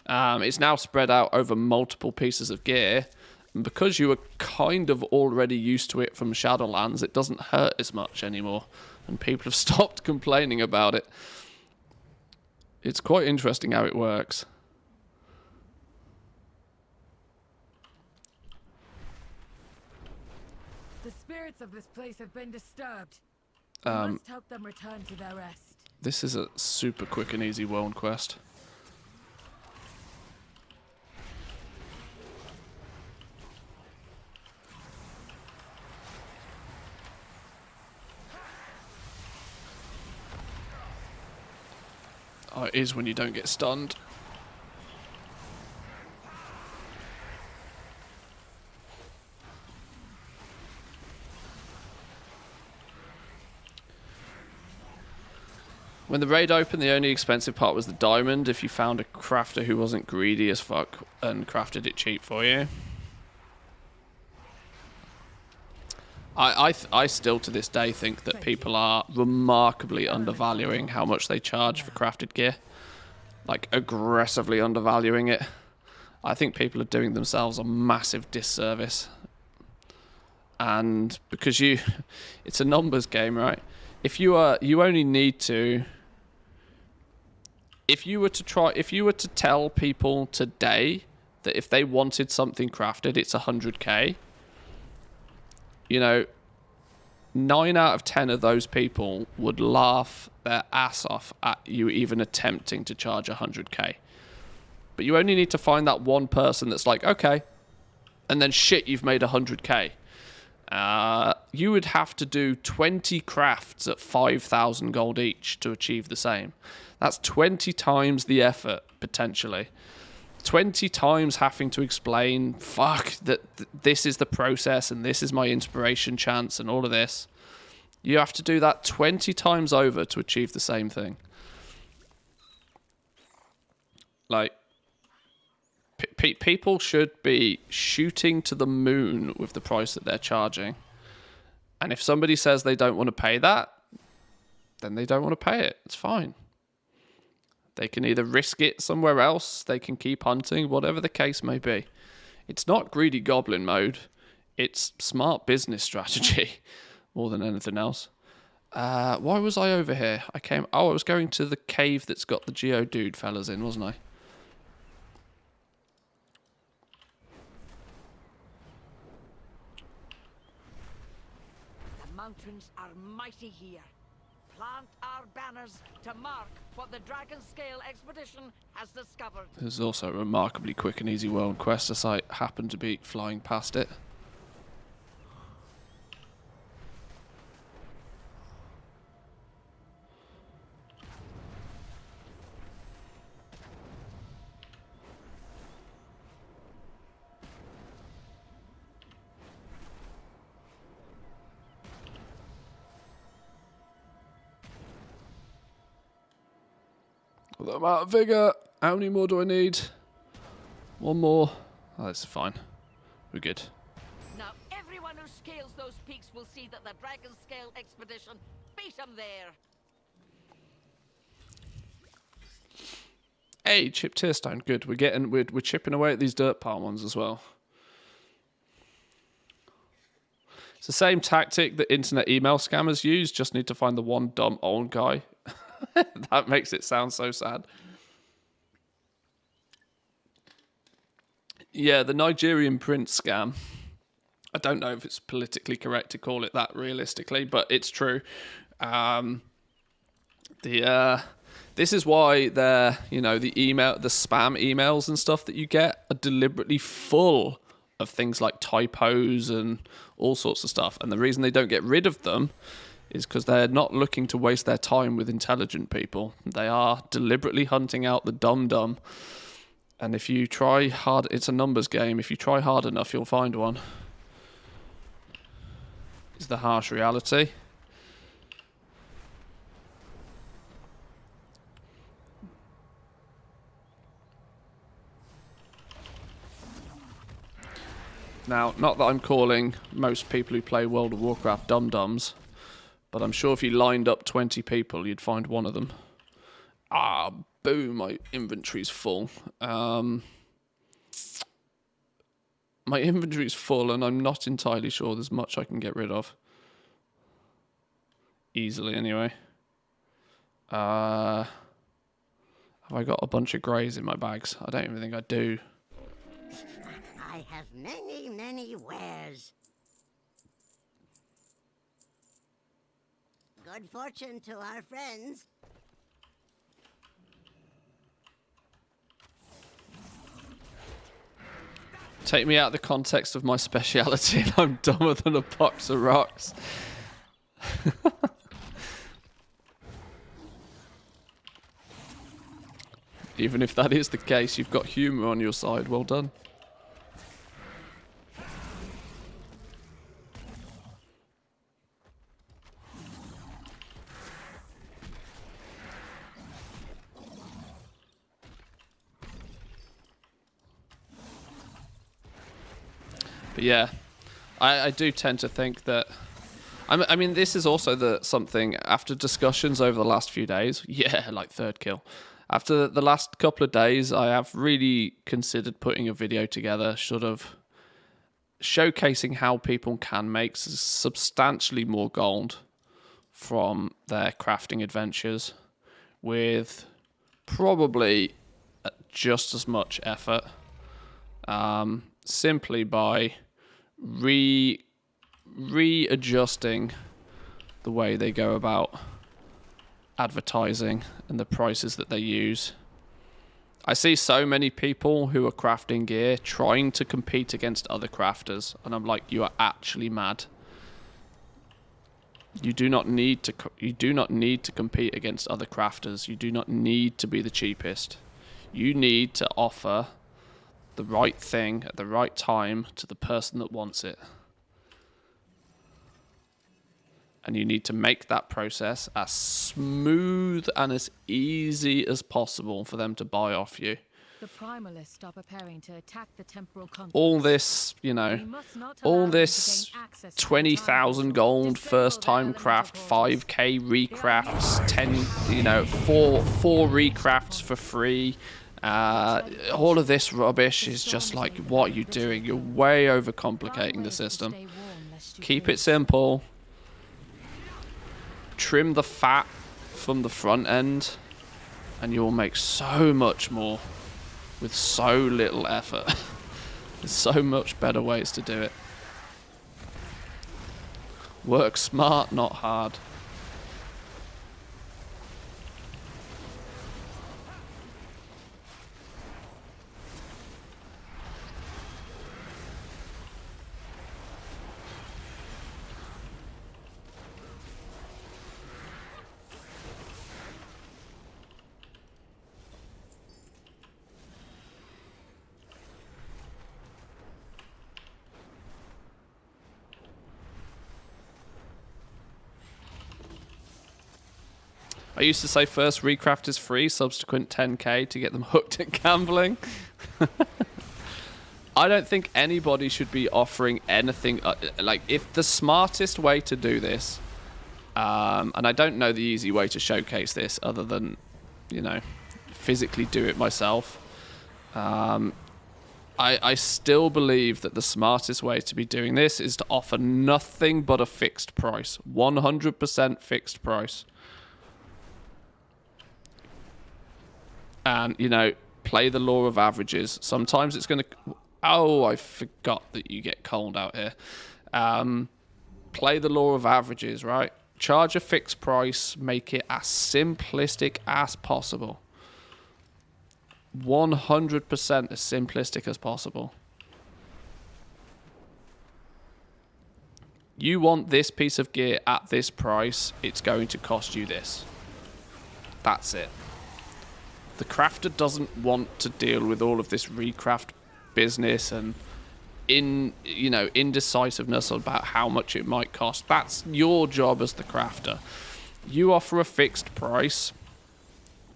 It's now spread out over multiple pieces of gear. And because you were kind of already used to it from Shadowlands, it doesn't hurt as much anymore. And people have stopped complaining about it. It's quite interesting how it works. The spirits of this place have been disturbed. We must help them return to their rest. This is a super quick and easy world quest. Oh, it is when you don't get stunned. When the raid opened, the only expensive part was the diamond. If you found a crafter who wasn't greedy as fuck and crafted it cheap for you. I still to this day think that people are remarkably undervaluing how much they charge for crafted gear. Like, aggressively undervaluing it. I think people are doing themselves a massive disservice. And because it's a numbers game, right? If you only need to... If you were to tell people today that if they wanted something crafted, it's 100k, 9 out of 10 of those people would laugh their ass off at you even attempting to charge 100k. But you only need to find that one person that's like, okay, and then shit, you've made 100k. You would have to do 20 crafts at 5,000 gold each to achieve the same. That's 20 times the effort, potentially. 20 times having to explain, fuck, that this is the process and this is my inspiration chance and all of this. You have to do that 20 times over to achieve the same thing. Like, people should be shooting to the moon with the price that they're charging. And if somebody says they don't want to pay that, then they don't want to pay it. It's fine. They can either risk it somewhere else, they can keep hunting, whatever the case may be. It's not greedy goblin mode. It's smart business strategy more than anything else. Why was I over here? I was going to the cave that's got the Geodude fellas in, wasn't I? The mountains are mighty here. plant our banners to mark what the Dragon Scale expedition has discovered. This is also a remarkably quick and easy world quest as I happen to be flying past it. Although I'm out of vigor. How many more do I need? One more. Oh, this is fine. We're good. Now everyone who scales those peaks will see that the Dragon Scale expedition beat them there. Hey, chip tier stone. Good. We're chipping away at these dirt pile ones as well. It's the same tactic that internet email scammers use. Just need to find the one dumb old guy. That makes it sound so sad. Yeah, the Nigerian prince scam. I don't know if it's politically correct to call it that realistically, but it's true. This is why the spam emails and stuff that you get are deliberately full of things like typos and all sorts of stuff. And the reason they don't get rid of them is because they're not looking to waste their time with intelligent people. They are deliberately hunting out the dumb. And if you try hard, it's a numbers game. If you try hard enough, you'll find one. Is the harsh reality. Now, not that I'm calling most people who play World of Warcraft dum-dums, but I'm sure if you lined up 20 people, you'd find one of them. Ah, boom, my inventory's full. My inventory's full, and I'm not entirely sure there's much I can get rid of. Easily, anyway. Have I got a bunch of greys in my bags? I don't even think I do. I have many, many wares. Good fortune to our friends. Take me out of the context of my speciality and I'm dumber than a box of rocks. Even if that is the case, you've got humour on your side. Well done. But yeah, I do tend to think that... I mean, this is also something, after discussions over the last few days, yeah, like third kill. After the last couple of days, I have really considered putting a video together, sort of showcasing how people can make substantially more gold from their crafting adventures with probably just as much effort, simply by readjusting the way they go about advertising and the prices that they use. I see so many people who are crafting gear trying to compete against other crafters, and I'm like, you are actually mad. You do not need to compete against other crafters. You do not need to be the cheapest. You need to offer the right thing at the right time to the person that wants it. And you need to make that process as smooth and as easy as possible for them to buy off you. The primalists are preparing to attack the temporal conquest. All this, all this 20,000 gold first time craft, 5k recrafts, 4 recrafts for free. All of this rubbish is just like, what are you doing? You're way overcomplicating the system. Keep it simple. Trim the fat from the front end, and you will make so much more with so little effort. There's so much better ways to do it. Work smart, not hard. I used to say first recraft is free, subsequent 10k to get them hooked at gambling. I don't think anybody should be offering anything. Like, if the smartest way to do this, and I don't know the easy way to showcase this other than, you know, physically do it myself. I still believe that the smartest way to be doing this is to offer nothing but a fixed price. 100% fixed price. And, you know, play the law of averages. Sometimes it's going to... Oh, I forgot that you get cold out here. Play the law of averages, right? Charge a fixed price. Make it as simplistic as possible. 100% as simplistic as possible. You want this piece of gear at this price, it's going to cost you this. That's it. The crafter doesn't want to deal with all of this recraft business and indecisiveness about how much it might cost. That's your job as the crafter. You offer a fixed price,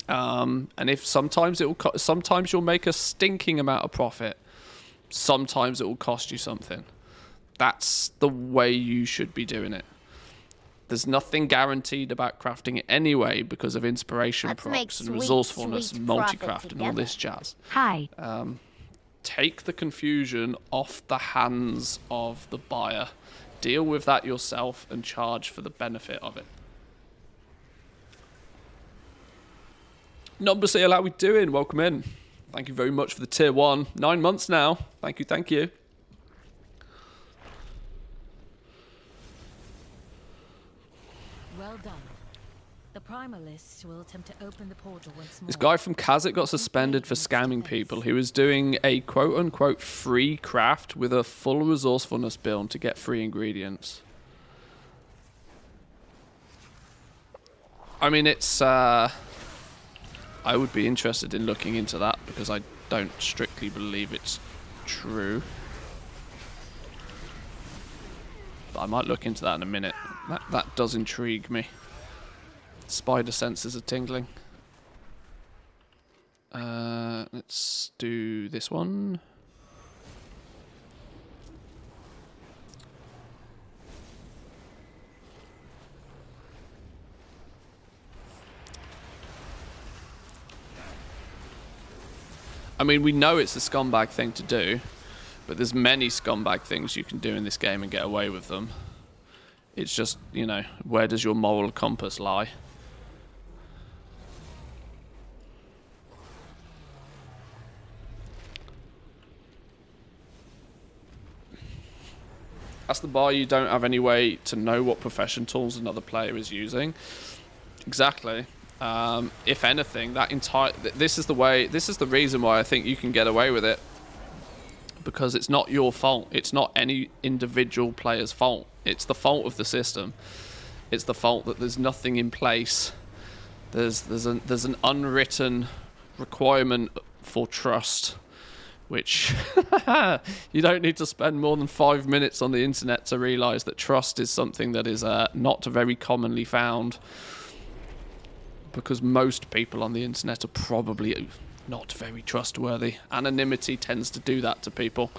and if sometimes you'll make a stinking amount of profit. Sometimes it will cost you something. That's the way you should be doing it. There's nothing guaranteed about crafting it anyway because of inspiration Let's make procs and sweet, resourcefulness sweet and profit multicraft and all together. this jazz. Hi. Take the confusion off the hands of the buyer. Deal with that yourself and charge for the benefit of it. Number seal, how we doing? Welcome in. Thank you very much for the tier 1. 9 months now. Thank you, thank you. Well done. The primalists will attempt to open the portal once more. This guy from Kazakh got suspended for scamming people. He was doing a quote-unquote free craft with a full resourcefulness build to get free ingredients. I mean, it's... I would be interested in looking into that because I don't strictly believe it's true. But I might look into that in a minute. That does intrigue me. Spider senses are tingling. Let's do this one. I mean, we know it's a scumbag thing to do, but there's many scumbag things you can do in this game and get away with them. It's just, you know, where does your moral compass lie? That's the bar. You don't have any way to know what profession tools another player is using. Exactly. If anything, this is the reason why I think you can get away with it, because it's not your fault. It's not any individual player's fault. It's the fault of the system. It's the fault that there's nothing in place. There's an unwritten requirement for trust, which you don't need to spend more than 5 minutes on the internet to realize that trust is something that is not very commonly found. Because most people on the internet are probably not very trustworthy. Anonymity tends to do that to people.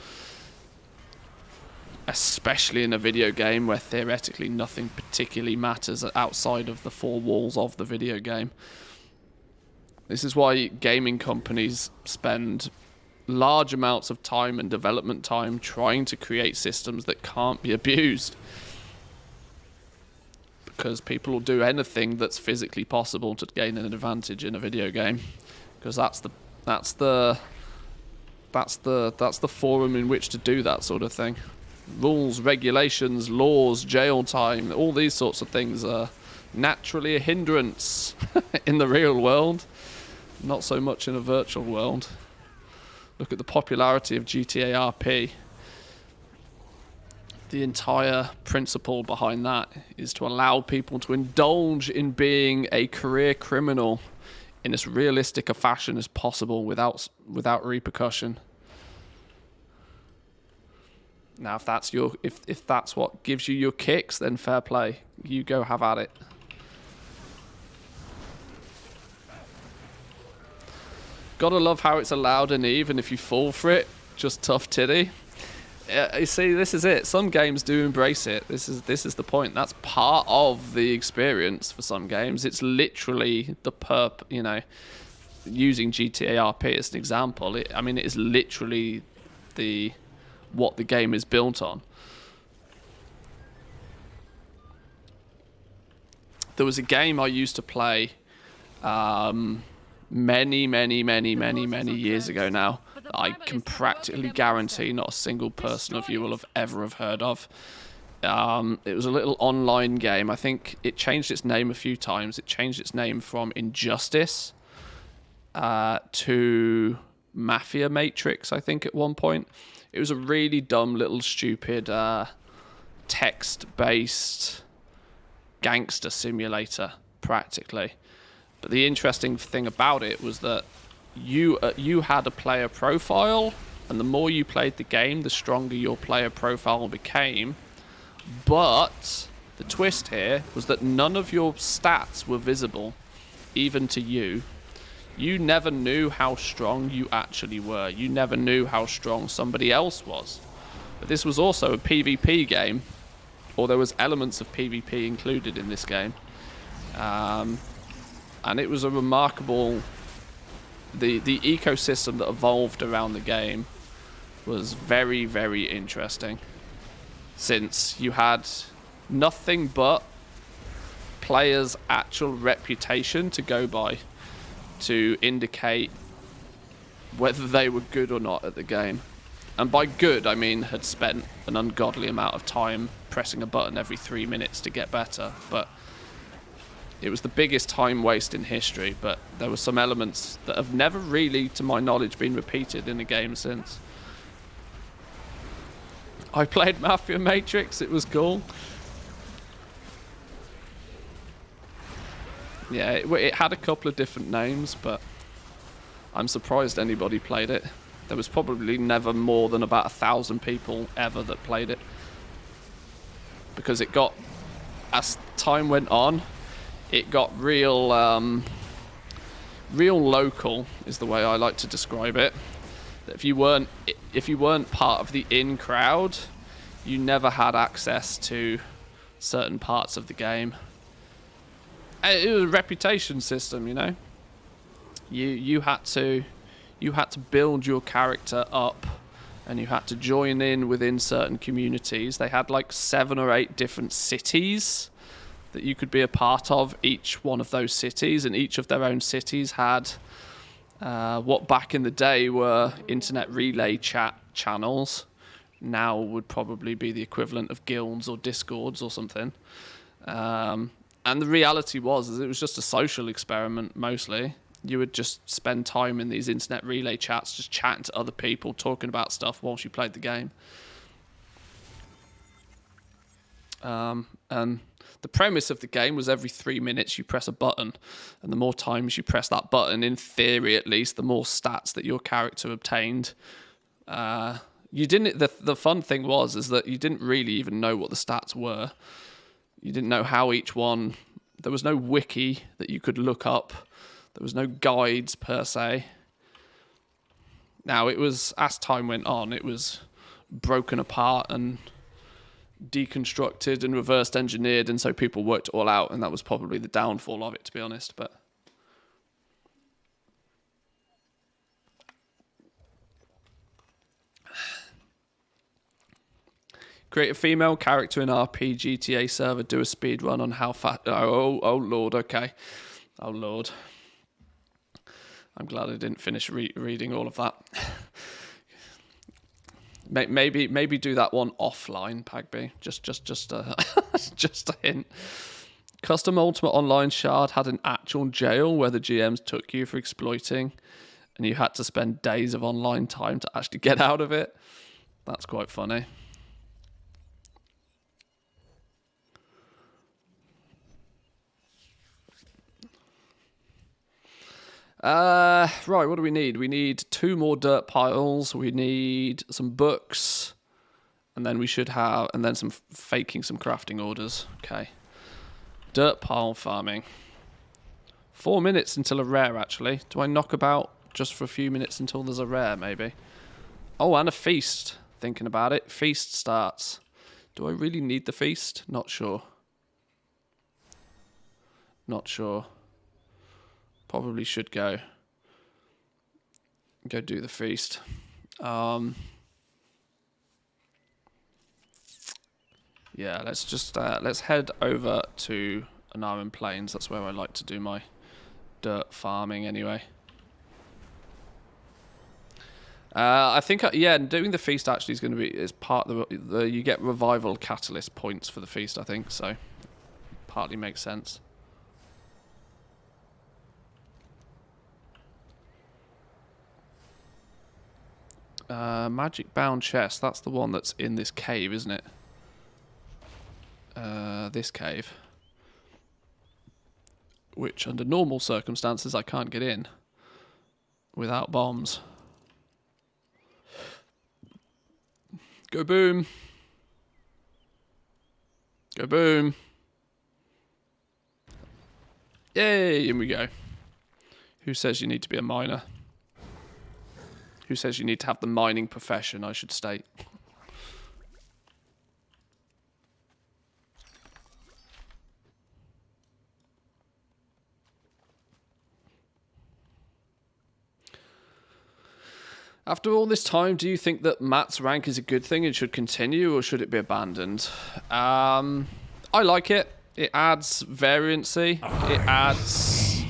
Especially in a video game where theoretically nothing particularly matters outside of the four walls of the video game. This is why gaming companies spend large amounts of time and development time trying to create systems that can't be abused. Because people will do anything that's physically possible to gain an advantage in a video game, because that's the forum in which to do that sort of thing. Rules, regulations, laws, jail time, all these sorts of things are naturally a hindrance in the real world, not so much in a virtual world. Look at the popularity of GTA RP. The entire principle behind that is to allow people to indulge in being a career criminal in as realistic a fashion as possible without repercussion. Now, if that's what gives you your kicks, then fair play. You go have at it. Gotta love how it's allowed in even if you fall for it. Just tough titty. You see, this is it. Some games do embrace it. This is the point. That's part of the experience for some games. It's literally the you know, using GTA RP as an example. I mean, it is literally what the game is built on. There was a game I used to play many years ago now. I can practically guarantee not a single person of you will have ever heard of. It was a little online game. I think it changed its name a few times. It changed its name from Injustice to Mafia Matrix, I think, at one point. It was a really dumb little stupid text-based gangster simulator, practically. But the interesting thing about it was that you had a player profile, and the more you played the game, the stronger your player profile became. But the twist here was that none of your stats were visible, even to you. You never knew how strong you actually were. You never knew how strong somebody else was. But this was also a PvP game, or there was elements of PvP included in this game. And it was a remarkable... The ecosystem that evolved around the game was very, very interesting. Since you had nothing but players' actual reputation to go by to indicate whether they were good or not at the game. And by good, I mean had spent an ungodly amount of time pressing a button every 3 minutes to get better. But it was the biggest time waste in history, but there were some elements that have never really, to my knowledge, been repeated in a game since. I played Mafia Matrix, it was cool. Yeah, it had a couple of different names, but I'm surprised anybody played it. There was probably never more than about 1,000 people ever that played it. Because it got, as time went on, it got real local, is the way I like to describe it. That if you weren't part of the in crowd, you never had access to certain parts of the game. It was a reputation system, you know. You had to build your character up, and you had to join in within certain communities. They had like 7 or 8 different cities that you could be a part of, each one of those cities, and each of their own cities had what back in the day were internet relay chat channels. Now would probably be the equivalent of guilds or discords or something. And the reality was it was just a social experiment mostly. You would just spend time in these internet relay chats, just chatting to other people, talking about stuff whilst you played the game. And the premise of the game was every 3 minutes you press a button, and the more times you press that button, in theory at least, the more stats that your character obtained. You didn't. The fun thing is that you didn't really even know what the stats were. You didn't know how each one... There was no wiki that you could look up. There was no guides, per se. Now, it was... As time went on, it was broken apart and deconstructed and reversed engineered, and so people worked it all out, and that was probably the downfall of it, to be honest. But... Create a female character in RP GTA server. Do a speed run on how fast. Oh Lord. Okay. Oh Lord. I'm glad I didn't finish reading all of that. maybe do that one offline, Pagby. Just just a hint. Custom Ultimate Online Shard had an actual jail where the GMs took you for exploiting, and you had to spend days of online time to actually get out of it. That's quite funny. Right, what do we need? We need 2 more dirt piles. We need some books, and then we should have, and then some faking some crafting orders. Okay. Dirt pile farming. 4 minutes until a rare, actually. Do I knock about just for a few minutes until there's a rare, maybe. Oh, and a feast. Thinking about it. Feast starts. Do I really need the feast? Not sure. Not sure. Probably should go do the feast. Yeah, let's just let's head over to Anaran Plains. That's where I like to do my dirt farming anyway. I think yeah, doing the feast actually is going to be part of the you get revival catalyst points for the feast. I think so. Partly makes sense. Magic bound chest. That's the one that's in this cave, isn't it? This cave, which under normal circumstances I can't get in without bombs. Go boom. Go boom. Yay, in we go. Who says you need to be a miner? Who says you need to have the mining profession, I should state. After all this time, do you think that Matt's rank is a good thing and should continue, or should it be abandoned? I like it. It adds variancy. It adds...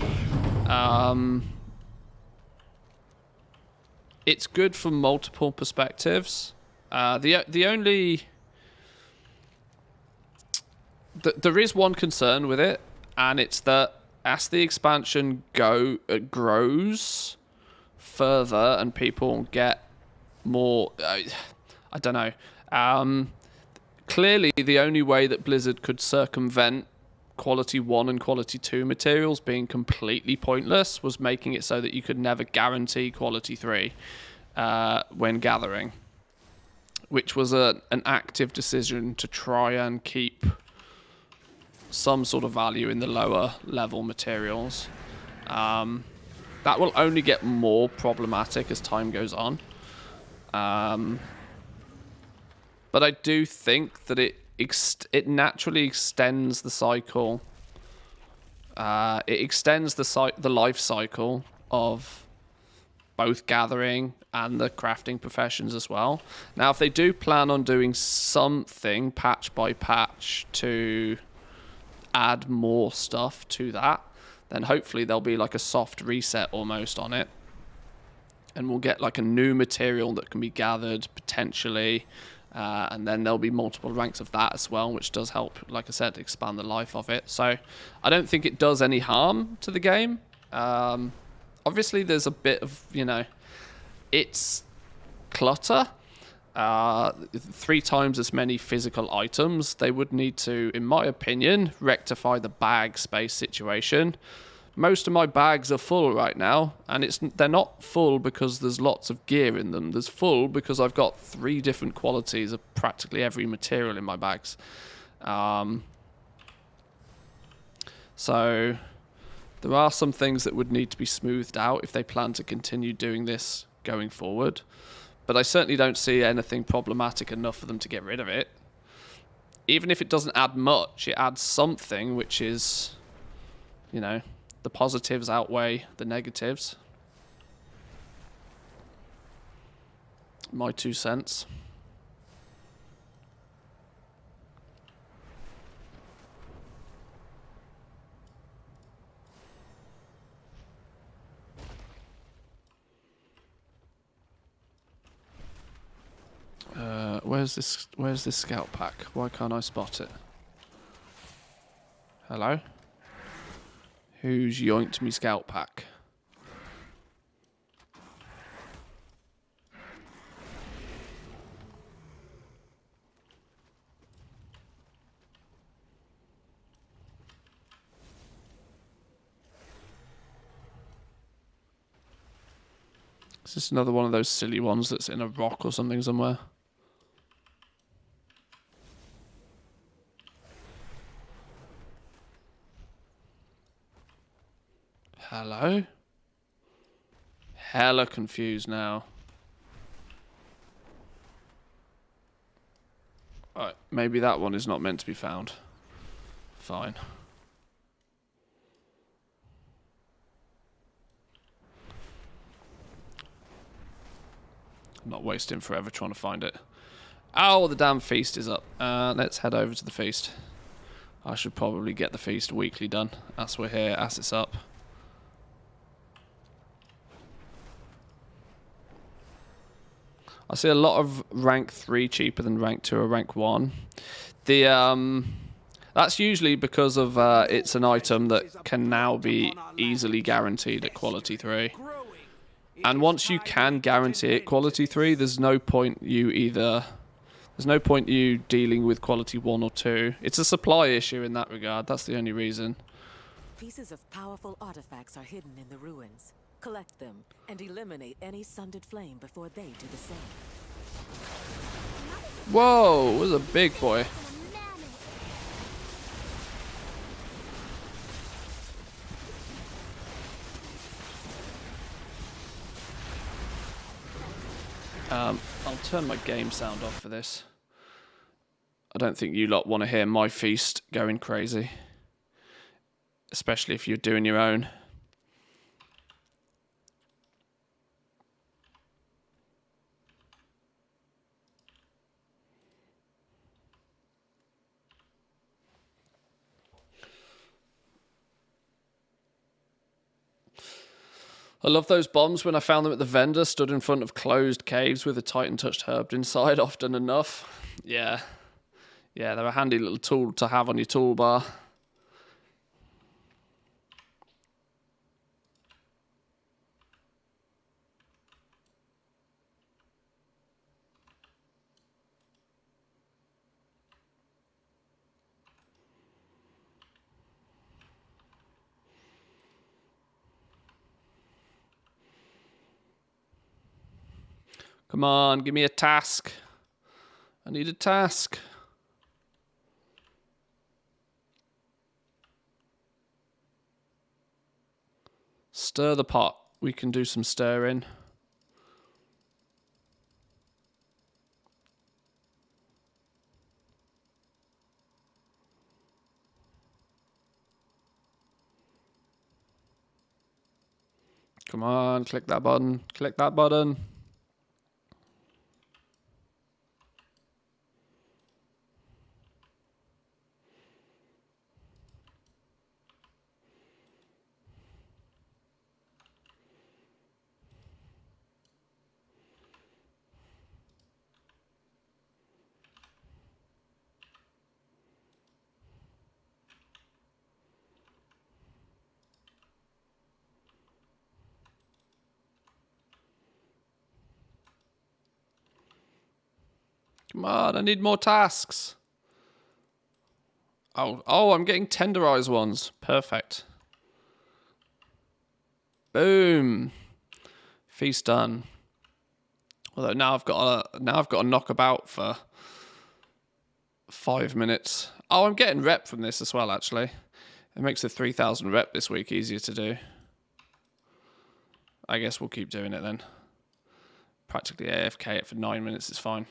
it's good from multiple perspectives. The only... there is one concern with it, and it's that as the expansion grows further and people get more I don't know, clearly the only way that Blizzard could circumvent quality 1 and quality 2 materials being completely pointless was making it so that you could never guarantee quality 3 when gathering, which was an active decision to try and keep some sort of value in the lower level materials. That will only get more problematic as time goes on. But I do think that it naturally extends the cycle. It extends the life cycle of both gathering and the crafting professions as well. Now, if they do plan on doing something patch by patch to add more stuff to that, then hopefully there'll be like a soft reset almost on it. And we'll get like a new material that can be gathered potentially. And then there'll be multiple ranks of that as well, which does help, like I said, expand the life of it. So I don't think it does any harm to the game. Obviously, there's a bit of, it's clutter. 3 times as many physical items. They would need to, in my opinion, rectify the bag space situation. Most of my bags are full right now, and they're not full because there's lots of gear in them. There's full because I've got 3 different qualities of practically every material in my bags. So there are some things that would need to be smoothed out if they plan to continue doing this going forward. But I certainly don't see anything problematic enough for them to get rid of it. Even if it doesn't add much, it adds something, which is, the positives outweigh the negatives. My 2 cents. Where's this scout pack? Why can't I spot it? Hello? Who's yoinked me scout pack? Is this another one of those silly ones that's in a rock or something somewhere? Hello? hella confused now. Alright, maybe that one is not meant to be found. Fine. I'm not wasting forever trying to find it. Oh, the damn feast is up. Let's head over to the feast. I should probably get the feast weekly done as we're here, as it's up. I see a lot of rank 3 cheaper than rank 2 or rank 1. That's usually because of it's an item that can now be easily guaranteed at quality 3. And once you can guarantee it quality 3, there's no point you dealing with quality 1 or 2. It's a supply issue in that regard. That's the only reason. Pieces of powerful artifacts are hidden in the ruins. Collect them and eliminate any sundered flame before they do the same. Whoa, it was a big boy. I'll turn my game sound off for this. I don't think you lot want to hear my feast going crazy. Especially if you're doing your own. I love those bombs when I found them at the vendor, stood in front of closed caves with a Titan touched herb inside often enough. Yeah. Yeah, they're a handy little tool to have on your toolbar. Come on, give me a task. I need a task. Stir the pot. We can do some stirring. Come on, click that button. Click that button. Come on, I need more tasks. Oh, I'm getting tenderized ones. Perfect. Boom. Feast done. Although now I've got to knock about for 5 minutes. Oh, I'm getting rep from this as well, actually. It makes the 3,000 rep this week easier to do. I guess we'll keep doing it then. Practically AFK it for 9 minutes is fine.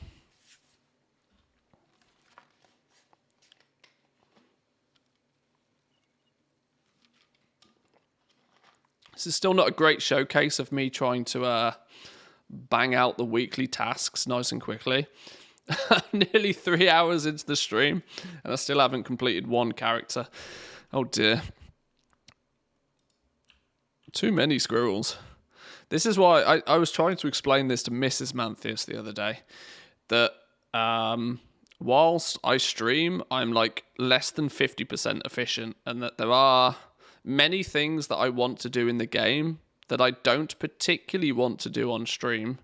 This is still not a great showcase of me trying to bang out the weekly tasks nice and quickly. Nearly 3 hours into the stream, and I still haven't completed one character. Oh dear. Too many squirrels. This is why I was trying to explain this to Mrs. Manthieus the other day. That whilst I stream, I'm like less than 50% efficient, and that there are many things that I want to do in the game that I don't particularly want to do on stream.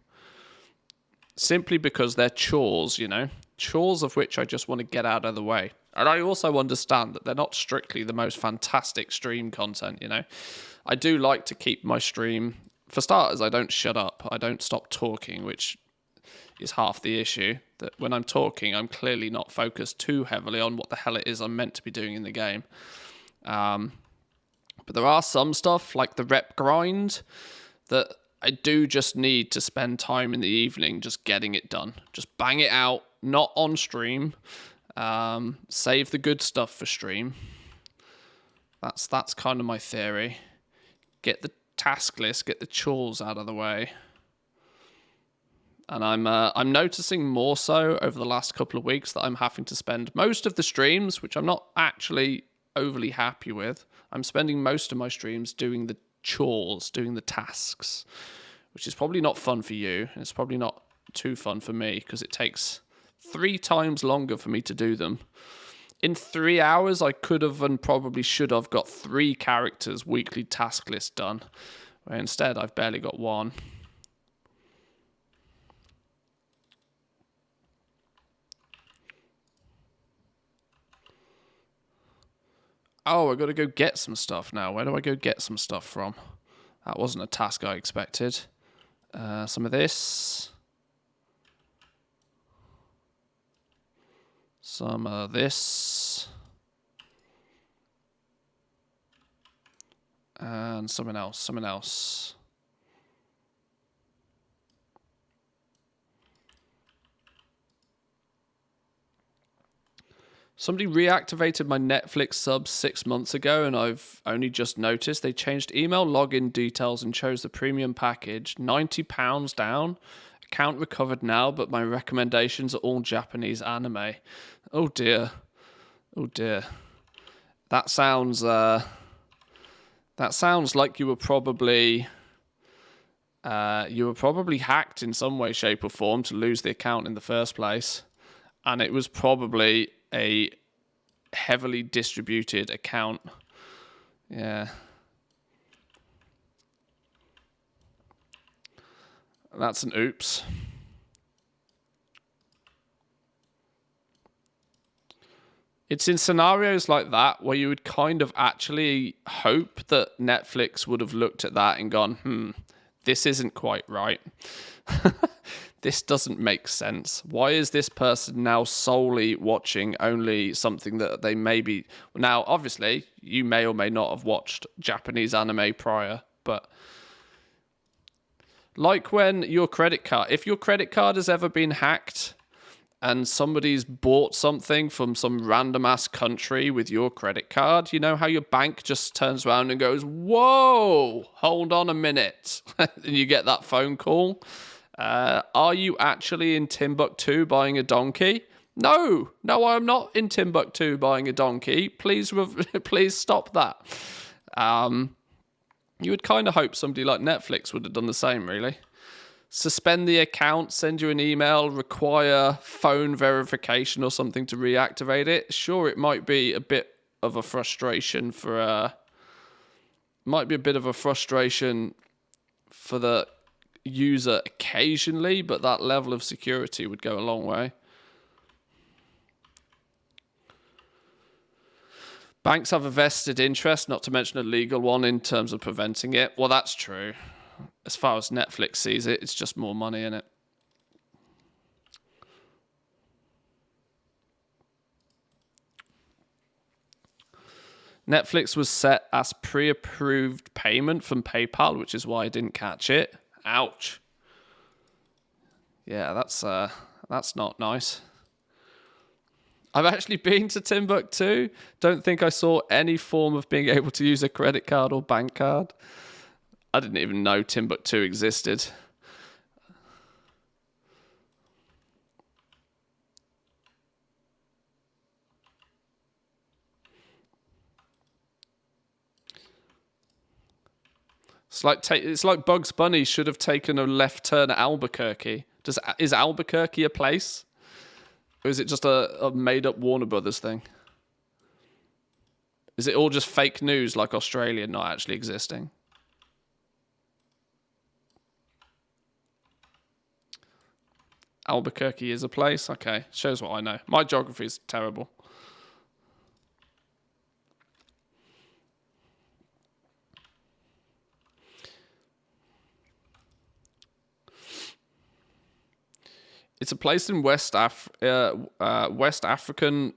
Simply because they're chores, you know? Chores of which I just want to get out of the way. And I also understand that they're not strictly the most fantastic stream content, you know? I do like to keep my stream... For starters, I don't shut up. I don't stop talking, which is half the issue. That when I'm talking, I'm clearly not focused too heavily on what the hell it is I'm meant to be doing in the game. But there are some stuff, like the rep grind, that I do just need to spend time in the evening just getting it done. Just bang it out, not on stream. Save the good stuff for stream. That's kind of my theory. Get the task list, get the chores out of the way. And I'm noticing more so over the last couple of weeks that I'm having to spend most of the streams, which I'm not actually overly happy with. I'm spending most of my streams doing the chores, doing the tasks, which is probably not fun for you. And it's probably not too fun for me because it takes 3 times longer for me to do them. In 3 hours, I could have and probably should have got 3 characters' weekly task list done, where instead I've barely got 1. Oh, I got to go get some stuff now. Where do I go get some stuff from? That wasn't a task I expected. Some of this. Some of this. And something else. Somebody reactivated my Netflix sub 6 months ago, and I've only just noticed they changed email login details and chose the premium package. £90 down. Account recovered now, but my recommendations are all Japanese anime. Oh dear. Oh dear. That sounds like you were probably hacked in some way, shape, or form to lose the account in the first place. And it was probably a heavily distributed account. Yeah. That's an oops. It's in scenarios like that where you would kind of actually hope that Netflix would have looked at that and gone, this isn't quite right. This doesn't make sense. Why is this person now solely watching only something that they maybe... Now, obviously, you may or may not have watched Japanese anime prior, but... Like when your credit card... If your credit card has ever been hacked and somebody's bought something from some random-ass country with your credit card, you know how your bank just turns around and goes, whoa, hold on a minute. And you get that phone call... are you actually in Timbuktu buying a donkey? No, I'm not in Timbuktu buying a donkey. Please stop that. You would kind of hope somebody like Netflix would have done the same, really. Suspend the account, send you an email, require phone verification or something to reactivate it. Sure, it might be a bit of a frustration for... the user occasionally, but that level of security would go a long way. Banks have a vested interest, not to mention a legal one, in terms of preventing it. Well, that's true. As far as Netflix sees it, it's just more money in it. Netflix was set as pre-approved payment from PayPal, which is why I didn't catch it. Ouch. Yeah, that's not nice. I've actually been to Timbuktu. Don't think I saw any form of being able to use a credit card or bank card. I didn't even know Timbuktu existed. It's like Bugs Bunny should have taken a left turn at Albuquerque. Is Albuquerque a place? Or is it just a made-up Warner Brothers thing? Is it all just fake news like Australia not actually existing? Albuquerque is a place? Okay, shows what I know. My geography is terrible. It's a place in West African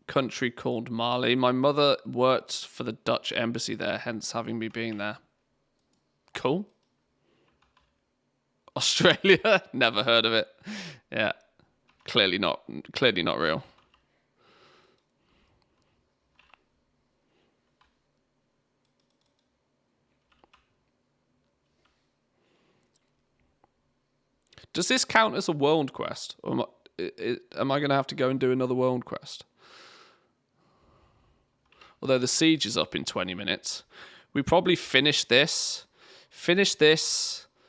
country called Mali. My mother worked for the Dutch embassy there, hence having me being there. Cool. Australia? Never heard of it. Yeah. Clearly not real. Does this count as a world quest? Or am I going to have to go and do another world quest? Although the siege is up in 20 minutes. We probably finish this,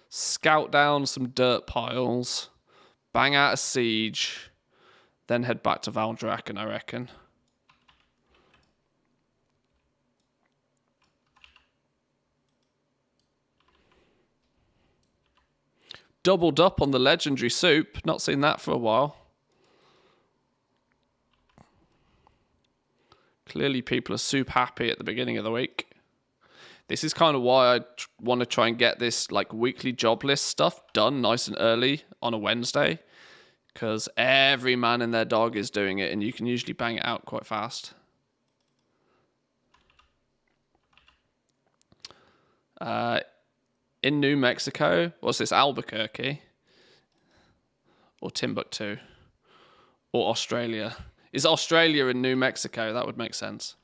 scout down some dirt piles, bang out a siege, then head back to Valdrakken, I reckon. Doubled up on the legendary soup. Not seen that for a while. Clearly people are soup happy at the beginning of the week. This is kind of why I want to try and get this like weekly job list stuff done nice and early on a Wednesday. Because every man and their dog is doing it and you can usually bang it out quite fast. In New Mexico, what's this, Albuquerque? Or Timbuktu? Or Australia? Is Australia in New Mexico? That would make sense.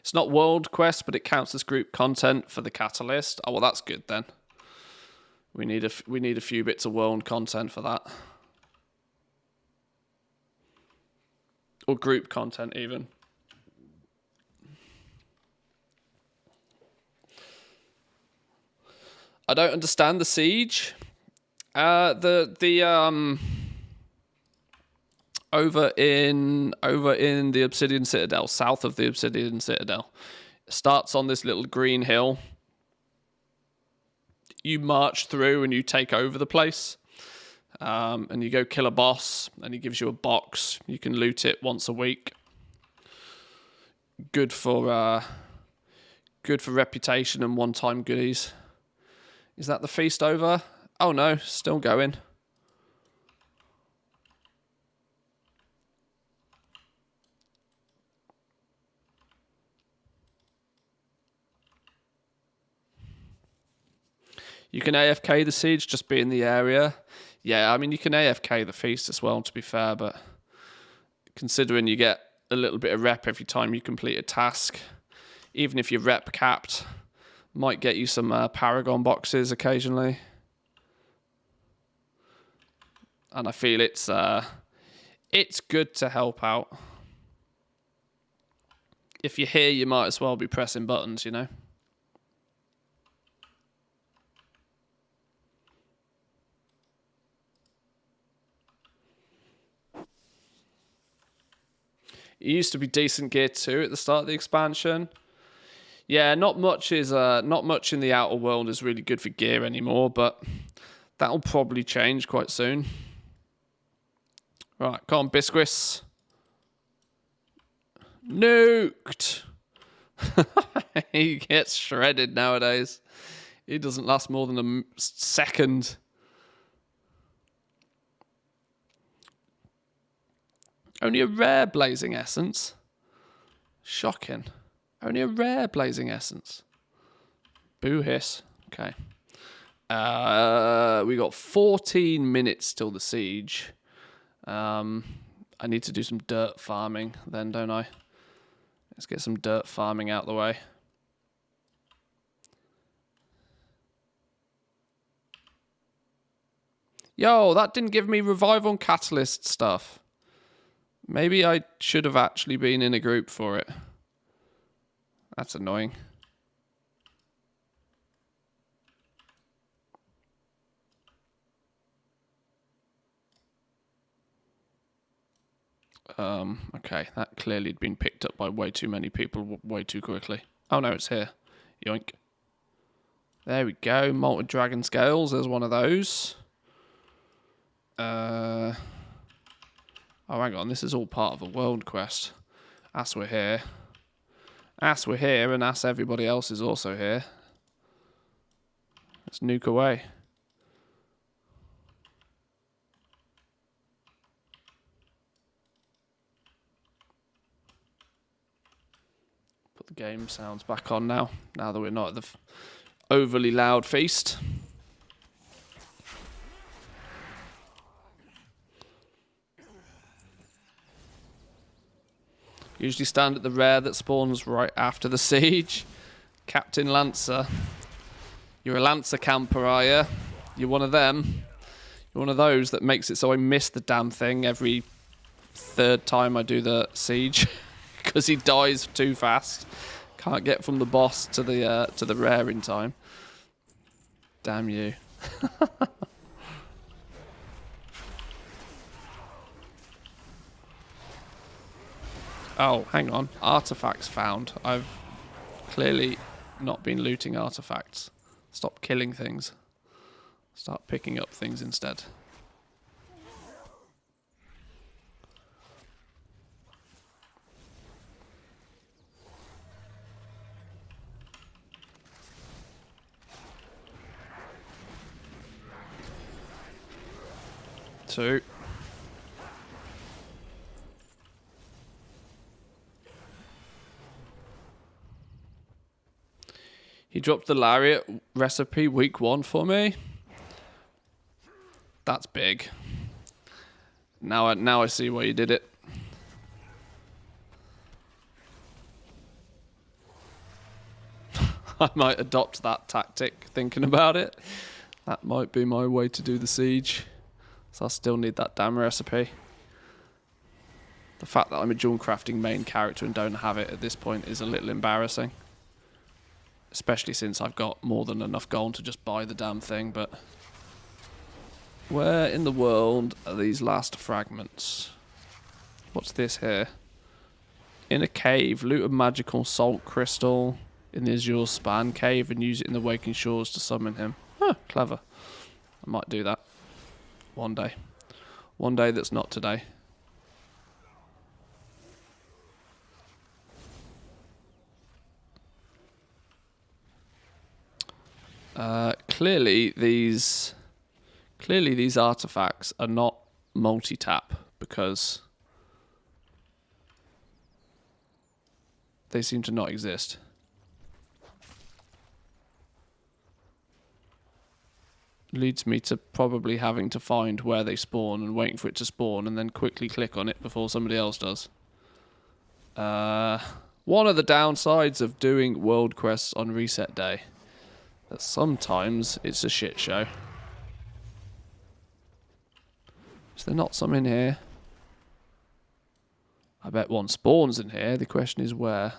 It's not World Quest, but it counts as group content for the Catalyst. Oh, well, that's good then. We need a few bits of world content for that. Or group content, even. I don't understand the siege. Over in the Obsidian Citadel, south of the Obsidian Citadel, it starts on this little green hill. You march through and you take over the place. And you go kill a boss, and he gives you a box. You can loot it once a week. Good for reputation and one-time goodies. Is that the feast over? Oh no, still going. You can AFK the siege, just be in the area. Yeah, I mean, you can AFK the feast as well, to be fair, but considering you get a little bit of rep every time you complete a task, even if you're rep capped, might get you some Paragon boxes occasionally. And I feel it's good to help out. If you're here, you might as well be pressing buttons, you know? It used to be decent gear too at the start of the expansion. Yeah, not much in the outer world is really good for gear anymore, but that'll probably change quite soon. Right, come on, Biscuits. Nuked. He gets shredded nowadays. He doesn't last more than a second. Only a rare blazing essence. Shocking. Only a rare blazing essence. Boo hiss. Okay. We got 14 minutes till the siege. I need to do some dirt farming then, don't I? Let's get some dirt farming out the way. Yo, that didn't give me revival and catalyst stuff. Maybe I should have actually been in a group for it. That's annoying. Okay, that clearly had been picked up by way too many people way too quickly. Oh no, it's here. Yoink. There we go. Molten Dragon Scales. There's one of those. Oh, hang on. This is all part of a world quest. As we're here. As we're here, and as everybody else is also here. Let's nuke away. put the game sounds back on now. Now that we're not at the overly loud feast. Usually stand at the rare that spawns right after the siege. Captain Lancer. You're a Lancer camper, are you? You're one of them. You're one of those that makes it so I miss the damn thing every third time I do the siege. Because he dies too fast. Can't get from the boss to the rare in time. Damn you. Oh, hang on. Artifacts found. I've clearly not been looting artifacts. Stop killing things. Start picking up things instead. Two. He dropped the lariat recipe week 1 for me. That's big. Now I see why you did it. I might adopt that tactic, thinking about it. That might be my way to do the siege. So I still need that damn recipe. The fact that I'm a dual crafting main character and don't have it at this point is a little embarrassing. Especially since I've got more than enough gold to just buy the damn thing, but... Where in the world are these last fragments? What's this here? In a cave, loot a magical salt crystal in the Azure Span cave and use it in the Waking Shores to summon him. Huh, clever. I might do that. One day. One day that's not today. Clearly these artifacts are not multi-tap because they seem to not exist. Leads me to probably having to find where they spawn and waiting for it to spawn and then quickly click on it before somebody else does. One of the downsides of doing world quests on reset day. That sometimes it's a shit show. Is there not some in here? I bet one spawns in here. The question is where.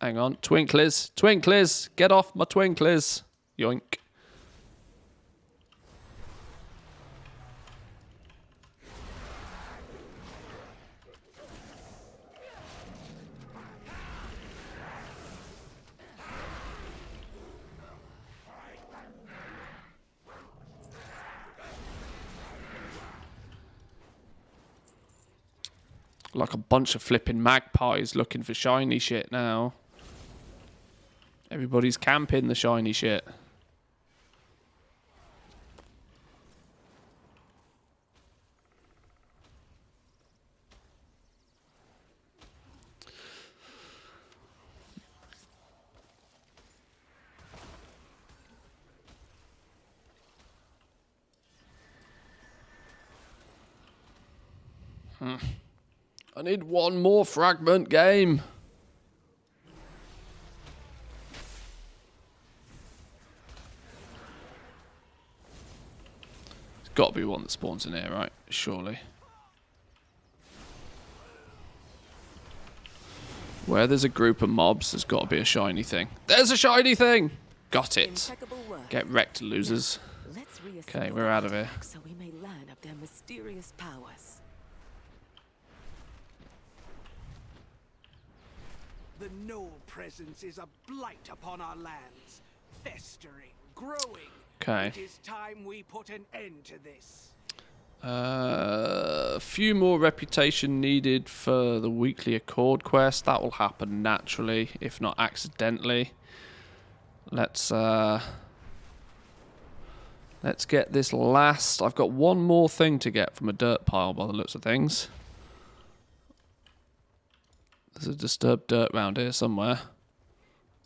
Hang on. Twinklies. Twinklies! Get off my twinklies! Yoink. Like a bunch of flipping magpies looking for shiny shit now. Everybody's camping the shiny shit. I need one more fragment game. There's got to be one that spawns in here, right? Surely. Where there's a group of mobs, there's got to be a shiny thing. There's a shiny thing! Got it. Get wrecked, losers. Okay, we're out of here. So we may learn of their mysterious powers. The Knoll presence is a blight upon our lands, festering, growing. Okay. It is time we put an end to this. A few more reputation needed for the weekly Accord quest. That will happen naturally, if not accidentally. Let's get this last. I've got one more thing to get from a dirt pile by the looks of things. There's a disturbed dirt round here somewhere.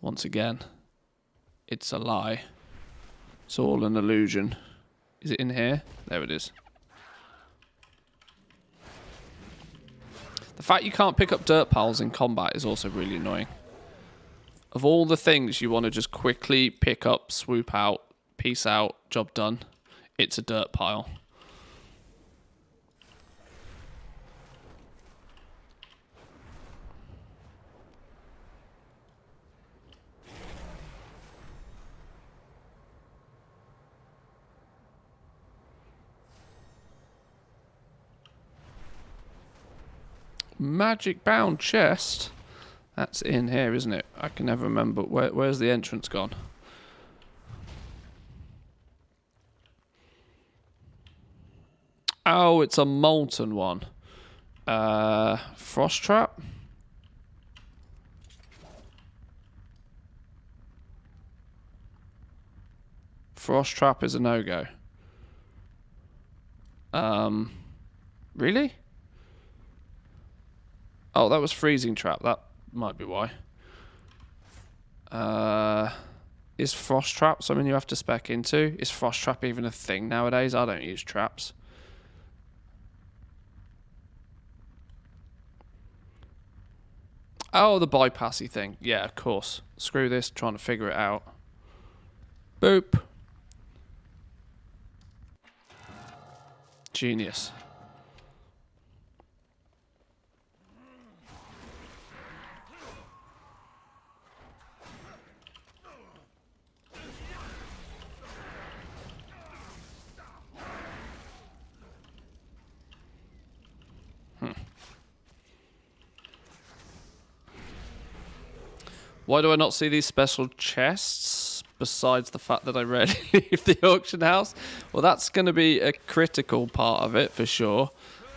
Once again, it's a lie. It's all an illusion. Is it in here? There it is. The fact you can't pick up dirt piles in combat is also really annoying. Of all the things you want to just quickly pick up, swoop out, peace out, job done, it's a dirt pile. Magic bound chest. That's in here, isn't it? I can never remember. Where's the entrance gone? Oh, it's a molten one. Frost trap. Frost trap is a no-go. Really? Oh, that was freezing trap. That might be why. Is frost trap something you have to spec into? Is frost trap even a thing nowadays? I don't use traps. Oh, the bypassy thing. Yeah, of course. Screw this, trying to figure it out. Boop. Genius. Why do I not see these special chests, besides the fact that I rarely leave the auction house? Well, that's going to be a critical part of it, for sure.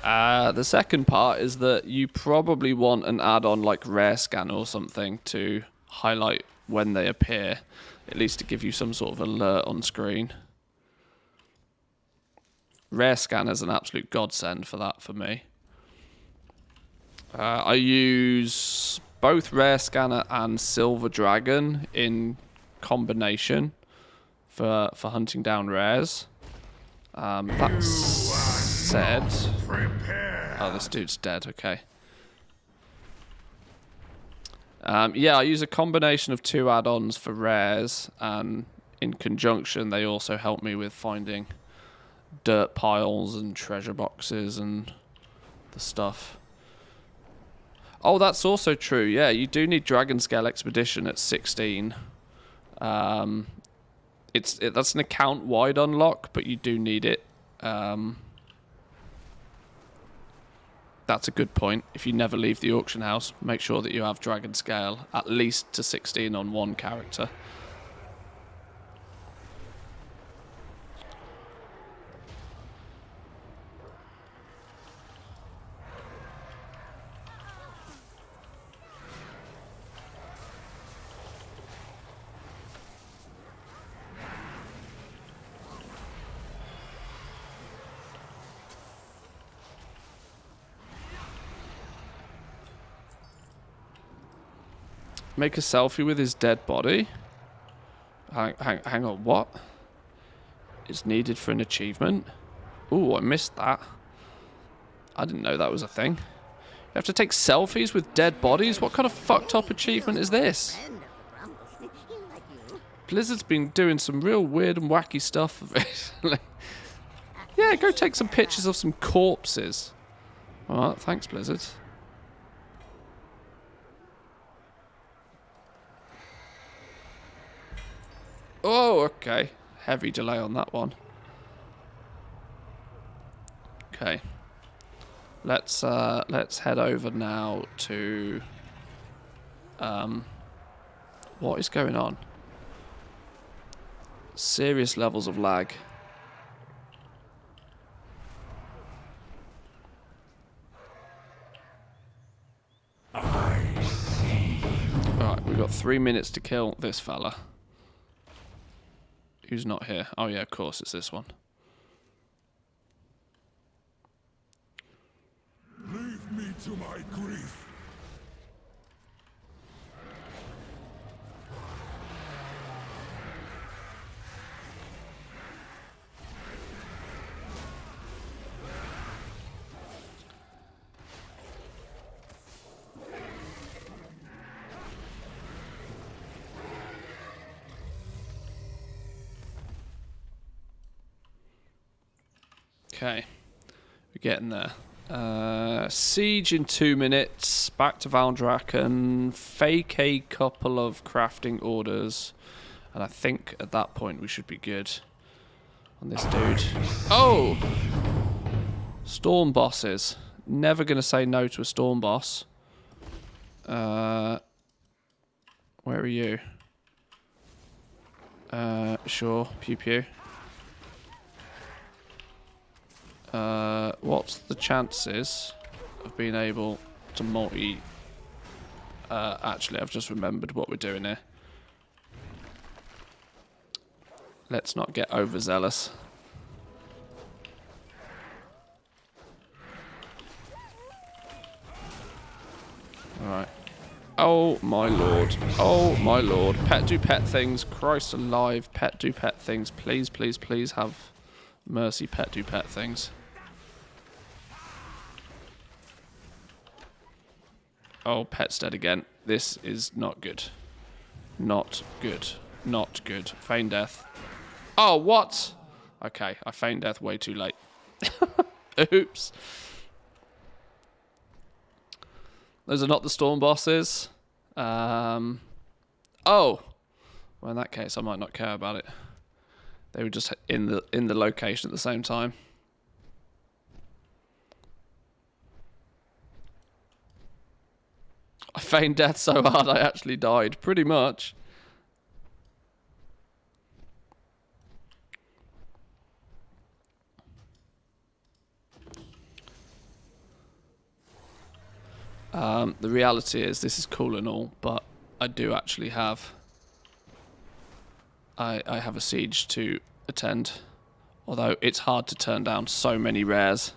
The second part is that you probably want an add-on like Rare Scan or something to highlight when they appear, at least to give you some sort of alert on screen. Rare Scan is an absolute godsend for that for me. I use both Rare Scanner and Silver Dragon in combination for hunting down rares. That said... Oh, this dude's dead, okay. Yeah, I use a combination of two add-ons for rares, and in conjunction they also help me with finding dirt piles and treasure boxes and the stuff. Oh, that's also true. Yeah, you do need Dragon Scale Expedition at 16. That's an account-wide unlock, but you do need it. That's a good point. If you never leave the auction house, make sure that you have Dragon Scale at least to 16 on one character. Make a selfie with his dead body. Hang on, what? It's needed for an achievement? Ooh, I missed that. I didn't know that was a thing. You have to take selfies with dead bodies? What kind of fucked up achievement is this? Blizzard's been doing some real weird and wacky stuff recently. Yeah, go take some pictures of some corpses. Alright, thanks, Blizzard. Oh, okay. Heavy delay on that one. Okay. Let's head over now to what is going on? Serious levels of lag. Alright, we've got 3 minutes to kill this fella. Who's not here? Oh yeah, of course, it's this one. Leave me to my grief. Okay. We're getting there. Siege in 2 minutes. Back to Valdraken. Fake a couple of crafting orders. And I think at that point we should be good on this dude. Oh! Storm bosses. Never going to say no to a storm boss. Where are you? Sure. Pew pew. What's the chances of being able to multi... actually, I've just remembered what we're doing here. Let's not get overzealous. Alright. Oh my lord. Oh my lord. Pet do pet things. Christ alive. Pet do pet things. Please, please, please have mercy. Pet do pet things. Oh, pet's dead again. This is not good. Not good. Not good. Feign death. Oh, what? Okay, I feigned death way too late. Oops. Those are not the storm bosses. Oh. Well, in that case, I might not care about it. They were just in the location at the same time. I feigned death so hard I actually died, pretty much. The reality is this is cool and all, but I do actually have... I have a siege to attend. Although it's hard to turn down so many rares.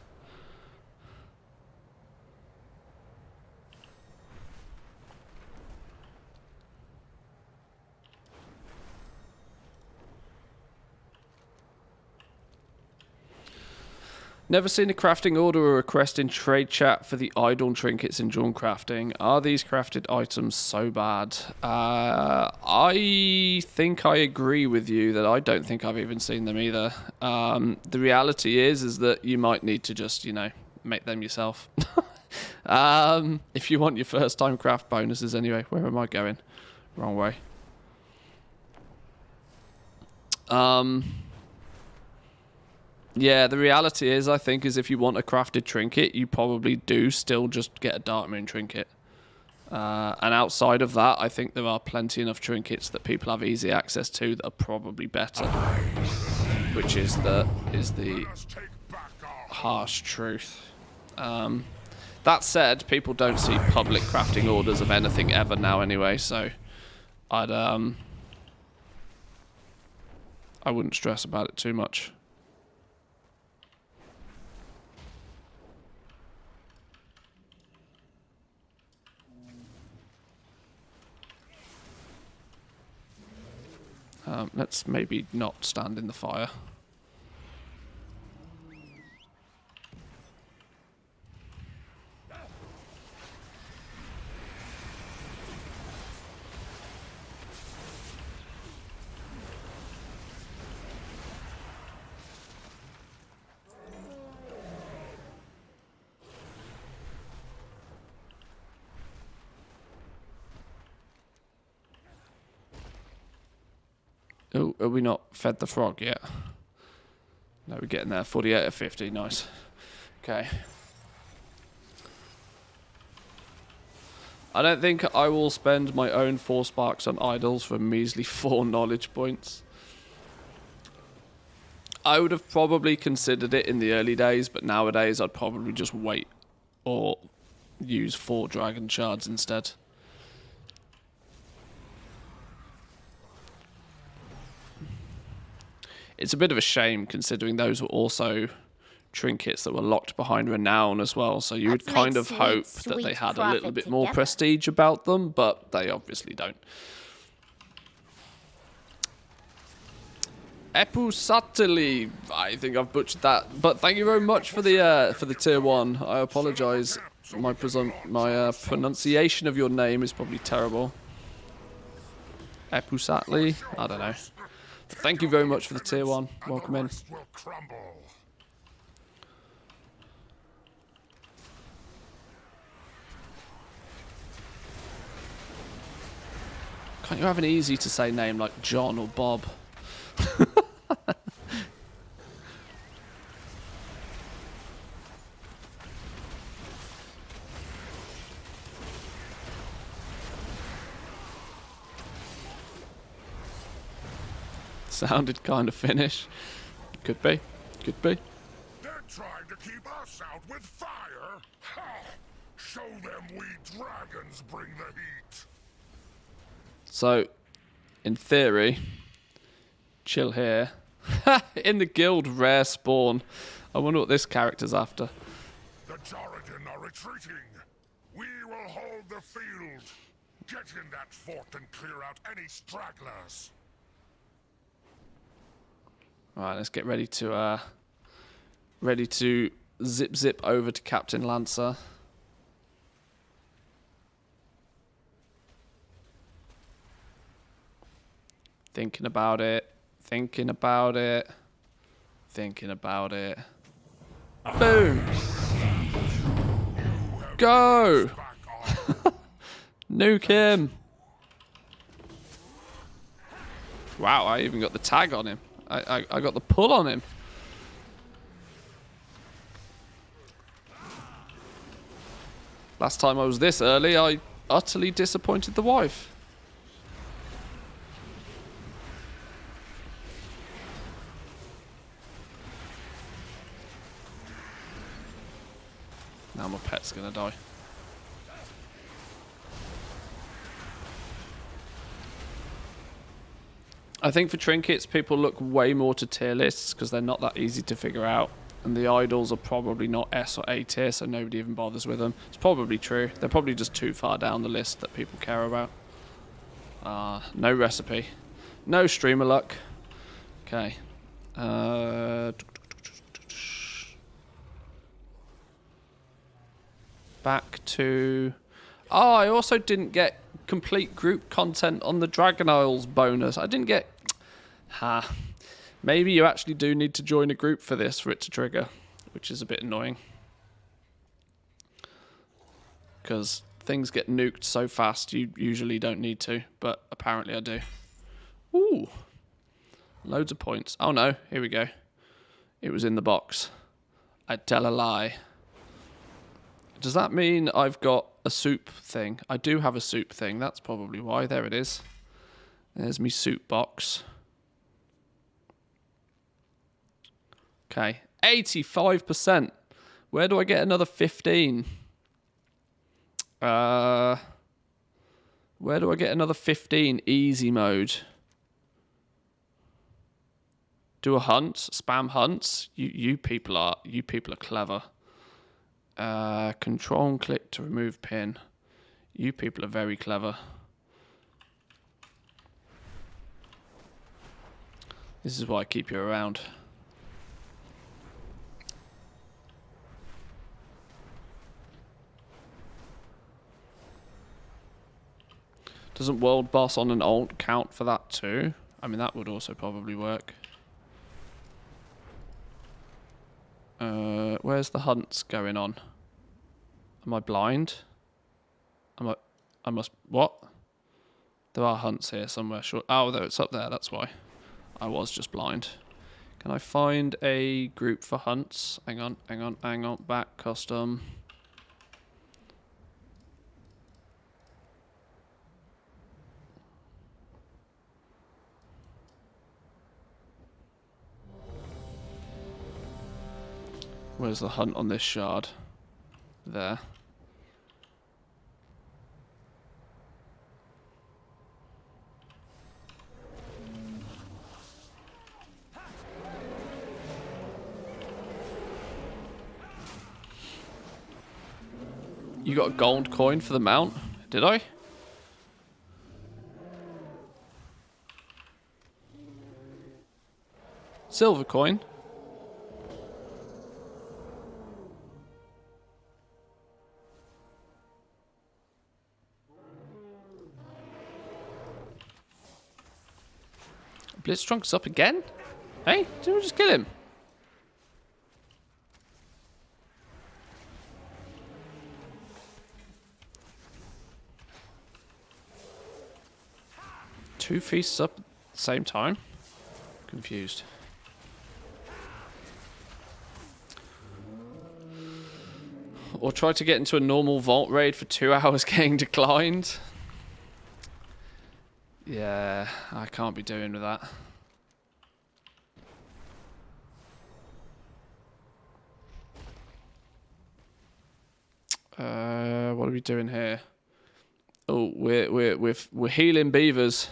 Never seen a crafting order or request in trade chat for the idle trinkets in Dawn crafting. Are these crafted items so bad? I think I agree with you that I don't think I've even seen them either. The reality is that you might need to just, you know, make them yourself. If you want your first time craft bonuses anyway. Where am I going? Wrong way. Yeah, the reality is, I think, is if you want a crafted trinket, you probably do still just get a Dark Moon trinket. And outside of that, I think there are plenty enough trinkets that people have easy access to that are probably better. Which is the harsh truth. That said, people don't see public crafting orders of anything ever now anyway, so I wouldn't stress about it too much. Let's maybe not stand in the fire. Oh, are we not fed the frog yet? No, we're getting there. 48 of 50. Nice. Okay. I don't think I will spend my own 4 sparks on idols for a measly 4 knowledge points. I would have probably considered it in the early days, but nowadays I'd probably just wait or use 4 dragon shards instead. It's a bit of a shame considering those were also trinkets that were locked behind renown as well, so you would kind of hope that they had a little bit more prestige about them, but they obviously don't. Epusatili, I think I've butchered that, but thank you very much for the tier 1. I apologise. My pronunciation of your name is probably terrible. Epusatli? I don't know. Thank you very much for the tier 1. Welcome in. Can't you have an easy to say name like John or Bob? Sounded kind of Finnish. Could be. Could be. They're trying to keep us out with fire. Ha! Show them we dragons bring the heat. So, in theory, chill here. In the guild, rare spawn. I wonder what this character's after. The Joradin are retreating. We will hold the field. Get in that fort and clear out any stragglers. Right, let's get ready to zip over to Captain Lancer. Thinking about it. Thinking about it. Thinking about it. Boom! Go! Nuke him! Wow, I even got the tag on him. I got the pull on him. Last time I was this early, I utterly disappointed the wife. Now my pet's gonna die. I think for trinkets, people look way more to tier lists because they're not that easy to figure out. And the idols are probably not S or A tier, so nobody even bothers with them. It's probably true. They're probably just too far down the list that people care about. No recipe. No streamer luck. Okay. Back to... Oh, I also didn't get complete group content on the Dragon Isles bonus. I didn't get... Maybe you actually do need to join a group for this for it to trigger, which is a bit annoying. Because things get nuked so fast, you usually don't need to, but apparently I do. Ooh. Loads of points. Oh no, here we go. It was in the box. I'd tell a lie. Does that mean I've got a soup thing? I do have a soup thing. That's probably why. There it is. There's me soup box. Okay. 85%. Where do I get another 15? Where do I get another 15? Easy mode. Do a hunt. Spam hunts. You people are clever. Control and click to remove pin. You people are very clever. This is why I keep you around. Doesn't world boss on an alt count for that too? I mean, that would also probably work. Where's the hunts going on? Am I blind? I must... What? There are hunts here somewhere. Sure. Oh, there, it's up there. That's why. I was just blind. Can I find a group for hunts? Hang on. Back custom. Where's the hunt on this shard? There. You got a gold coin for the mount? Did I? Silver coin? Blitztrunk's up again? Hey, didn't we just kill him? 2 feasts up at the same time? Confused. Or try to get into a normal vault raid for 2 hours getting declined. Yeah, I can't be doing with that. What are we doing here? Oh, we're healing beavers.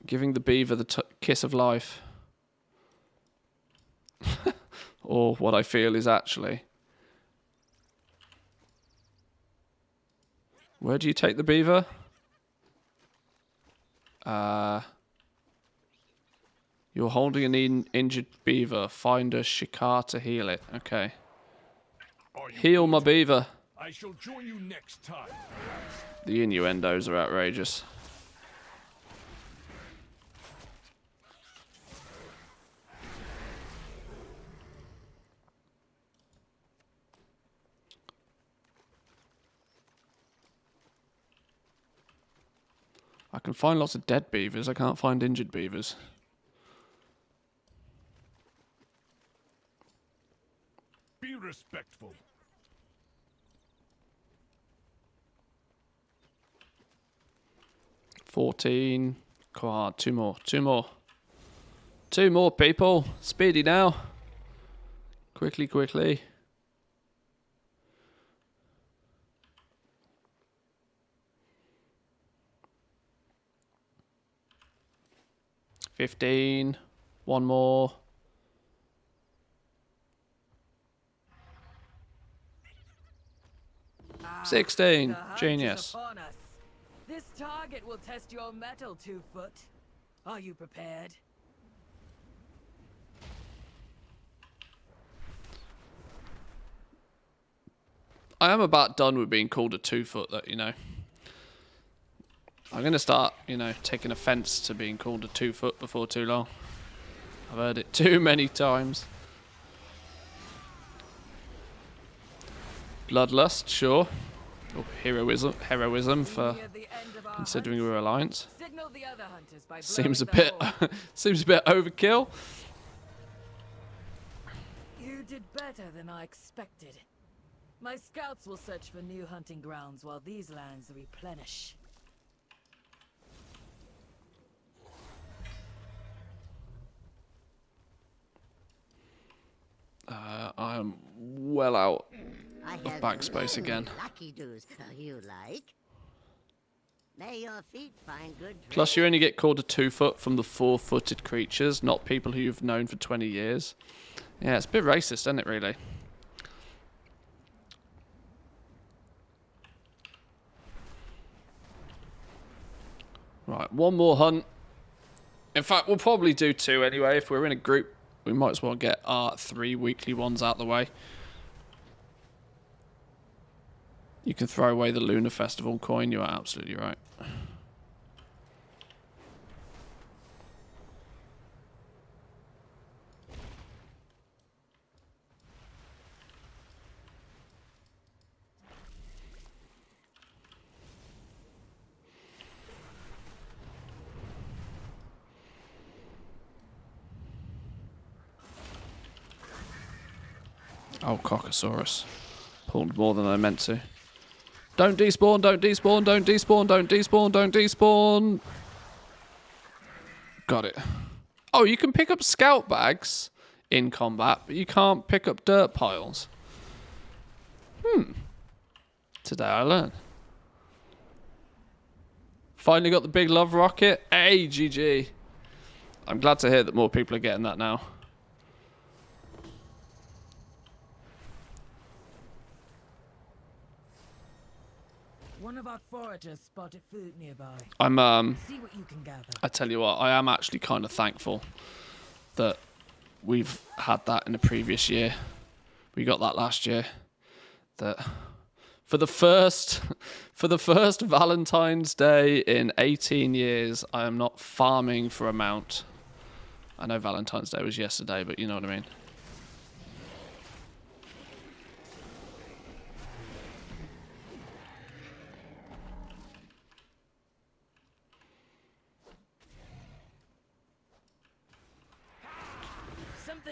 Giving the beaver the kiss of life. Or what I feel is actually. Where do you take the beaver? You're holding an injured beaver. Find a shikar to heal it. Okay. Heal my beaver. I shall join you next time. The innuendos are outrageous. I can find lots of dead beavers. I can't find injured beavers. Be respectful. $14. Come on, 2 more. 2 more. 2 more, people. Speedy now. Quickly, quickly. $15. 1 more. $16. Genius. This target will test your mettle, 2-foot. Are you prepared? I am about done with being called a 2-foot, that you know. I'm going to start, you know, taking offense to being called a 2-foot before too long. I've heard it too many times. Bloodlust, sure. Or heroism for considering we're alliance. Seems a bit overkill. You did better than I expected. My scouts will search for new hunting grounds while these lands replenish. I am well out of backspace again. Lucky doos you like. May your feet find good. Plus, you only get called a 2-foot from the 4-footed creatures, not people who you've known for 20 years. Yeah, it's a bit racist, isn't it, really? Right, 1 more hunt. In fact, we'll probably do 2 anyway. If we're in a group, we might as well get our 3 weekly ones out the way. You can throw away the Lunar Festival coin. You are absolutely right. Oh, Cockosaurus. Pulled more than I meant to. Don't despawn, don't despawn, don't despawn, don't despawn, don't despawn. Got it. Oh, you can pick up scout bags in combat, but you can't pick up dirt piles. Today I learned. Finally got the big love rocket. Hey, GG. I'm glad to hear that more people are getting that now. One of our foragers spotted food nearby. I'm See what you can gather. I tell you what, I am actually kind of thankful that we've had that in the previous year. We got that last year. That for the first Valentine's Day in 18 years, I am not farming for a mount. I know Valentine's Day was yesterday, but you know what I mean.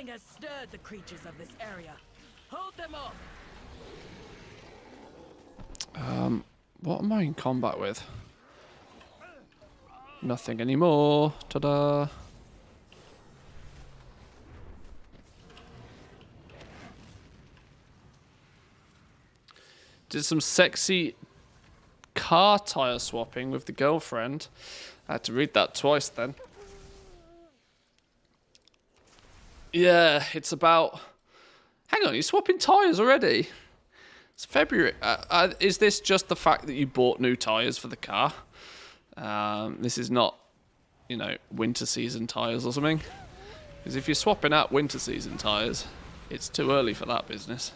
Something has stirred the creatures of this area. Hold them off. What am I in combat with? Nothing anymore. Ta-da. Did some sexy car tire swapping with the girlfriend. I had to read that twice then. Yeah, it's about... Hang on, you're swapping tires already? It's February. Is this just the fact that you bought new tires for the car? This is not, you know, winter season tires or something. Because if you're swapping out winter season tires, it's too early for that business.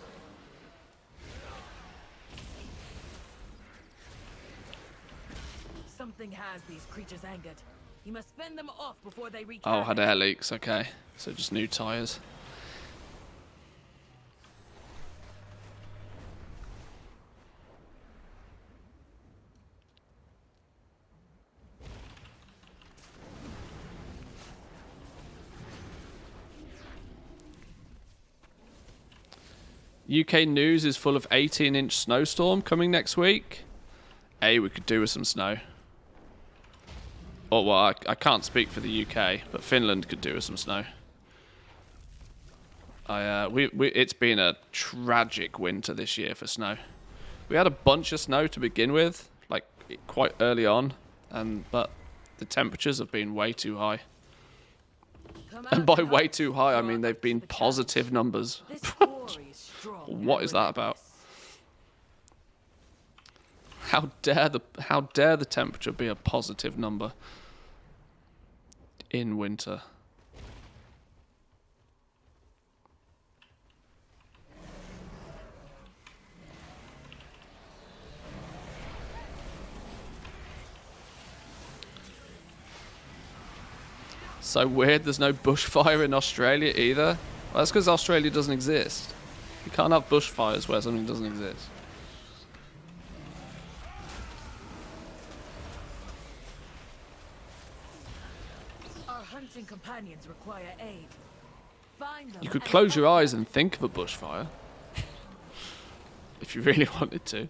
Something has these creatures angered. You must fend them off before they reach. Oh, had air leaks. Okay, so just new tires. UK news is full of 18-inch snowstorm coming next week. We could do with some snow. Oh, well, I can't speak for the UK, but Finland could do with some snow. It's been a tragic winter this year for snow. We had a bunch of snow to begin with, like quite early on, but the temperatures have been way too high. And by way too high, I mean they've been positive numbers. What is that about? How dare the temperature be a positive number in winter? So weird there's no bushfire in Australia either. Well, that's because Australia doesn't exist. You can't have bushfires where something doesn't exist. Our hunting companions require aid. Find them. You could close your eyes and think of a bushfire. If you really wanted to.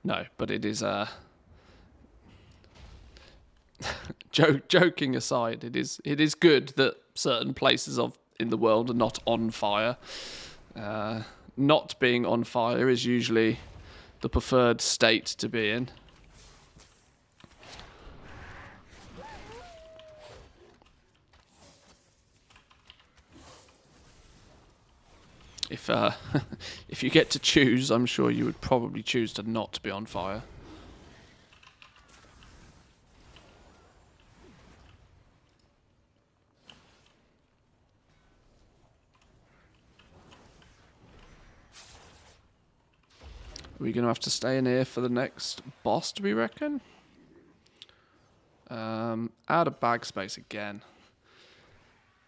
No, but it is joking aside, it is good that certain places in the world are not on fire. Not being on fire is usually the preferred state to be in. If you get to choose, I'm sure you would probably choose to not be on fire. Are we going to have to stay in here for the next boss, do we reckon? Out of bag space again.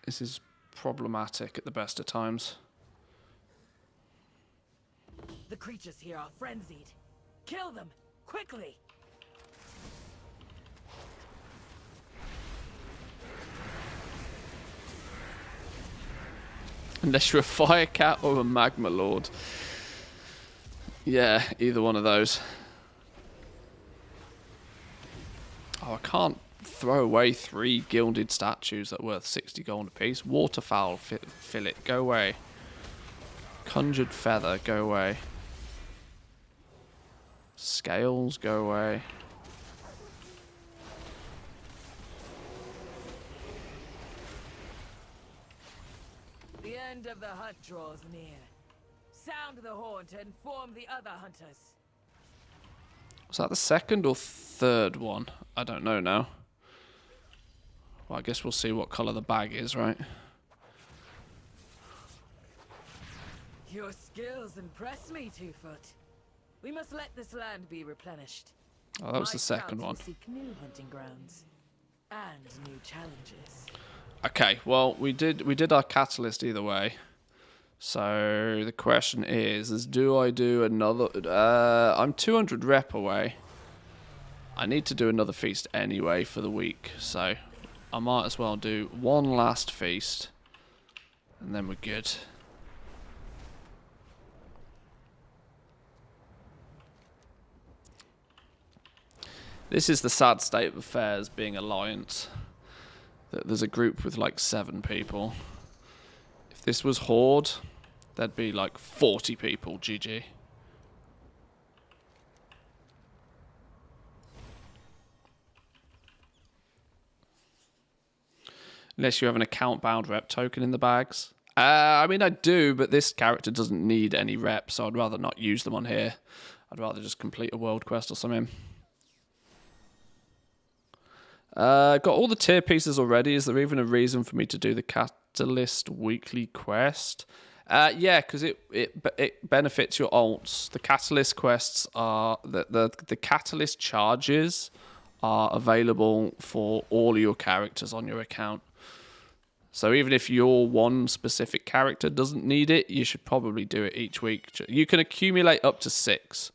This is problematic at the best of times. The creatures here are frenzied. Kill them, quickly! Unless you're a fire cat or a magma lord. Yeah, either one of those. Oh, I can't throw away 3 gilded statues that are worth 60 gold apiece. Waterfowl fillet, go away. Conjured feather, go away. Scales, go away. The end of the hunt draws near. Sound the horn to inform the other hunters. Was that the second or third one? I don't know now. Well, I guess we'll see what colour the bag is, right? Your skills impress me, Two-Foot. We must let this land be replenished. Oh, that was the second one. Seek new hunting grounds and new challenges. Okay, well, we did our catalyst either way. So the question is do I do another... I'm 200 rep away. I need to do another feast anyway for the week, so I might as well do one last feast, and then we're good. This is the sad state of affairs being Alliance. There's a group with like 7 people. If this was Horde, there'd be like 40 people, GG. Unless you have an account-bound rep token in the bags. I mean, I do, but this character doesn't need any reps, so I'd rather not use them on here. I'd rather just complete a world quest or something. Got all the tier pieces already. Is there even a reason for me to do the Catalyst weekly quest? Yeah, because it benefits your alts. The Catalyst quests are... The Catalyst charges are available for all your characters on your account. So even if your one specific character doesn't need it, you should probably do it each week. You can accumulate up to 6.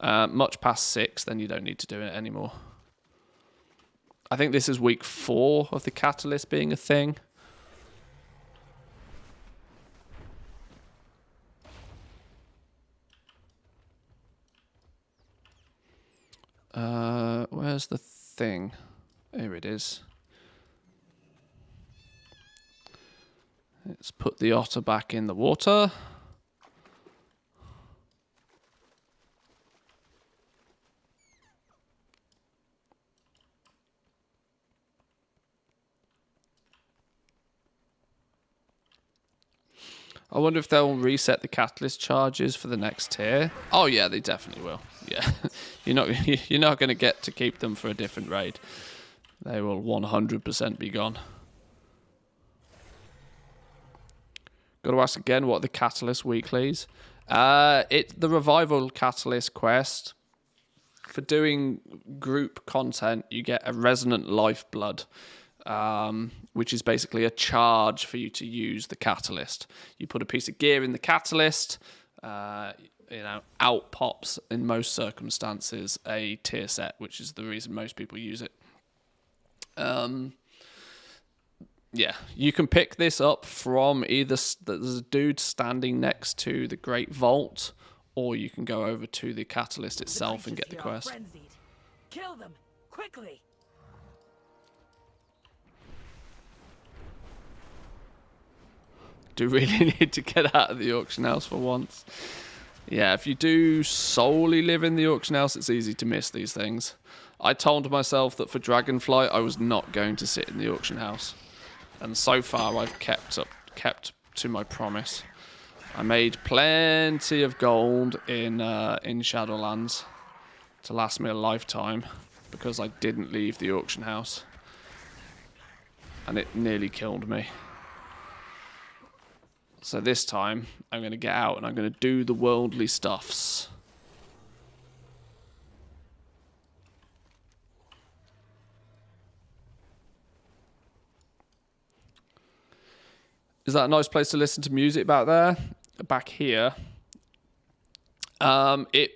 Much past 6, then you don't need to do it anymore. I think this is week 4 of the Catalyst being a thing. Where's the thing? Here it is. Let's put the otter back in the water. I wonder if they'll reset the catalyst charges for the next tier. Oh yeah, they definitely will. Yeah, you're not going to get to keep them for a different raid. They will 100% be gone. Got to ask again, what are the catalyst weeklies? The revival catalyst quest. For doing group content, you get a resonant lifeblood. Which is basically a charge for you to use the catalyst. You put a piece of gear in the catalyst, out pops, in most circumstances, a tier set, which is the reason most people use it. Yeah, you can pick this up from either there's a dude standing next to the Great Vault, or you can go over to the catalyst itself and get the quest. Kill them quickly. Do really need to get out of the auction house for once. Yeah, if you do solely live in the auction house, it's easy to miss these things. I told myself that for Dragonflight, I was not going to sit in the auction house. And so far, I've kept to my promise. I made plenty of gold in Shadowlands to last me a lifetime because I didn't leave the auction house. And it nearly killed me. So this time, I'm going to get out and I'm going to do the worldly stuffs. Is that a nice place to listen to music back there? Back here? It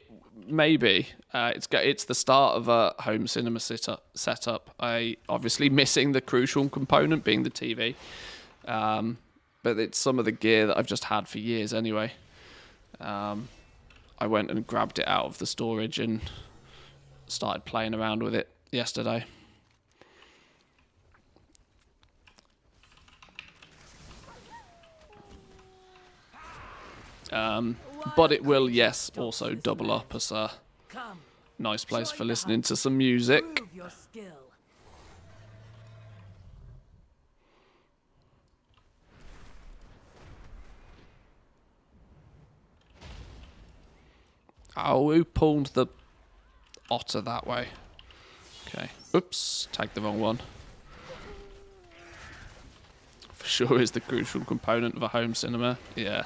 may be. It's the start of a home cinema setup. Obviously missing the crucial component being the TV. But it's some of the gear that I've just had for years anyway. I went and grabbed it out of the storage and started playing around with it yesterday. But it will, yes, also double up as a nice place for listening to some music. Oh, who pulled the otter that way? Okay. Oops, tagged the wrong one. For sure is the crucial component of a home cinema. Yeah.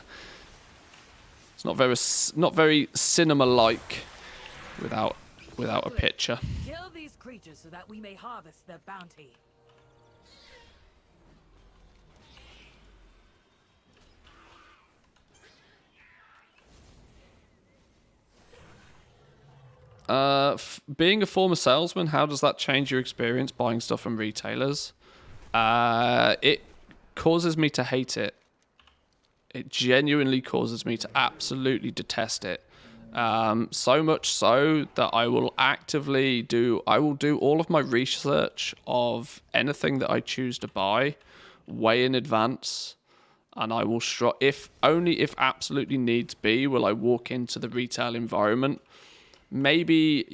It's not very cinema-like without a picture. Kill these creatures so that we may harvest their bounty. Being a former salesman, how does that change your experience buying stuff from retailers? It causes me to hate it. It genuinely causes me to absolutely detest it. So much so that I will do all of my research of anything that I choose to buy way in advance. And I will, if absolutely needs be, will I walk into the retail environment. Maybe,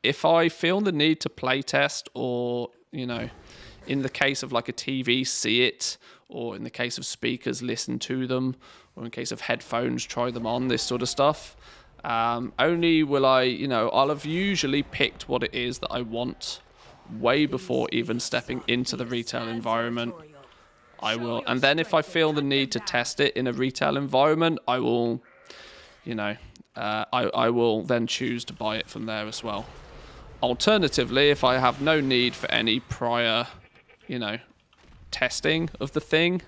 if I feel the need to playtest, or, in the case of like a TV, see it, or in the case of speakers, listen to them, or in case of headphones, try them on, this sort of stuff. Only will I'll have usually picked what it is that I want way before even stepping into the retail environment. I will, and then if I feel the need to test it in a retail environment, I will, I will then choose to buy it from there as well. Alternatively, if I have no need for any prior, testing of the thing,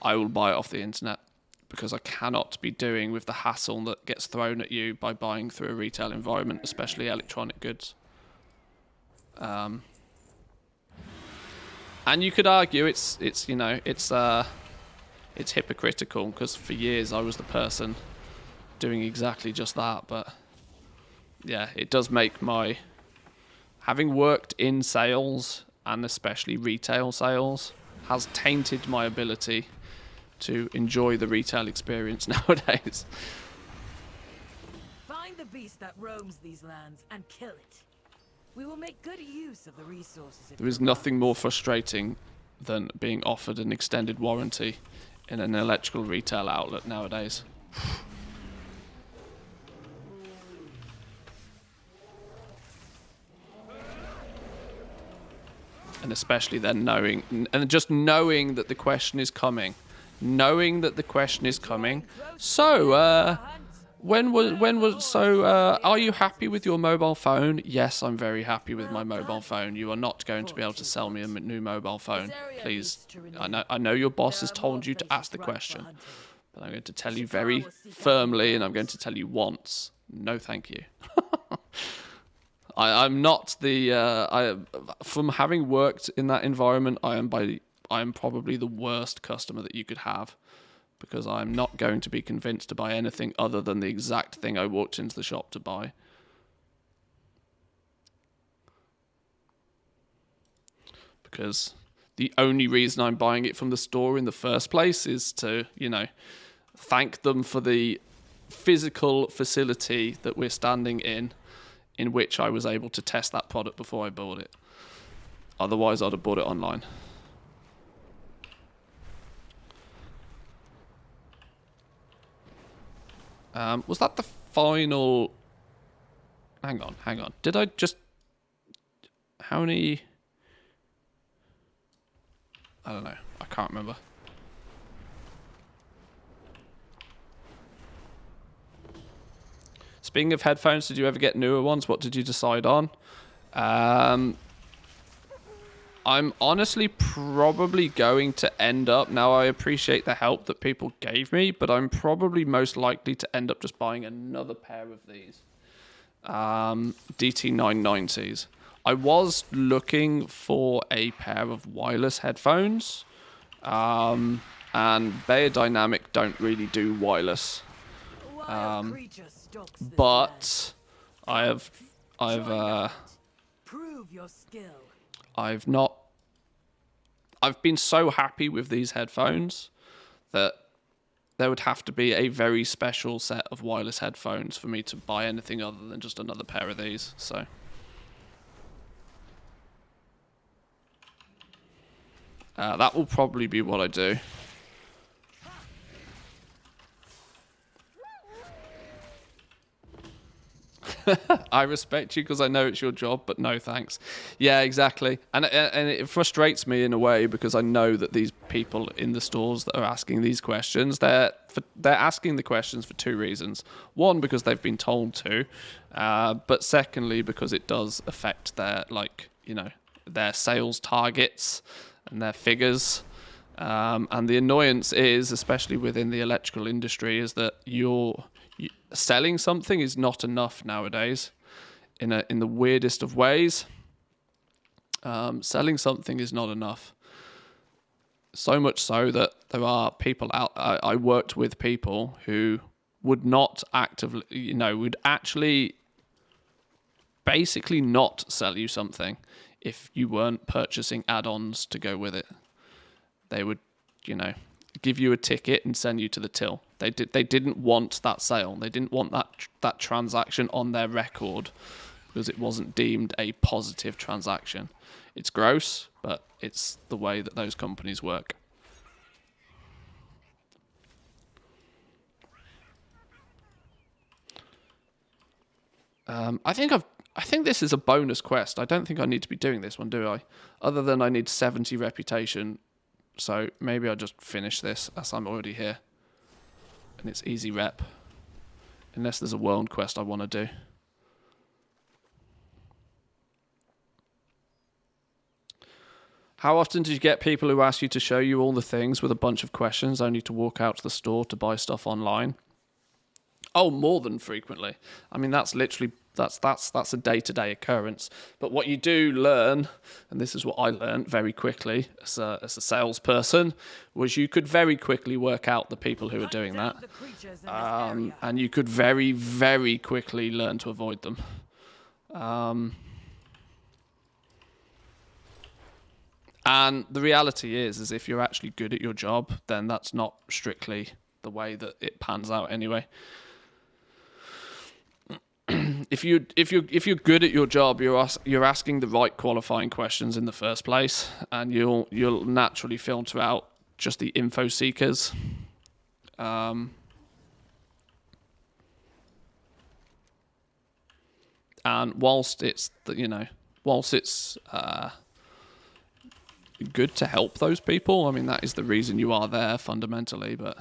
I will buy it off the internet, because I cannot be doing with the hassle that gets thrown at you by buying through a retail environment, especially electronic goods. And you could argue it's hypocritical, because for years I was the person doing exactly just that. But yeah, it does make having worked in sales, and especially retail sales, has tainted my ability to enjoy the retail experience nowadays. Find the beast that roams these lands and kill it. We will make good use of the resources. There is nothing more frustrating than being offered an extended warranty in an electrical retail outlet nowadays. And especially then knowing that the question is coming. Knowing that the question is coming. So, are you happy with your mobile phone? Yes, I'm very happy with my mobile phone. You are not going to be able to sell me a new mobile phone. Please. I know your boss has told you to ask the question, but I'm going to tell you very firmly, and I'm going to tell you once. No, thank you. I'm not from having worked in that environment, I am probably the worst customer that you could have, because I'm not going to be convinced to buy anything other than the exact thing I walked into the shop to buy. Because the only reason I'm buying it from the store in the first place is to, thank them for the physical facility that we're standing in which I was able to test that product before I bought it. Otherwise, I'd have bought it online. Was that the final... Hang on. Did I just... How many... I don't know. I can't remember. Speaking of headphones, did you ever get newer ones? What did you decide on? I'm honestly probably going to end up... Now, I appreciate the help that people gave me, but I'm probably most likely to end up just buying another pair of these. DT990s. I was looking for a pair of wireless headphones, and Beyerdynamic don't really do wireless. But I've been so happy with these headphones that there would have to be a very special set of wireless headphones for me to buy anything other than just another pair of these. So that will probably be what I do. I respect you because I know it's your job, but no thanks. Yeah, exactly. And it frustrates me in a way, because I know that these people in the stores that are asking these questions, they're asking the questions for two reasons. One, because they've been told to, but secondly, because it does affect their their sales targets and their figures. And the annoyance is, especially within the electrical industry, is that selling something is not enough nowadays. in the weirdest of ways. Selling something is not enough. So much so that there are people out. I worked with people who would not actively, would actually basically not sell you something if you weren't purchasing add-ons to go with it. They would, give you a ticket and send you to the till. They didn't want that sale. They didn't want that transaction on their record because it wasn't deemed a positive transaction. It's gross, but it's the way that those companies work. I think this is a bonus quest. I don't think I need to be doing this one, do I? Other than I need 70 reputation. So maybe I'll just finish this as I'm already here. And it's easy rep. Unless there's a world quest I want to do. How often did you get people who ask you to show you all the things with a bunch of questions only to walk out to the store to buy stuff online? Oh, more than frequently. I mean, that's literally, that's a day-to-day occurrence. But what you do learn, and this is what I learned very quickly as a salesperson, was you could very quickly work out the people who are doing that. And you could very, very quickly learn to avoid them. And the reality is if you're actually good at your job, then that's not strictly the way that it pans out anyway. If you're good at your job, you're asking the right qualifying questions in the first place, and you'll naturally filter out just the info seekers. And whilst it's good to help those people, I mean that is the reason you are there fundamentally. But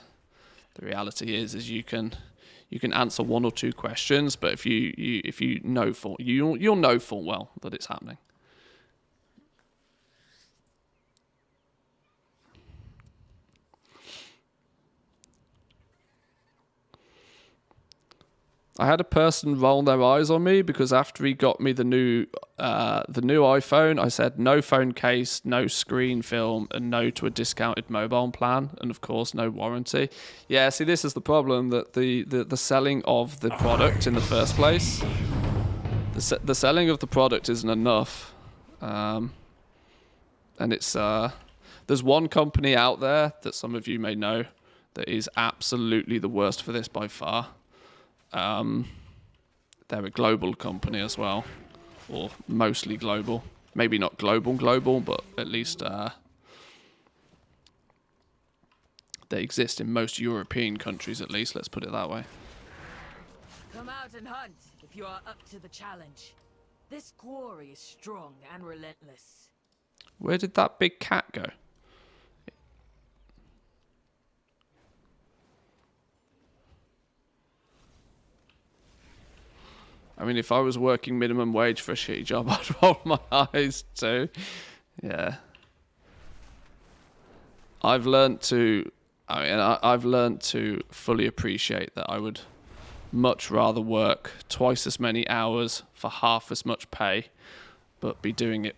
the reality is you can answer one or two questions, but if you know you'll know full well that it's happening. I had a person roll their eyes on me because after he got me the new iPhone, I said no phone case, no screen film, and no to a discounted mobile plan, and of course no warranty. Yeah, see, this is the problem, that the selling of the product in the first place, the selling of the product isn't enough, and it's there's one company out there that some of you may know that is absolutely the worst for this by far. They're a global company as well, or mostly global. Maybe not global, but at least they exist in most European countries, at least. Let's put it that way. Come out and hunt if you are up to the challenge. This quarry is strong and relentless. Where did that big cat go? I mean, if I was working minimum wage for a shitty job, I'd roll my eyes too. Yeah. I've learned to fully appreciate that I would much rather work twice as many hours for half as much pay, but be doing it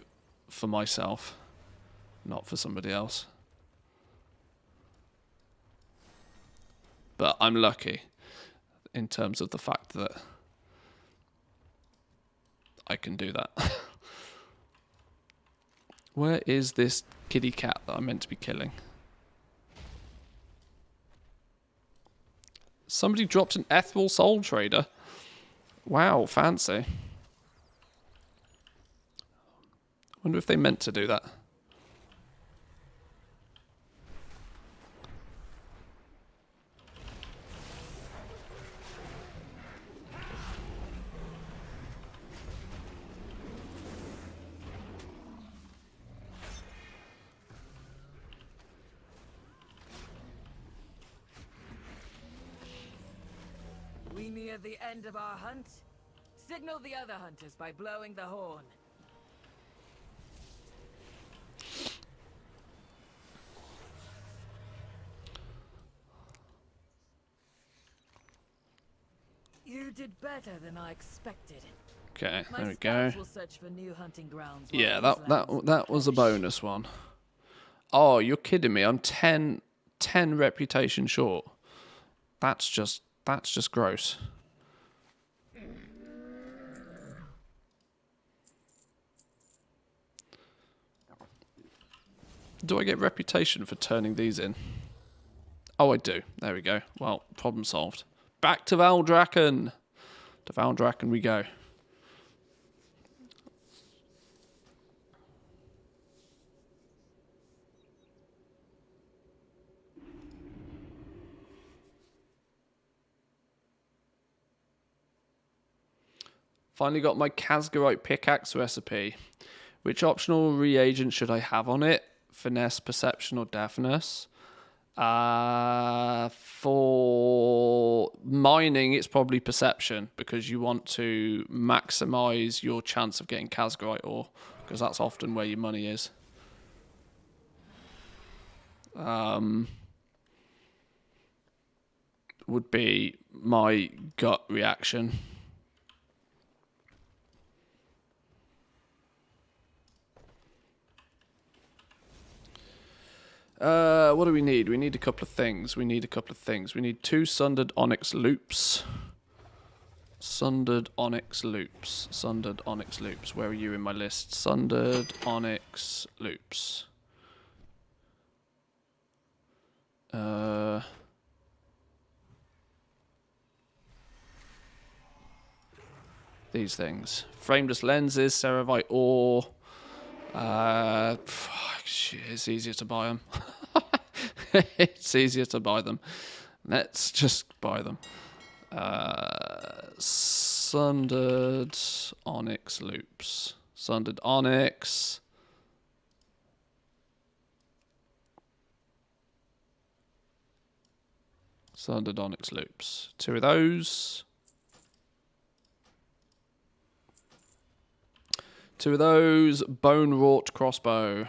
for myself, not for somebody else. But I'm lucky in terms of the fact that I can do that. Where is this kitty cat that I'm meant to be killing? Somebody dropped an Ethereal Soul Trader. Wow, fancy. Wonder if they meant to do that. We near the end of our hunt. Signal the other hunters by blowing the horn. You did better than I expected. Okay, My there we go. scouts will search for new hunting grounds while Yeah, these that lands that was a perish. bonus one. Oh, you're kidding me. I'm 10 reputation short. That's just gross. Do I get reputation for turning these in? Oh, I do. There we go. Well, problem solved. Back to Valdrakken. To Valdrakken we go. Finally got my Kazgarite pickaxe recipe. Which optional reagent should I have on it? Finesse, perception, or deafness? For mining, it's probably perception because you want to maximize your chance of getting Kazgarite ore because that's often where your money is. Would be my gut reaction. What do we need? We need a couple of things. We need 2 sundered onyx loops. Sundered onyx loops. Sundered onyx loops. Where are you in my list? Sundered onyx loops. These things. Frameless lenses, ceravite ore. Shit, it's easier to buy them. It's easier to buy them. Let's just buy them. Sundered onyx loops. Sundered onyx. Sundered onyx loops. 2 of those. 2 of those. Bone wrought crossbow.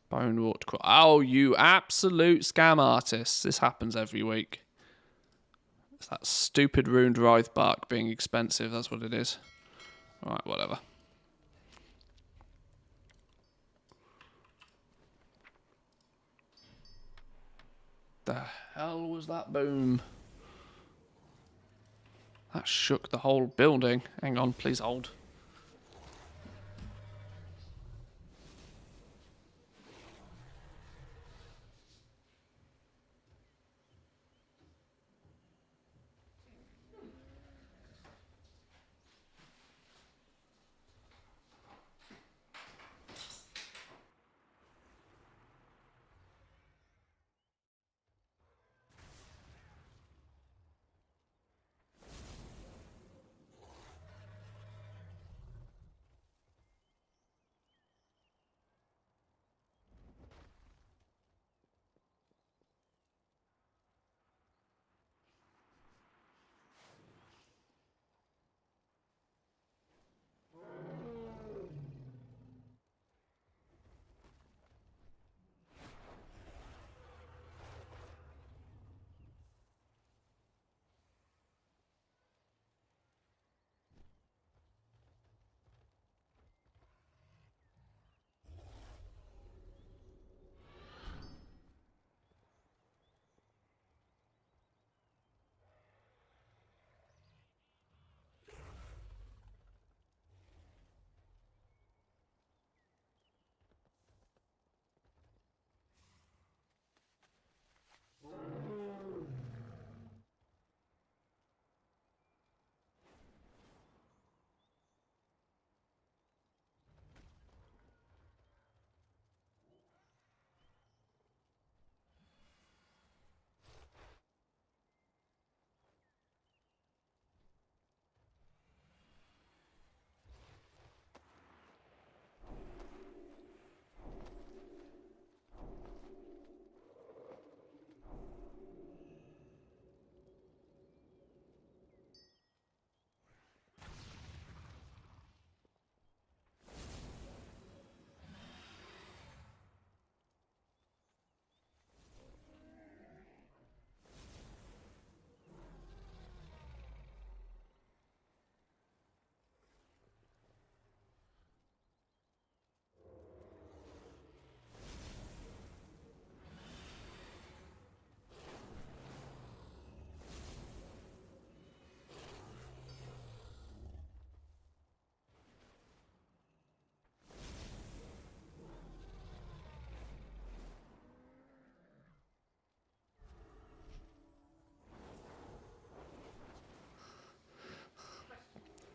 Bone wrought crossbow. Oh, you absolute scam artists. This happens every week. It's that stupid ruined writhe bark being expensive. That's what it is. Alright, whatever. The hell was that boom? That shook the whole building. Hang on, please hold.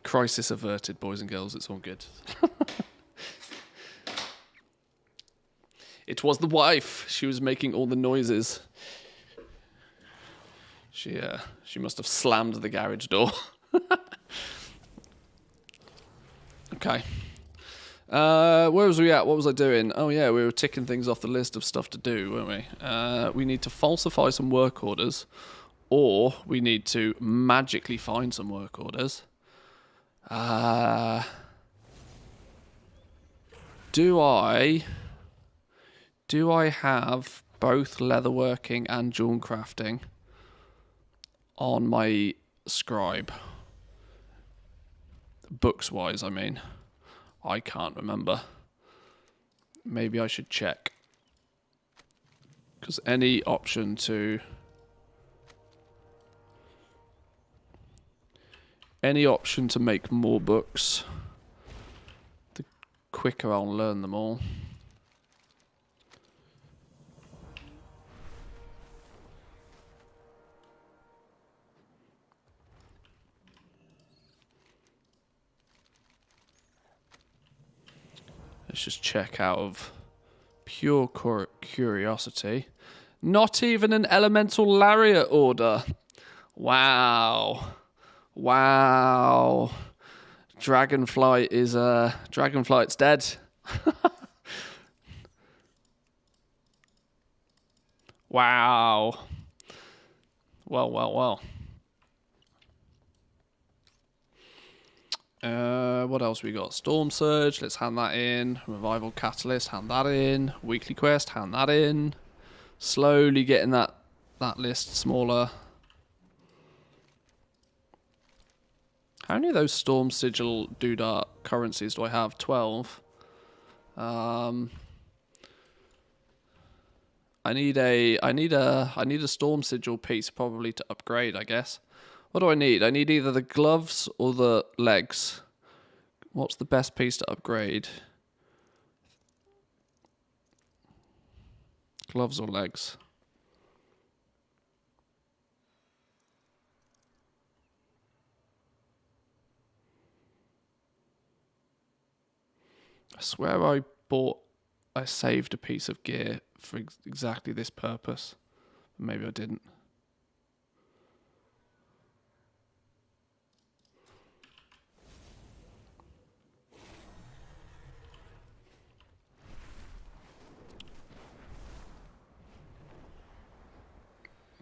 Crisis averted, boys and girls. It's all good. It was the wife. She was making all the noises. She must have slammed the garage door. Okay. Where was we at? What was I doing? Oh yeah, we were ticking things off the list of stuff to do, weren't we? We need to falsify some work orders, or we need to magically find some work orders. Do I have both leatherworking and jewel crafting on my scribe? Books wise, I mean. I can't remember. Maybe I should check. Because any option to make more books, the quicker I'll learn them all. Let's just check out of pure curiosity. Not even an elemental lariat order. Wow. Wow. Dragonflight's dead. Wow. Well. What else we got? Storm Surge, let's hand that in. Revival Catalyst, hand that in. Weekly Quest, hand that in. Slowly getting that list smaller. How many of those Storm Sigil Doodah currencies do I have? 12. I need a Storm Sigil piece probably to upgrade, I guess. What do I need? I need either the gloves or the legs. What's the best piece to upgrade? Gloves or legs? I swear I saved a piece of gear for exactly this purpose. Maybe I didn't.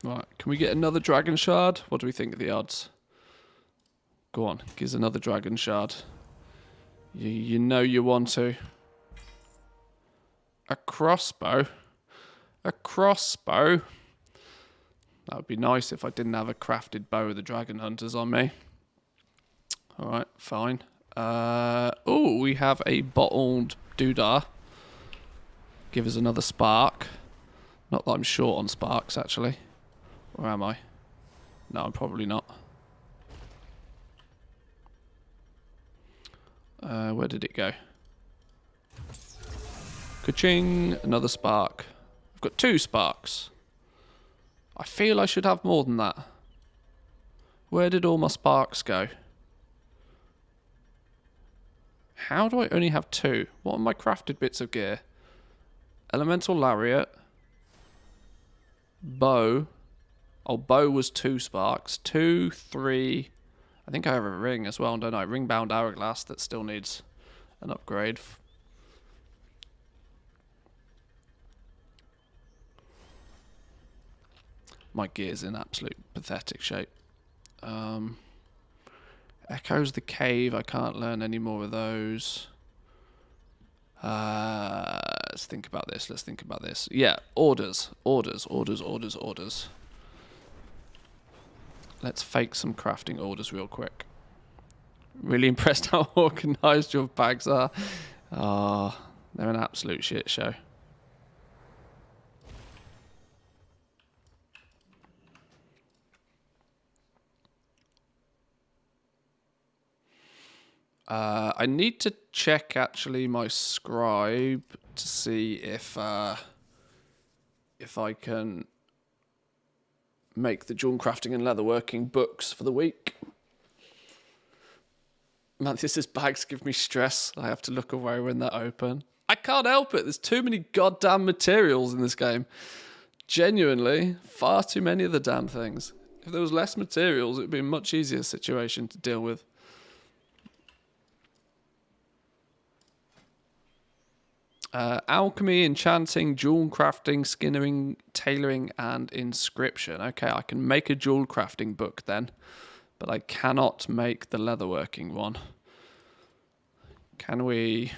Right, can we get another dragon shard? What do we think of the odds? Go on, give us another dragon shard. You know you want to. A crossbow? A crossbow? That would be nice if I didn't have a crafted bow of the dragon hunters on me. Alright, fine. Oh, we have a bottled doodah. Give us another spark. Not that I'm short on sparks, actually. Or am I? No, I'm probably not. Where did it go? Ka-ching! Another spark. I've got 2 sparks. I feel I should have more than that. Where did all my sparks go? How do I only have 2? What are my crafted bits of gear? Elemental lariat. Bow. Oh, bow was 2 sparks. 2, 3. I think I have a ring as well, don't I? Ring-bound hourglass that still needs an upgrade. My gear's in absolute pathetic shape. Echoes the Cave. I can't learn any more of those. Let's think about this. Yeah, orders. Let's fake some crafting orders real quick. Really impressed how organised your bags are. Oh, they're an absolute shit show. I need to check actually my scribe to see if I can make the jewel crafting and leatherworking books for the week. Manthieus' bags give me stress. I have to look away when they're open. I can't help it. There's too many goddamn materials in this game. Genuinely, far too many of the damn things. If there was less materials, it would be a much easier situation to deal with. Alchemy, enchanting, jewel crafting, skinnering, tailoring, and inscription. Okay, I can make a jewel crafting book then, but I cannot make the leatherworking one. Can we?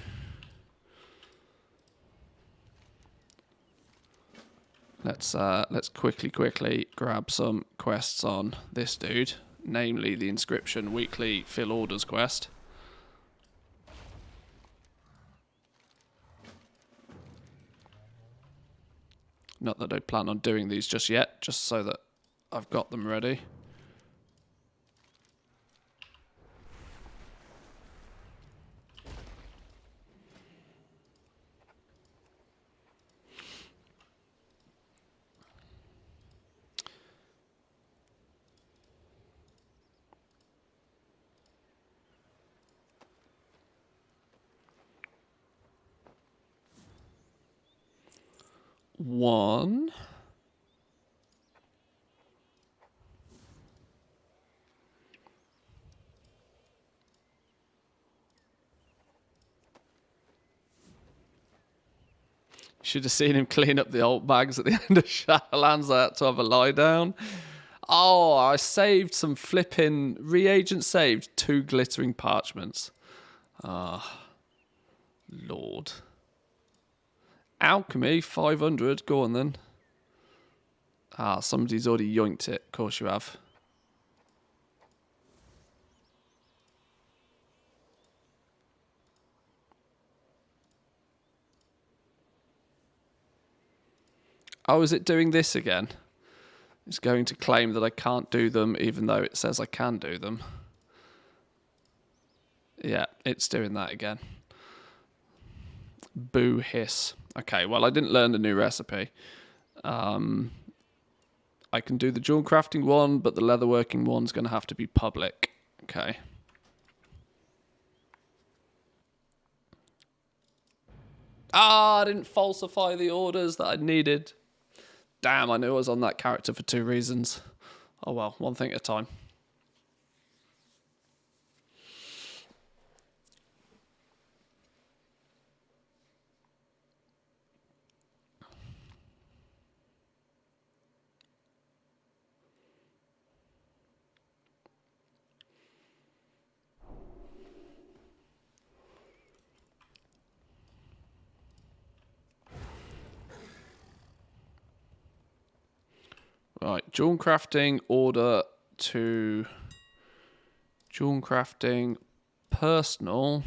Let's quickly grab some quests on this dude, namely the inscription weekly fill orders quest. Not that I plan on doing these just yet, just so that I've got them ready. One. Should have seen him clean up the old bags at the end of Shadowlands. I had to have a lie down. Oh, I saved some flipping reagent. Saved 2 glittering parchments. Ah, Lord. Alchemy 500. Go on then. Ah, somebody's already yoinked it. Of course you have. Oh, is it doing this again? It's going to claim that I can't do them even though it says I can do them. Yeah, it's doing that again. Boo hiss. Okay, well, I didn't learn the new recipe. I can do the jewel crafting one, but the leatherworking one's going to have to be public. Okay. Ah, I didn't falsify the orders that I needed. Damn, I knew I was on that character for 2 reasons. Oh well, one thing at a time. Right, jewel crafting order to jewel crafting personal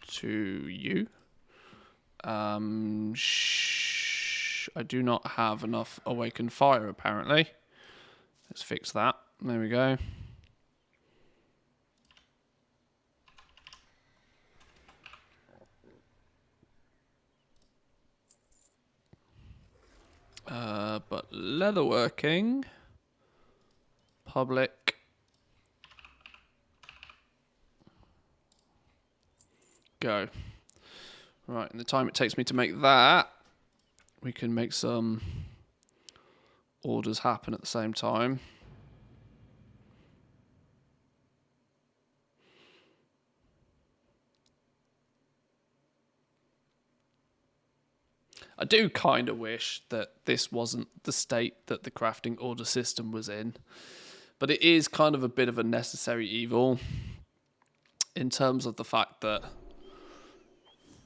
to you. I do not have enough awakened fire apparently. Let's fix that. There we go. But leatherworking, public, go. Right, in the time it takes me to make that, we can make some orders happen at the same time. I do kind of wish that this wasn't the state that the crafting order system was in. But it is kind of a bit of a necessary evil in terms of the fact that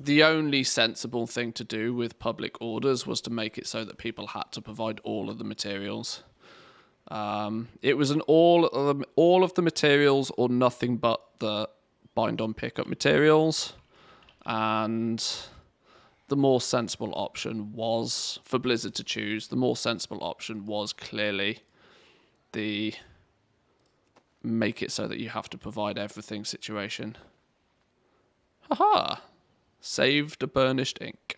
the only sensible thing to do with public orders was to make it so that people had to provide all of the materials. It was an all of the materials or nothing but the bind on pickup materials. And the more sensible option was, for Blizzard to choose, the more sensible option was clearly the make it so that you have to provide everything situation. Haha! Saved a burnished ink.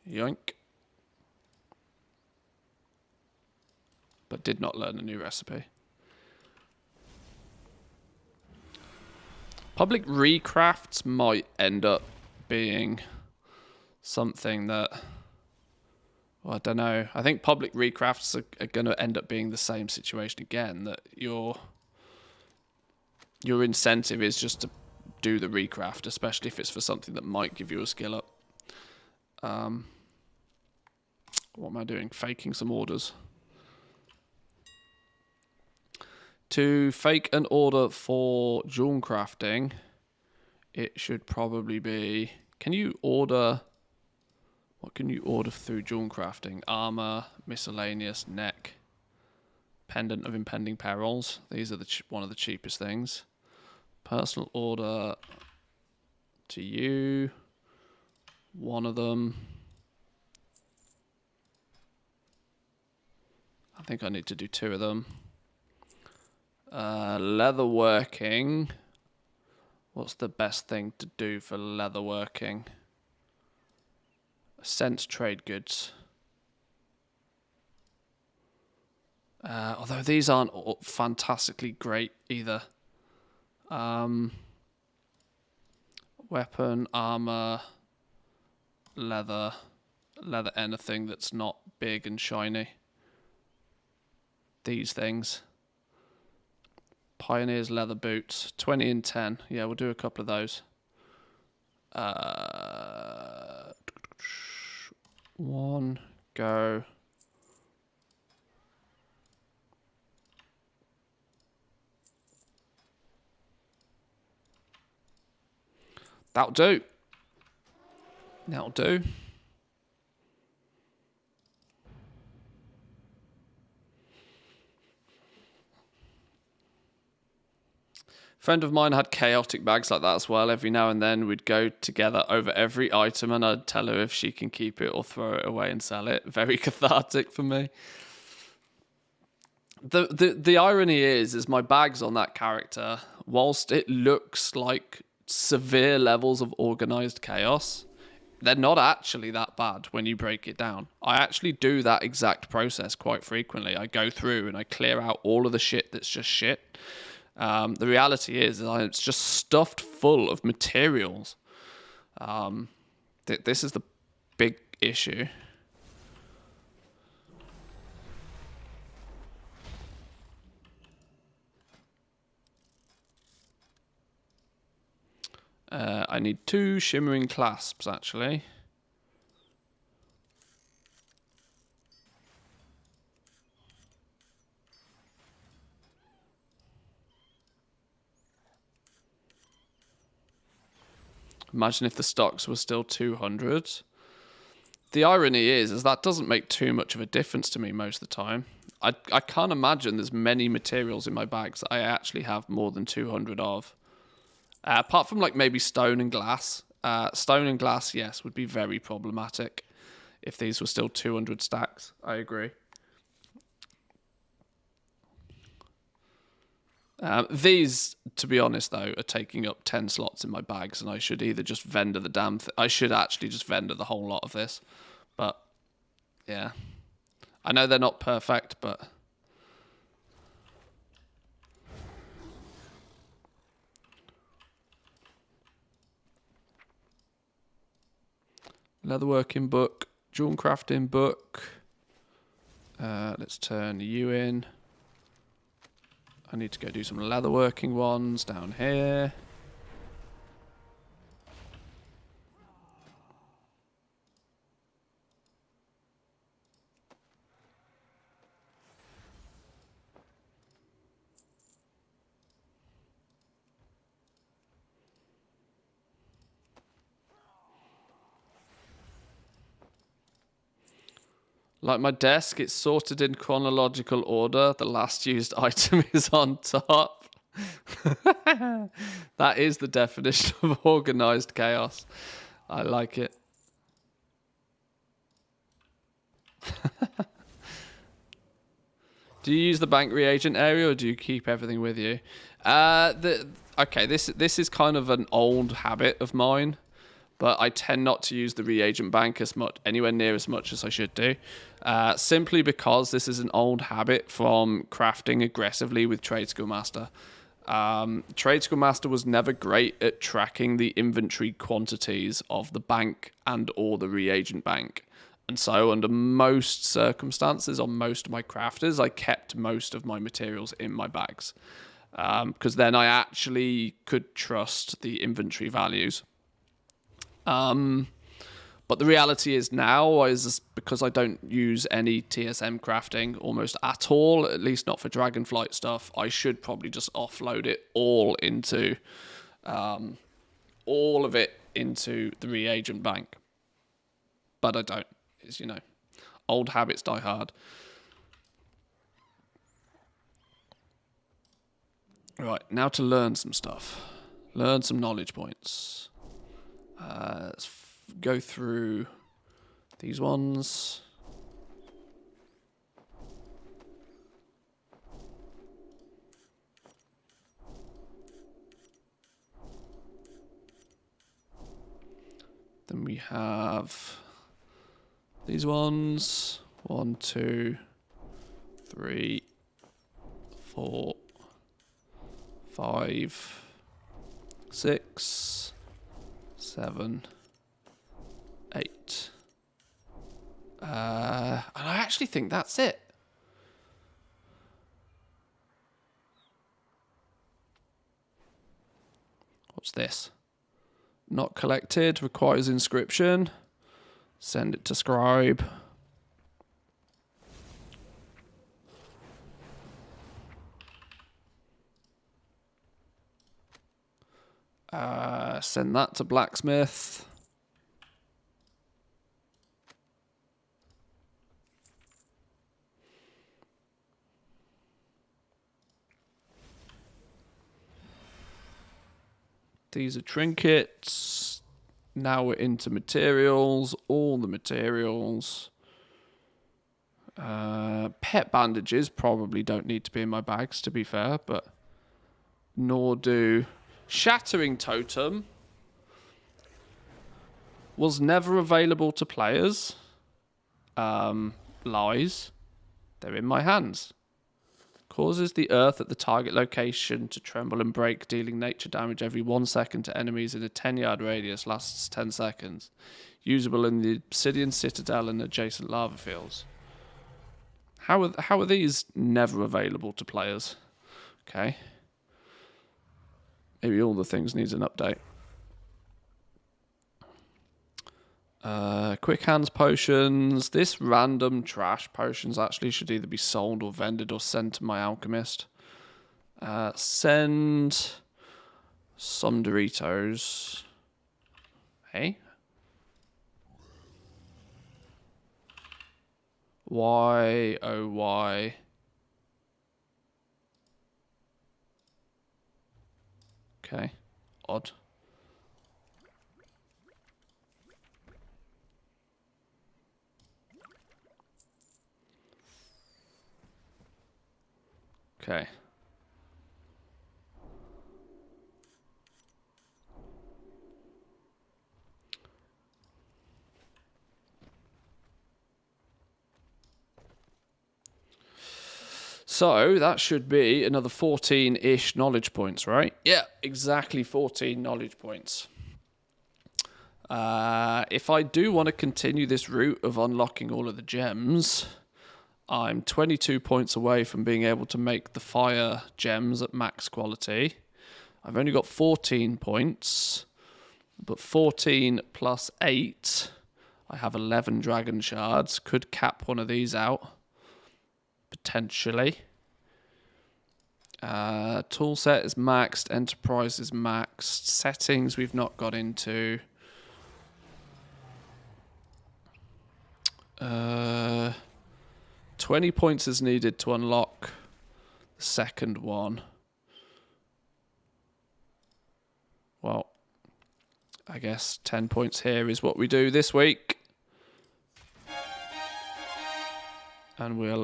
Yoink. But did not learn a new recipe. Public recrafts might end up being something that... Well, I don't know. I think public recrafts are going to end up being the same situation again, that your incentive is just to do the recraft, especially if it's for something that might give you a skill up. What am I doing? Faking some orders. To fake an order for jewel crafting, it should probably be... Can you order... What can you order through jewel crafting? Armor, miscellaneous, neck, pendant of impending perils. These are one of the cheapest things. Personal order to you. One of them. I think I need to do 2 of them. Leatherworking. What's the best thing to do for leatherworking? Sense trade goods. Although these aren't fantastically great either. Weapon, armor, leather anything that's not big and shiny. These things. Pioneer's leather boots, 20 and 10. Yeah, we'll do a couple of those. 1, go. That'll do. That'll do. Friend of mine had chaotic bags like that as well. Every now and then we'd go together over every item and I'd tell her if she can keep it or throw it away and sell it. Very cathartic for me. The irony is my bags on that character, whilst it looks like severe levels of organized chaos, they're not actually that bad when you break it down. I actually do that exact process quite frequently. I go through and I clear out all of the shit that's just shit. The reality is it's just stuffed full of materials. This is the big issue. I need 2 shimmering clasps, actually. Imagine if the stocks were still 200. The irony is that doesn't make too much of a difference to me most of the time. I can't imagine there's many materials in my bags that I actually have more than 200 of. Apart from like maybe stone and glass. Stone and glass, yes, would be very problematic if these were still 200 stacks. I agree. These, to be honest, though, are taking up 10 slots in my bags, and I should either just vendor the damn thing. I should actually just vendor the whole lot of this. But, yeah. I know they're not perfect, but... Leatherworking book, jewel crafting book. Let's turn you in. I need to go do some leatherworking ones down here. Like my desk, it's sorted in chronological order. The last used item is on top. That is the definition of organized chaos. I like it. Do you use the bank reagent area or do you keep everything with you? Okay, this is kind of an old habit of mine. But I tend not to use the reagent bank anywhere near as much as I should do. Simply because this is an old habit from crafting aggressively with Trade Skill Master. Trade School Master was never great at tracking the inventory quantities of the bank and or the reagent bank. And so under most circumstances on most of my crafters, I kept most of my materials in my bags. Because then I actually could trust the inventory values. But the reality is now, is because I don't use any TSM crafting almost at all, at least not for Dragonflight stuff, I should probably just offload it all of it into the reagent bank. But I don't. It's, old habits die hard. Right, now to learn some stuff. Learn some knowledge points. Let's go through these ones. Then we have these ones. 1, 2, 3, 4, 5, 6, 7, 8. And I actually think that's it. What's this? Not collected, requires inscription. Send it to scribe. Send that to blacksmith. These are trinkets. Now we're into materials. All the materials. Pet bandages probably don't need to be in my bags, to be fair, but nor do... Shattering Totem was never available to players. Lies. They're in my hands. Causes the earth at the target location to tremble and break, dealing nature damage every 1 second to enemies in a 10-yard radius, lasts 10 seconds. Usable in the Obsidian Citadel and adjacent lava fields. How are these never available to players? Okay. Maybe all the things needs an update. Quick hands potions. This random trash potions actually should either be sold or vended or sent to my alchemist. Send some Doritos. Hey? Why, oh why? Okay, odd. Okay. So that should be another 14-ish knowledge points, right? Yeah, exactly 14 knowledge points. If I do want to continue this route of unlocking all of the gems, I'm 22 points away from being able to make the fire gems at max quality. I've only got 14 points, but 14 plus 8, I have 11 dragon shards. Could cap one of these out. Potentially. Tool set is maxed. Enterprise is maxed. Settings we've not got into. 20 points is needed to unlock the second one. Well, I guess 10 points here is what we do this week. And we'll...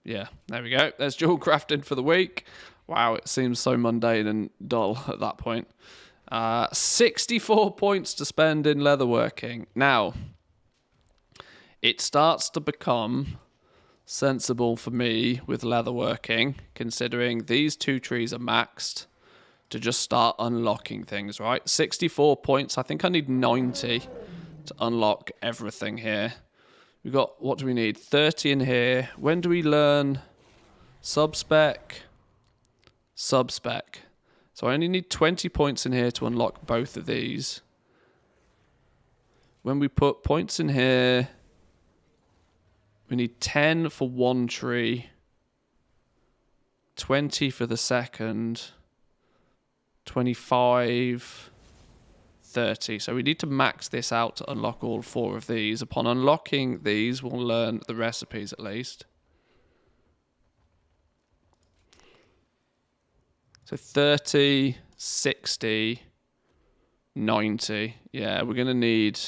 yeah, there we go. There's dual crafting for the week. Wow, it seems so mundane and dull at that point. 64 points to spend in leatherworking. Now, it starts to become sensible for me with leatherworking, considering these 2 trees are maxed, to just start unlocking things, right? 64 points. I think I need 90 to unlock everything here. We've got, what do we need? 30 in here. When do we learn sub-spec? Sub-spec. So I only need 20 points in here to unlock both of these. When we put points in here, we need 10 for 1 tree, 20 for the second, 25, 30. So we need to max this out to unlock all 4 of these. Upon unlocking these, we'll learn the recipes at least. So 30, 60, 90. Yeah, we're going to need...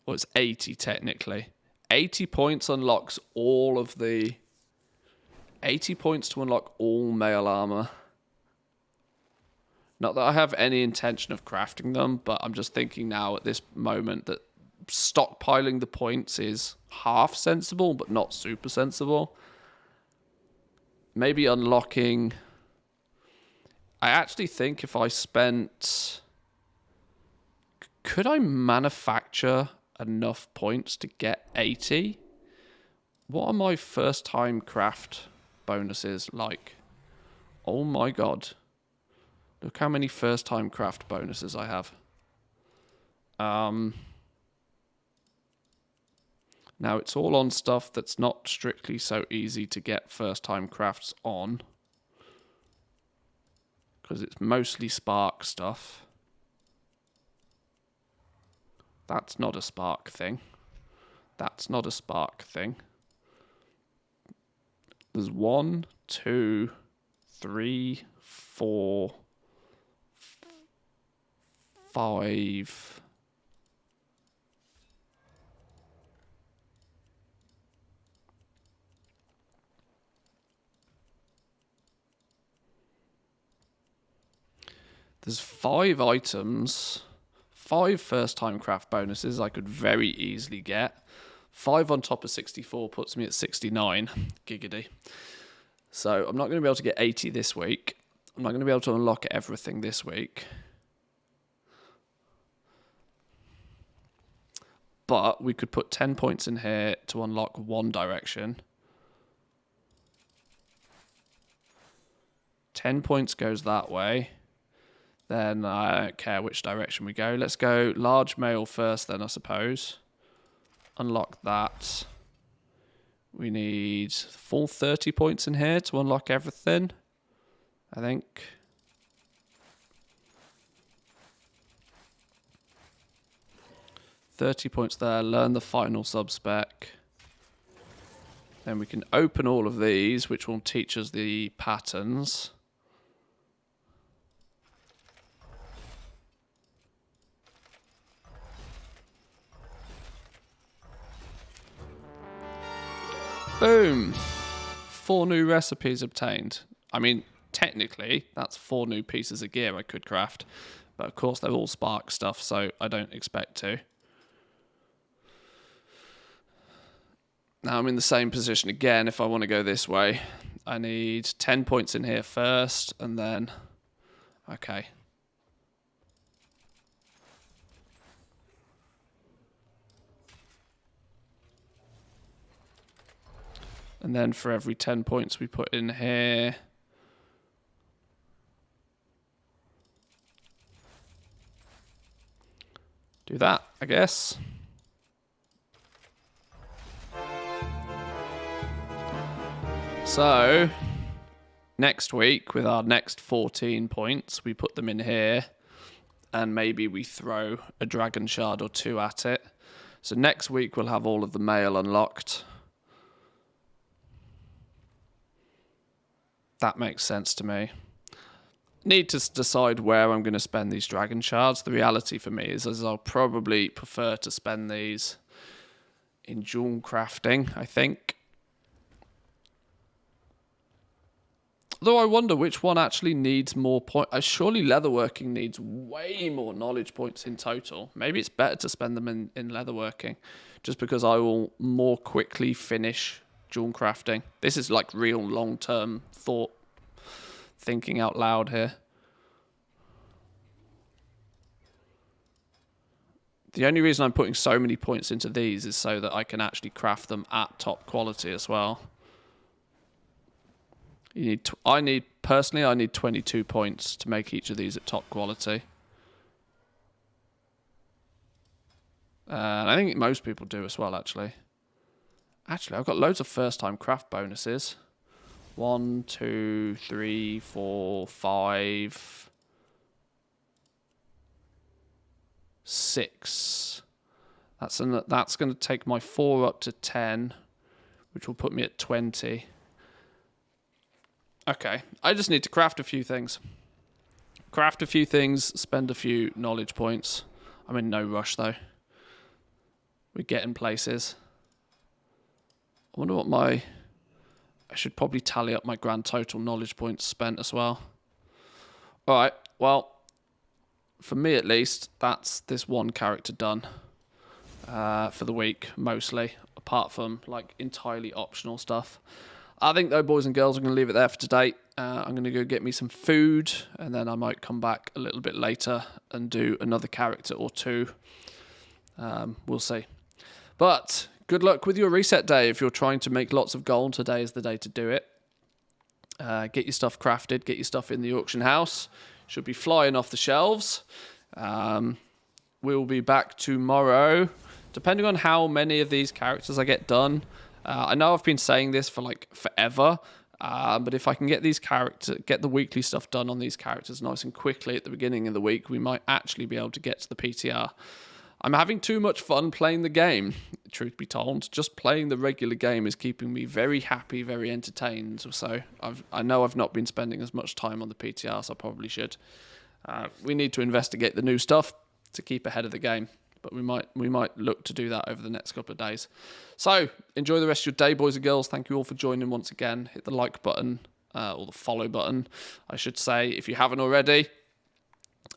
Well, it's 80 technically. 80 points unlocks all of the... 80 points to unlock all mail armor. Not that I have any intention of crafting them, but I'm just thinking now at this moment that stockpiling the points is half sensible, but not super sensible. Maybe unlocking... I actually think if I spent... Could I manufacture enough points to get 80? What are my first time craft bonuses like? Oh my god. Look how many first time craft bonuses I have. Now it's all on stuff that's not strictly so easy to get first time crafts on, because it's mostly spark stuff. That's not a spark thing. That's not a spark thing. There's 1, 2, 3, 4, 5. There's 5 items. 5 first-time craft bonuses I could very easily get. 5 on top of 64 puts me at 69. Giggity. So I'm not going to be able to get 80 this week. I'm not going to be able to unlock everything this week. But we could put 10 points in here to unlock one direction. 10 points goes that way. Then I don't care which direction we go. Let's go large mail first then, I suppose. Unlock that. We need full 30 points in here to unlock everything, I think. $30 points there. Learn the final sub-spec. Then we can open all of these, which will teach us the patterns. Boom! 4 new recipes obtained. I mean, technically, that's 4 new pieces of gear I could craft. But of course, they're all spark stuff, so I don't expect to. Now I'm in the same position again if I want to go this way. I need 10 points in here first, and then... Okay. And then for every 10 points we put in here... Do that, I guess. So, next week, with our next 14 points, we put them in here, and maybe we throw a dragon shard or 2 at it. So next week, we'll have all of the mail unlocked. That makes sense to me. Need to decide where I'm going to spend these dragon shards. The reality for me is I'll probably prefer to spend these in jewel crafting, I think. Though I wonder which one actually needs more points. Surely leatherworking needs way more knowledge points in total. Maybe it's better to spend them in leatherworking, just because I will more quickly finish jewel crafting. This is like real long-term thought, thinking out loud here. The only reason I'm putting so many points into these is so that I can actually craft them at top quality as well. I need 22 points to make each of these at top quality. And I think most people do as well, actually. Actually, I've got loads of first-time craft bonuses. 1, 2, 3, 4, 5, 6. That's going to take my 4 up to 10, which will put me at 20. Okay, I just need to craft a few things. Craft a few things, spend a few knowledge points. I'm in no rush, though. We're getting places. I wonder what I should probably tally up my grand total knowledge points spent as well. All right, well, for me at least, that's this one character done for the week, mostly, apart from like entirely optional stuff. I think, though, boys and girls, I'm going to leave it there for today. I'm going to go get me some food, and then I might come back a little bit later and do another character or two. We'll see. But good luck with your reset day. If you're trying to make lots of gold, today is the day to do it. Get your stuff crafted, get your stuff in the auction house. Should be flying off the shelves. We'll be back tomorrow, depending on how many of these characters I get done. I know I've been saying this for like forever, but if I can get the weekly stuff done on these characters nice and quickly at the beginning of the week, we might actually be able to get to the PTR. I'm having too much fun playing the game, truth be told. Just playing the regular game is keeping me very happy, very entertained. So I know I've not been spending as much time on the PTR as I probably should. We need to investigate the new stuff to keep ahead of the game. But we might look to do that over the next couple of days. So, enjoy the rest of your day, boys and girls. Thank you all for joining once again. Hit the like button, or the follow button, I should say, if you haven't already.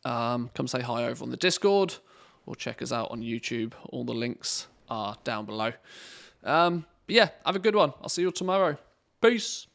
Come say hi over on the Discord, or check us out on YouTube. All the links are down below. But yeah, have a good one. I'll see you all tomorrow. Peace.